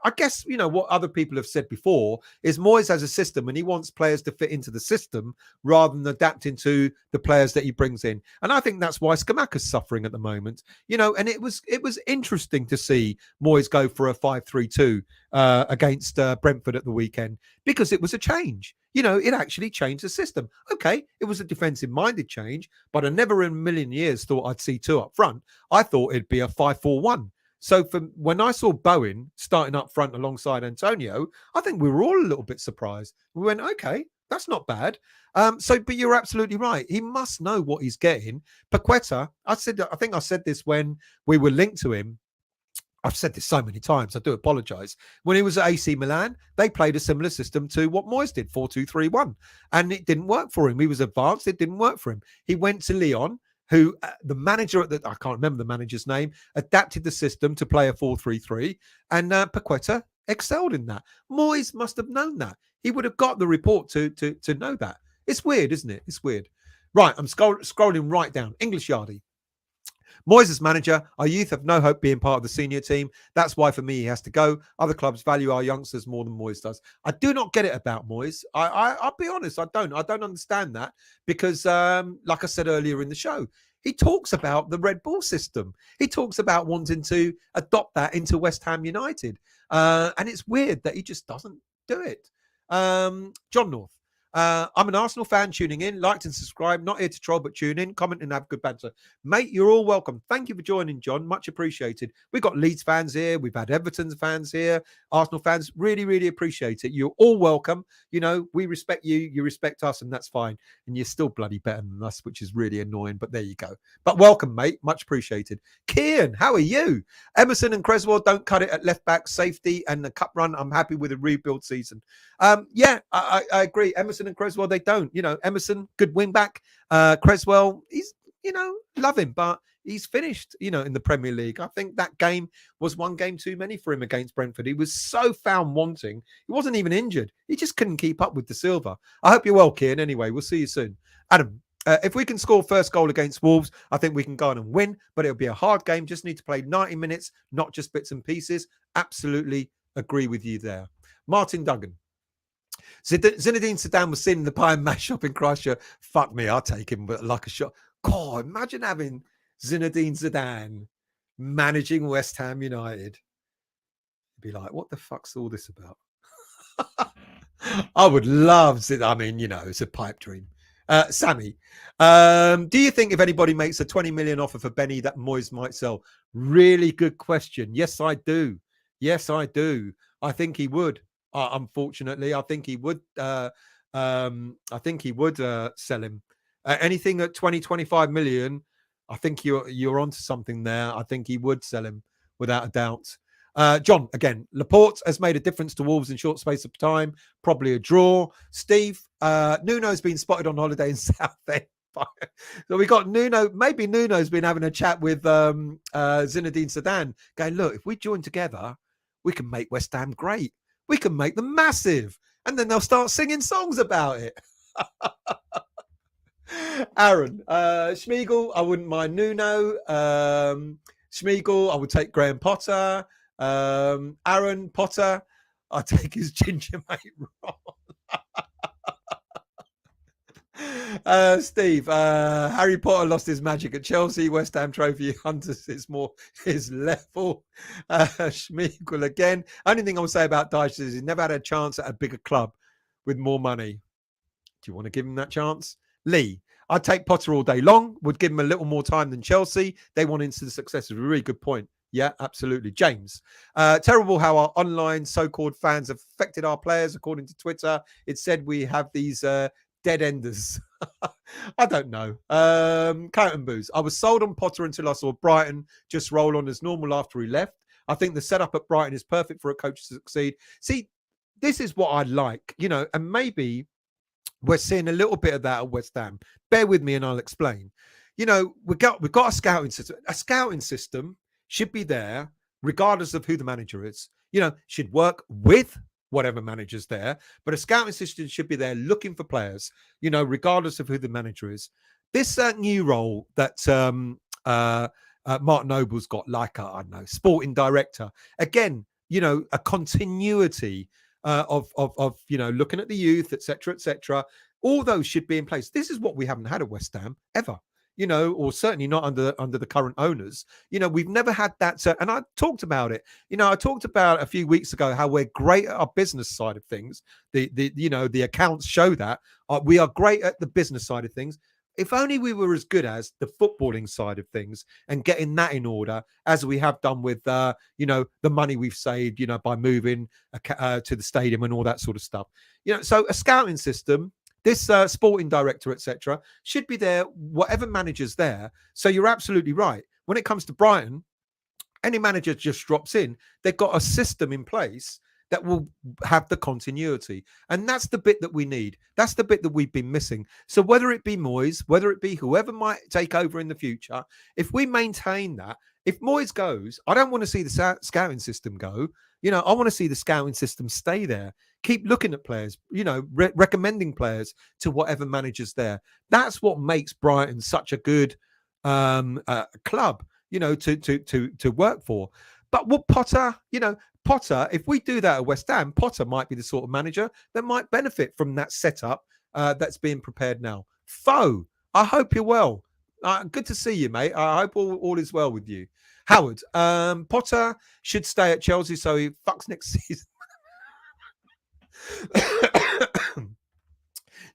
I guess, what other people have said before is Moyes has a system and he wants players to fit into the system rather than adapting to the players that he brings in. And I think that's why Scamacca's suffering at the moment. And it was interesting to see Moyes go for a 5-3-2 against Brentford at the weekend because it was a change. It actually changed the system. Okay, it was a defensive-minded change, but I never in a million years thought I'd see 2 up front. I thought it'd be a 5-4-1. So when I saw Bowen starting up front alongside Antonio, I think we were all a little bit surprised. We went, okay, That's not bad. But you're absolutely right. He must know what he's getting. Paqueta, I think I said this when we were linked to him. I've said this so many times. I do apologise. When he was at AC Milan, they played a similar system to what Moyes did, 4-2-3-1. And it didn't work for him. He was advanced. It didn't work for him. He went to Lyon, who the manager I can't remember the manager's name, adapted the system to play a 4-3-3. And Paqueta excelled in that. Moyes must have known that. He would have got the report to know that. It's weird, isn't it? It's weird. Right, I'm scrolling right down. English Yardie. Moyes as manager, our youth have no hope being part of the senior team. That's why, for me, he has to go. Other clubs value our youngsters more than Moyes does. I do not get it about Moyes. I'll be honest, I don't understand that because, like I said earlier in the show, he talks about the Red Bull system. He talks about wanting to adopt that into West Ham United. And it's weird that he just doesn't do it. John North. I'm an Arsenal fan tuning in. Like and subscribe. Not here to troll, but tune in, comment, and have good banter. Mate, you're all welcome. Thank you for joining, John. Much appreciated. We've got Leeds fans here. We've had Everton fans here. Arsenal fans. Really, really appreciate it. You're all welcome. You know, we respect you. You respect us, and that's fine. And you're still bloody better than us, which is really annoying. But there you go. But welcome, mate. Much appreciated. Kian, how are you? Emerson and Creswell don't cut it at left back, safety, and the cup run. I'm happy with a rebuild season. Yeah, I agree. Emerson and Creswell, they don't. You know, Emerson, good wing back. Creswell, he's, you know, love him, but he's finished, you know, in the Premier League. I think that game was one game too many for him against Brentford. He was so found wanting. He wasn't even injured. He just couldn't keep up with the Silva. I hope you're well, Kieran. Anyway, we'll see you soon. Adam, if we can score first goal against Wolves, I think we can go on and win, but it'll be a hard game. Just need to play 90 minutes, not just bits and pieces. Absolutely agree with you there. Martin Duggan. Zinedine Zidane was seen in the pie and mash shop in Christchurch. Fuck me, I'll take him, but like a shot. God, imagine having Zinedine Zidane managing West Ham United. Be like, what the fuck's all this about? I would love it. I mean, you know, it's a pipe dream. Sammy, do you think if anybody makes a 20 million offer for Benny that Moyes might sell? Really good question. Yes, I do. Yes, I do. I think he would. Unfortunately, I think he would. I think he would sell him. Anything at 25 million, I think you're onto something there. I think he would sell him without a doubt. John, again, Laporte has made a difference to Wolves in short space of time. Probably a draw. Steve, Nuno's been spotted on holiday in Southend. So we got Nuno. Maybe Nuno's been having a chat with Zinedine Zidane, going, look, if we join together, we can make West Ham great. We can make them massive. And then they'll start singing songs about it. Aaron, Schmiegel, I wouldn't mind Nuno. Schmiegel, I would take Graham Potter. Aaron Potter, I'd take his ginger mate Ron. Steve, Harry Potter lost his magic at Chelsea. West Ham trophy hunters, it's more his level. Schmiegel again. Only thing I would say about Dyche is he's never had a chance at a bigger club with more money. Do you want to give him that chance? Lee, I'd take Potter all day long. Would give him a little more time than Chelsea. They want instant success. A really good point. Yeah, absolutely. James, terrible how our online so-called fans have affected our players. According to Twitter, it said we have these dead enders. I don't know. Carrot and Booze. I was sold on Potter until I saw Brighton just roll on as normal after he left. I think the setup at Brighton is perfect for a coach to succeed. See, this is what I like, you know, and maybe we're seeing a little bit of that at West Ham. Bear with me and I'll explain. You know, we've got a scouting system. A scouting system should be there regardless of who the manager is. You know, should work with whatever manager's there, but a scouting system should be there looking for players, you know, regardless of who the manager is. This new role that Mark Noble's got, like, I don't know, sporting director, again, you know, a continuity of you know, looking at the youth, etc. All those should be in place. This is what we haven't had at West Ham ever, you know, or certainly not under the current owners. You know, we've never had that. And I talked about it. You know, I talked about a few weeks ago how we're great at our business side of things. You know, the accounts show that we are great at the business side of things. If only we were as good as the footballing side of things and getting that in order as we have done with, you know, the money we've saved, you know, by moving to the stadium and all that sort of stuff. You know, so a scouting system This sporting director, etc., should be there, whatever manager's there. So you're absolutely right. When it comes to Brighton, any manager just drops in, they've got a system in place that will have the continuity. And that's the bit that we need. That's the bit that we've been missing. So whether it be Moyes, whether it be whoever might take over in the future, if we maintain that, if Moyes goes, I don't want to see the scouting system go. I want to see the scouting system stay there. Keep looking at players, recommending players to whatever manager's there. That's what makes Brighton such a good club, to work for. But what Potter, Potter, if we do that at West Ham, Potter might be the sort of manager that might benefit from that setup that's being prepared now. Foe, I hope you're well. Good to see you, mate. I hope all is well with you. Howard, Potter should stay at Chelsea so he fucks next season.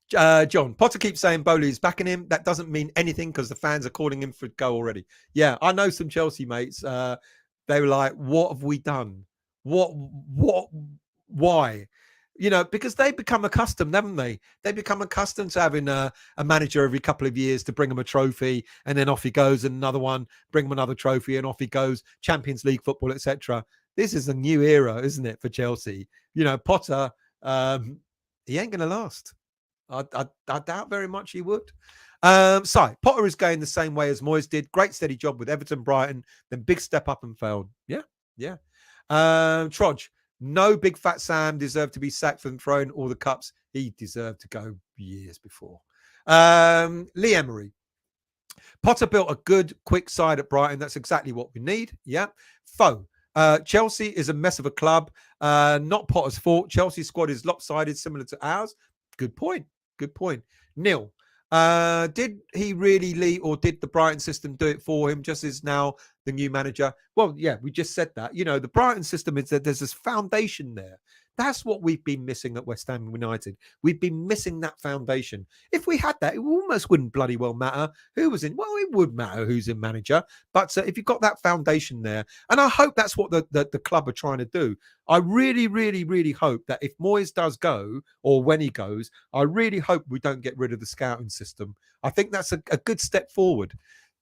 John, Potter keeps saying Bowley's backing him. That doesn't mean anything because the fans are calling him for go already. Yeah, I know some Chelsea mates. They were like, what have we done? Why? Because they become accustomed, haven't they? They become accustomed to having a manager every couple of years to bring them a trophy, and then off he goes, and another one, bring him another trophy, and off he goes, Champions League football, etc. This is a new era, isn't it, for Chelsea? Potter, he ain't going to last. I doubt very much he would. Potter is going the same way as Moyes did. Great steady job with Everton, Brighton, then big step up and failed. Yeah. Trodge, no big fat Sam deserved to be sacked for throwing all the cups. He deserved to go years before. Lee Emery. Potter built a good, quick side at Brighton. That's exactly what we need. Yeah. Foe. Chelsea is a mess of a club. Not Potter's fault. Chelsea's squad is lopsided, similar to ours. Good point. Neil, did he really lead, or did the Brighton system do it for him? Just as now the new manager. Well, yeah, we just said that. The Brighton system is that there's this foundation there. That's what we've been missing at West Ham United. We've been missing that foundation. If we had that, it almost wouldn't bloody well matter who was in. Well, it would matter who's in manager. But if you've got that foundation there, and I hope that's what the club are trying to do. I really, really, really hope that if Moyes does go, or when he goes, I really hope we don't get rid of the scouting system. I think that's a good step forward.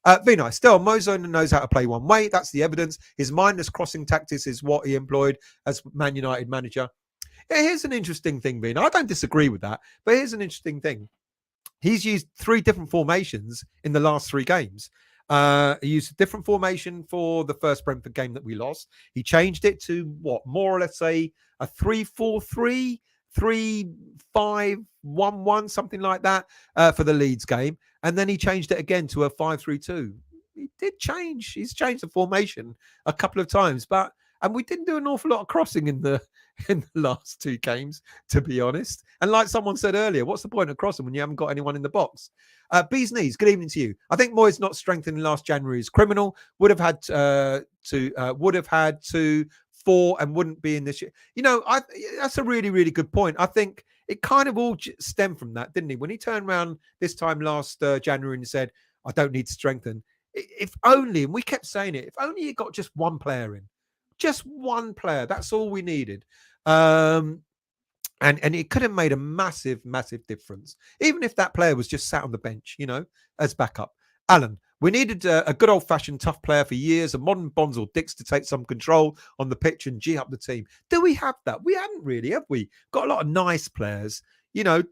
Vinay, still, Moyes knows how to play one way. That's the evidence. His mindless crossing tactics is what he employed as Man United manager. Yeah, here's an interesting thing, Vinay. I don't disagree with that, but here's an interesting thing. He's used 3 different formations in the last 3 games. He used a different formation for the first Brentford game that we lost. He changed it to more or less a 3-4-3, 3-5-1-1, something like that for the Leeds game. And then he changed it again to a 5-3-2. He did change. He's changed the formation a couple of times, and we didn't do an awful lot of crossing in the last 2 games, to be honest. And like someone said earlier, what's the point of crossing when you haven't got anyone in the box? Bees Knees, good evening to you. I think Moyes not strengthening last January is criminal. Would have had to 4 and wouldn't be in this year. That's a really, really good point. I think it kind of all stemmed from that, didn't he? When he turned around this time last January and said, I don't need to strengthen. If only, and we kept saying it, if only he got just one player in. Just one player. That's all we needed. And it could have made a massive, massive difference. Even if that player was just sat on the bench, as backup. Alan, we needed a good old-fashioned tough player for years, a modern Bonds or Dix to take some control on the pitch and G up the team. Do we have that? We haven't really, have we? Got a lot of nice players.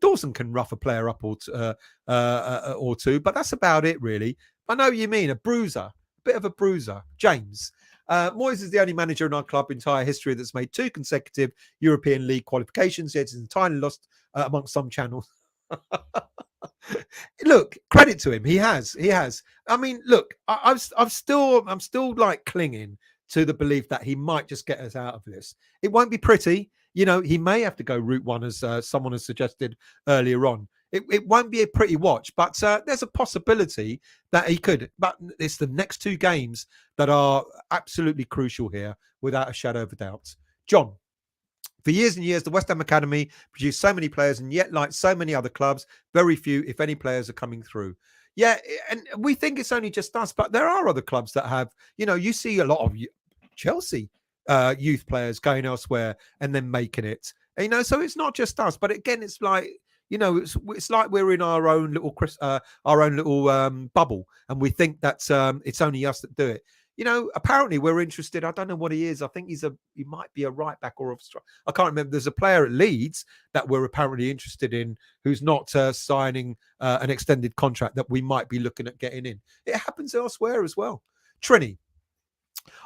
Dawson can rough a player up or two, but that's about it, really. I know what you mean, a bit of a bruiser. James. Moyes is the only manager in our club entire history that's made 2 consecutive European League qualifications, yet is entirely lost amongst some channels. Look, credit to him. He has. I mean, look, I'm still like clinging to the belief that he might just get us out of this. It won't be pretty. He may have to go route 1, as someone has suggested earlier on. It won't be a pretty watch, but there's a possibility that he could. But it's the next 2 games that are absolutely crucial here, without a shadow of a doubt. John, for years and years, the West Ham Academy produced so many players, and yet, like so many other clubs, very few, if any, players are coming through. Yeah, and we think it's only just us, but there are other clubs that have, you see a lot of Chelsea youth players going elsewhere and then making it. So it's not just us. But again, it's like, It's like we're in our own little bubble, and we think that it's only us that do it. Apparently we're interested. I don't know what he is. I think he might be a right back or I can't remember. There's a player at Leeds that we're apparently interested in who's not signing an extended contract that we might be looking at getting in. It happens elsewhere as well. Trini,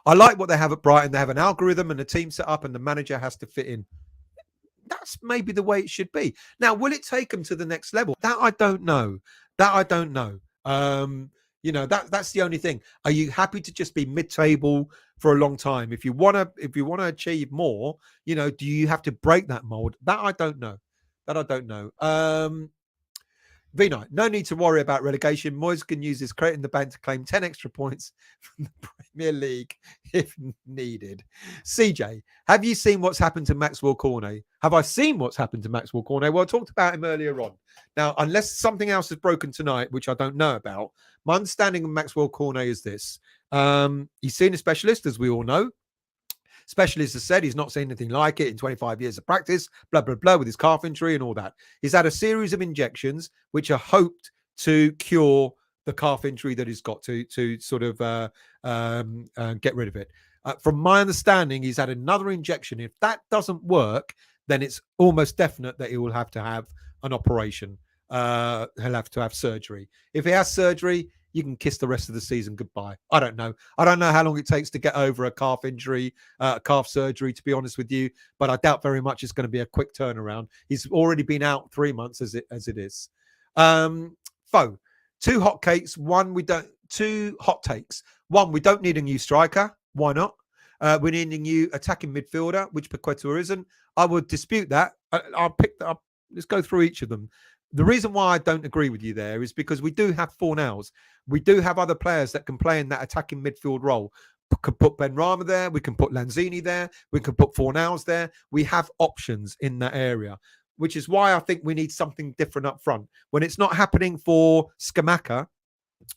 I like what they have at Brighton. They have an algorithm and a team set up, and the manager has to fit in. That's maybe the way it should be. Now, will it take them to the next level? That I don't know. That's the only thing. Are you happy to just be mid-table for a long time? If you want to achieve more, do you have to break that mold? That I don't know. V-Night, no need to worry about relegation. Moyes can use his credit in the bank to claim 10 extra points from the Premier League if needed. CJ, have you seen what's happened to Maxwell Cornet? Have I seen what's happened to Maxwell Cornet? Well, I talked about him earlier on. Now, unless something else has broken tonight, which I don't know about, my understanding of Maxwell Cornet is this. He's seen a specialist, as we all know. Specialist has said he's not seen anything like it in 25 years of practice, blah, blah, blah, with his calf injury and all that. He's had a series of injections which are hoped to cure the calf injury that he's got to sort of get rid of it. From my understanding, he's had another injection. If that doesn't work, then it's almost definite that he will have to have an operation. He'll have to have surgery. If he has surgery, you can kiss the rest of the season goodbye. I don't know how long it takes to get over a calf injury, calf surgery, to be honest with you, but I doubt very much it's going to be a quick turnaround. He's already been out 3 months as it is. Two hot takes. One, we don't need a new striker. Why not? We need a new attacking midfielder, which Paqueta isn't. I would dispute that. I'll pick that up. Let's go through each of them. The reason why I don't agree with you there is because we do have Fornals. We do have other players that can play in that attacking midfield role. We could put Ben Rama there. We can put Lanzini there. We can put Fornals there. We have options in that area, which is why I think we need something different up front. When it's not happening for Scamacca,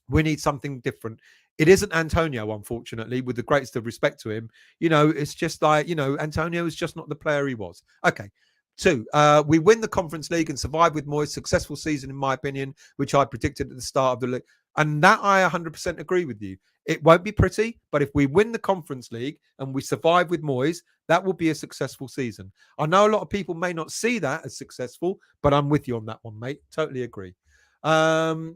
we need something different. It isn't Antonio, unfortunately, with the greatest of respect to him. It's just like, Antonio is just not the player he was. Okay. 2, we win the Conference League and survive with Moyes' successful season, in my opinion, which I predicted at the start of the league. And that I 100% agree with you. It won't be pretty, but if we win the Conference League and we survive with Moyes, that will be a successful season. I know a lot of people may not see that as successful, but I'm with you on that one, mate. Totally agree. Trini.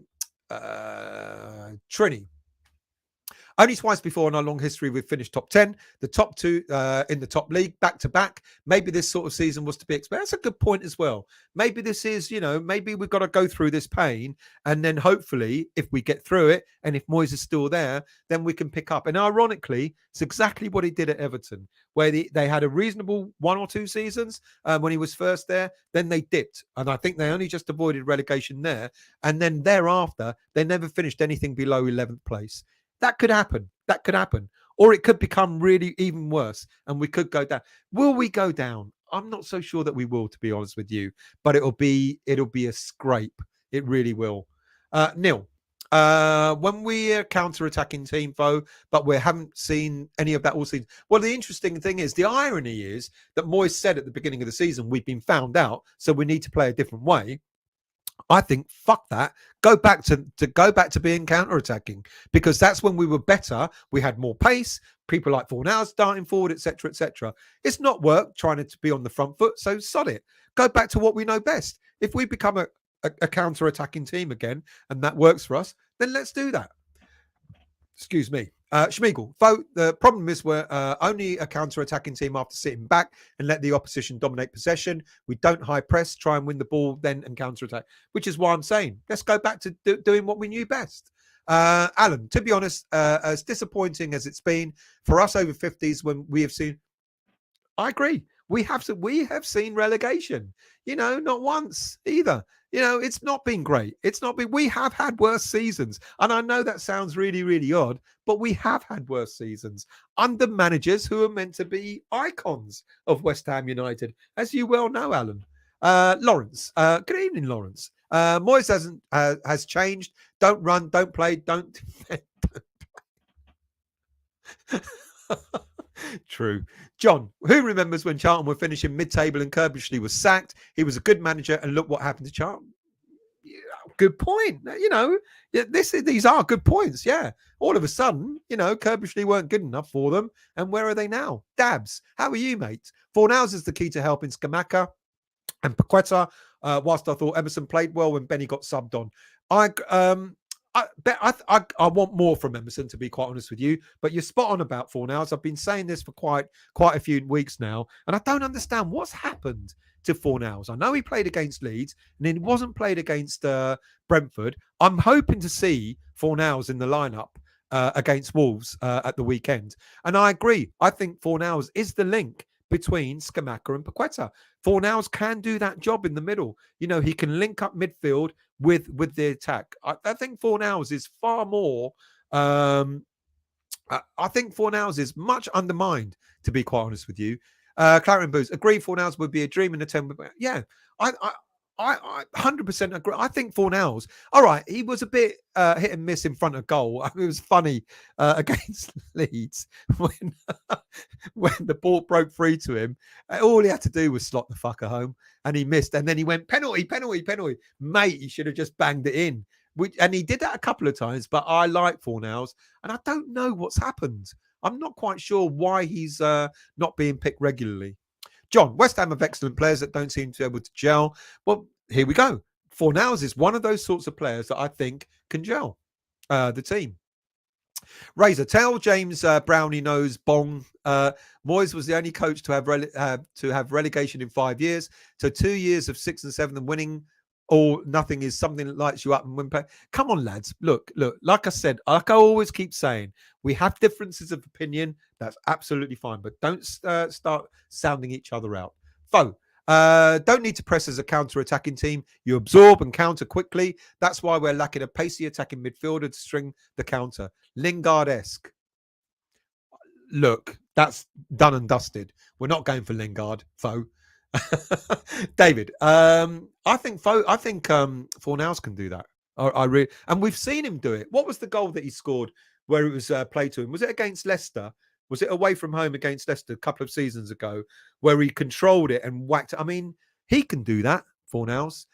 Only twice before in our long history we've finished top 10. The top 2 in the top league, back to back. Maybe this sort of season was to be expected. That's a good point as well. Maybe this is, maybe we've got to go through this pain. And then hopefully, if we get through it, and if Moyes is still there, then we can pick up. And ironically, it's exactly what he did at Everton, where they had a reasonable 1 or 2 seasons when he was first there. Then they dipped. And I think they only just avoided relegation there. And then thereafter, they never finished anything below 11th place. That could happen. Or it could become really even worse and we could go down. Will we go down? I'm not so sure that we will, to be honest with you, but it'll be a scrape. It really will. Neil, when we are counter-attacking team, but we haven't seen any of that all season. Well, the interesting thing is, the irony is that Moyes said at the beginning of the season, we've been found out, so we need to play a different way. I think fuck that. Go back to being counter-attacking, because that's when we were better. We had more pace. People like Fornals starting forward, etc., etc. It's not work trying to be on the front foot. So sod it. Go back to what we know best. If we become a counter-attacking team again, and that works for us, then let's do that. Excuse me. Schmeigel, the problem is we're only a counter-attacking team after sitting back and let the opposition dominate possession. We don't high press, try and win the ball then and counter-attack, which is why I'm saying let's go back to doing what we knew best. Alan, to be honest, as disappointing as it's been for us over 50s when we have seen, I agree. We have seen relegation, not once either. It's not been great. We have had worse seasons. And I know that sounds really, really odd, but we have had worse seasons under managers who are meant to be icons of West Ham United, as you well know, Alan. Lawrence, good evening, Lawrence. Moyes has changed. Don't run, don't play, don't. True. John, who remembers when Charlton were finishing mid-table and Kirbishley was sacked? He was a good manager, and look what happened to Charlton. Yeah, good point. These are good points. Yeah. All of a sudden, Kirbishley weren't good enough for them. And where are they now? Dabs, how are you, mate? Fornals is the key to helping Scamacca and Paqueta, whilst I thought Emerson played well when Benny got subbed on. I want more from Emerson, to be quite honest with you. But you're spot on about Fornals. I've been saying this for quite a few weeks now, and I don't understand what's happened to Fornals. I know he played against Leeds, and he wasn't played against Brentford. I'm hoping to see Fornals in the lineup against Wolves at the weekend. And I agree. I think Fornals is the link between Scamacca and Paqueta. Fornals can do that job in the middle. He can link up midfield with the attack. I think Fornals is far more. I think Fornals is much undermined, to be quite honest with you. Clarion Boots, agree Fornals would be a dream in a 10. Yeah, I 100% agree. I think Fornals, all right, he was a bit hit and miss in front of goal. I mean, it was funny against Leeds when the ball broke free to him. All he had to do was slot the fucker home, and he missed. And then he went, penalty. Mate, he should have just banged it in. And he did that a couple of times, but I like Fornals, and I don't know what's happened. I'm not quite sure why he's not being picked regularly. John, West Ham have excellent players that don't seem to be able to gel. Well, here we go. Fornals is one of those sorts of players that I think can gel the team. Razor, tell James Brownie knows bong. Moyes was the only coach to have relegation in 5 years. So 2 years of 6 and 7 and winning or nothing is something that lights you up and win. Come on, lads. Look. Like I said, like I always keep saying, we have differences of opinion. That's absolutely fine. But don't start sounding each other out. Foe. Don't need to press as a counter-attacking team. You absorb and counter quickly. That's why we're lacking a pacey attacking midfielder to string the counter. Lingard-esque. Look, that's done and dusted. We're not going for Lingard, Foe. David, I think Fornals can do that. And we've seen him do it. What was the goal that he scored where it was played to him? Was it against Leicester? Was it away from home against Leicester a couple of seasons ago where he controlled it and whacked it? I mean, he can do that, Fornals.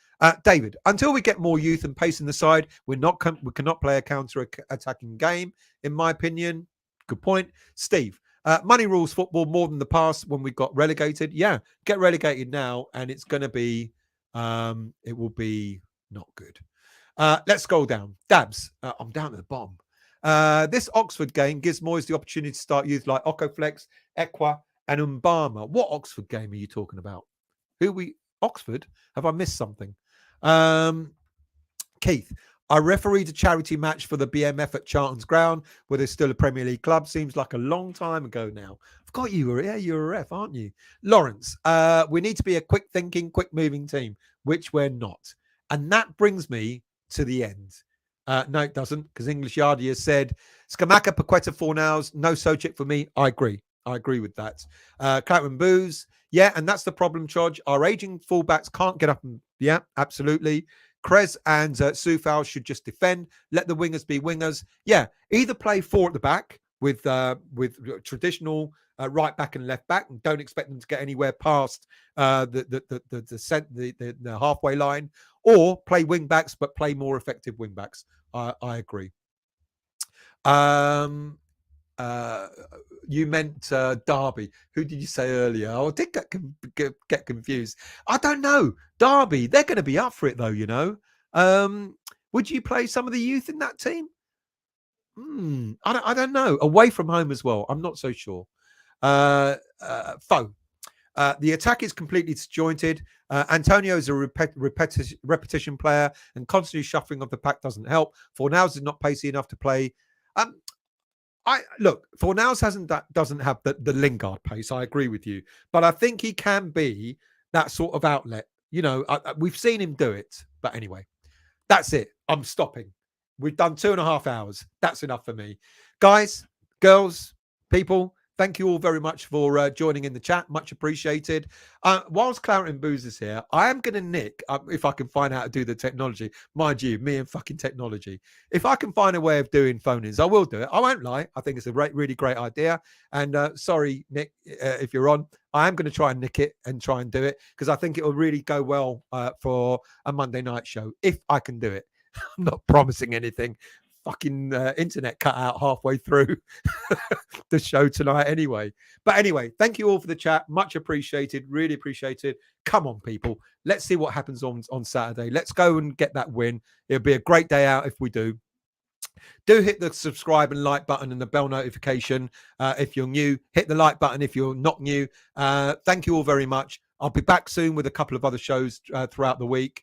David, until we get more youth and pace in the side, we cannot play a counter-attacking game, in my opinion. Good point. Steve, money rules football more than the past when we got relegated. Yeah, get relegated now, and it's going to be, it will be not good. Let's scroll down. Dabs, I'm down at the bottom. This Oxford game gives Moyes the opportunity to start youth like Okoflex, Equa, and Mbama. What Oxford game are you talking about? Oxford? Have I missed something? Keith, I refereed a charity match for the BMF at Charlton's ground, where there's still a Premier League club. Seems like a long time ago now. I've got you. Yeah, you're a ref, aren't you? Lawrence, we need to be a quick thinking, quick moving team, which we're not. And that brings me to the end. No, it doesn't, because English Yardie has said, Scamacca, Paqueta, Fornals, no Socek for me. I agree with that. Cloutman Booze, yeah, and that's the problem, Chodge. Our aging fullbacks can't get up. Yeah, absolutely. Krez and Soufal should just defend. Let the wingers be wingers. Yeah, either play 4 at the back with traditional right back and left back, and don't expect them to get anywhere past the halfway line, or play wing backs but play more effective wing backs. I agree. You meant Derby. Who did you say earlier? I did get confused. I don't know. Derby, they're going to be up for it, though, Would you play some of the youth in that team? I don't know. Away from home as well. I'm not so sure. Foe. The attack is completely disjointed. Antonio is a repetition player, and constantly shuffling of the pack doesn't help. Fornals is not pacey enough to play. Fornals doesn't have the Lingard pace. I agree with you, but I think he can be that sort of outlet. We've seen him do it. But anyway, that's it. I'm stopping. We've done 2.5 hours. That's enough for me, guys, girls, people. thank you all very much for joining in the chat. Much appreciated. Whilst Claret and Booze is here, I am going to nick, if I can find out how to do the technology, mind you, me and fucking technology. If I can find a way of doing phone-ins, I will do it. I won't lie. I think it's a really great idea. And sorry, Nick, if you're on, I am going to try and nick it and try and do it because I think it will really go well for a Monday night show if I can do it. I'm not promising anything. Fucking internet cut out halfway through the show tonight anyway. But anyway, thank you all for the chat. Much appreciated. Really appreciated. Come on, people. Let's see what happens on Saturday. Let's go and get that win. It'll be a great day out if we do. Do hit the subscribe and like button and the bell notification if you're new. Hit the like button if you're not new. Thank you all very much. I'll be back soon with a couple of other shows throughout the week.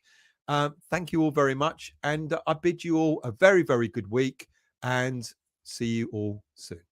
Thank you all very much. And I bid you all a very, very good week and see you all soon.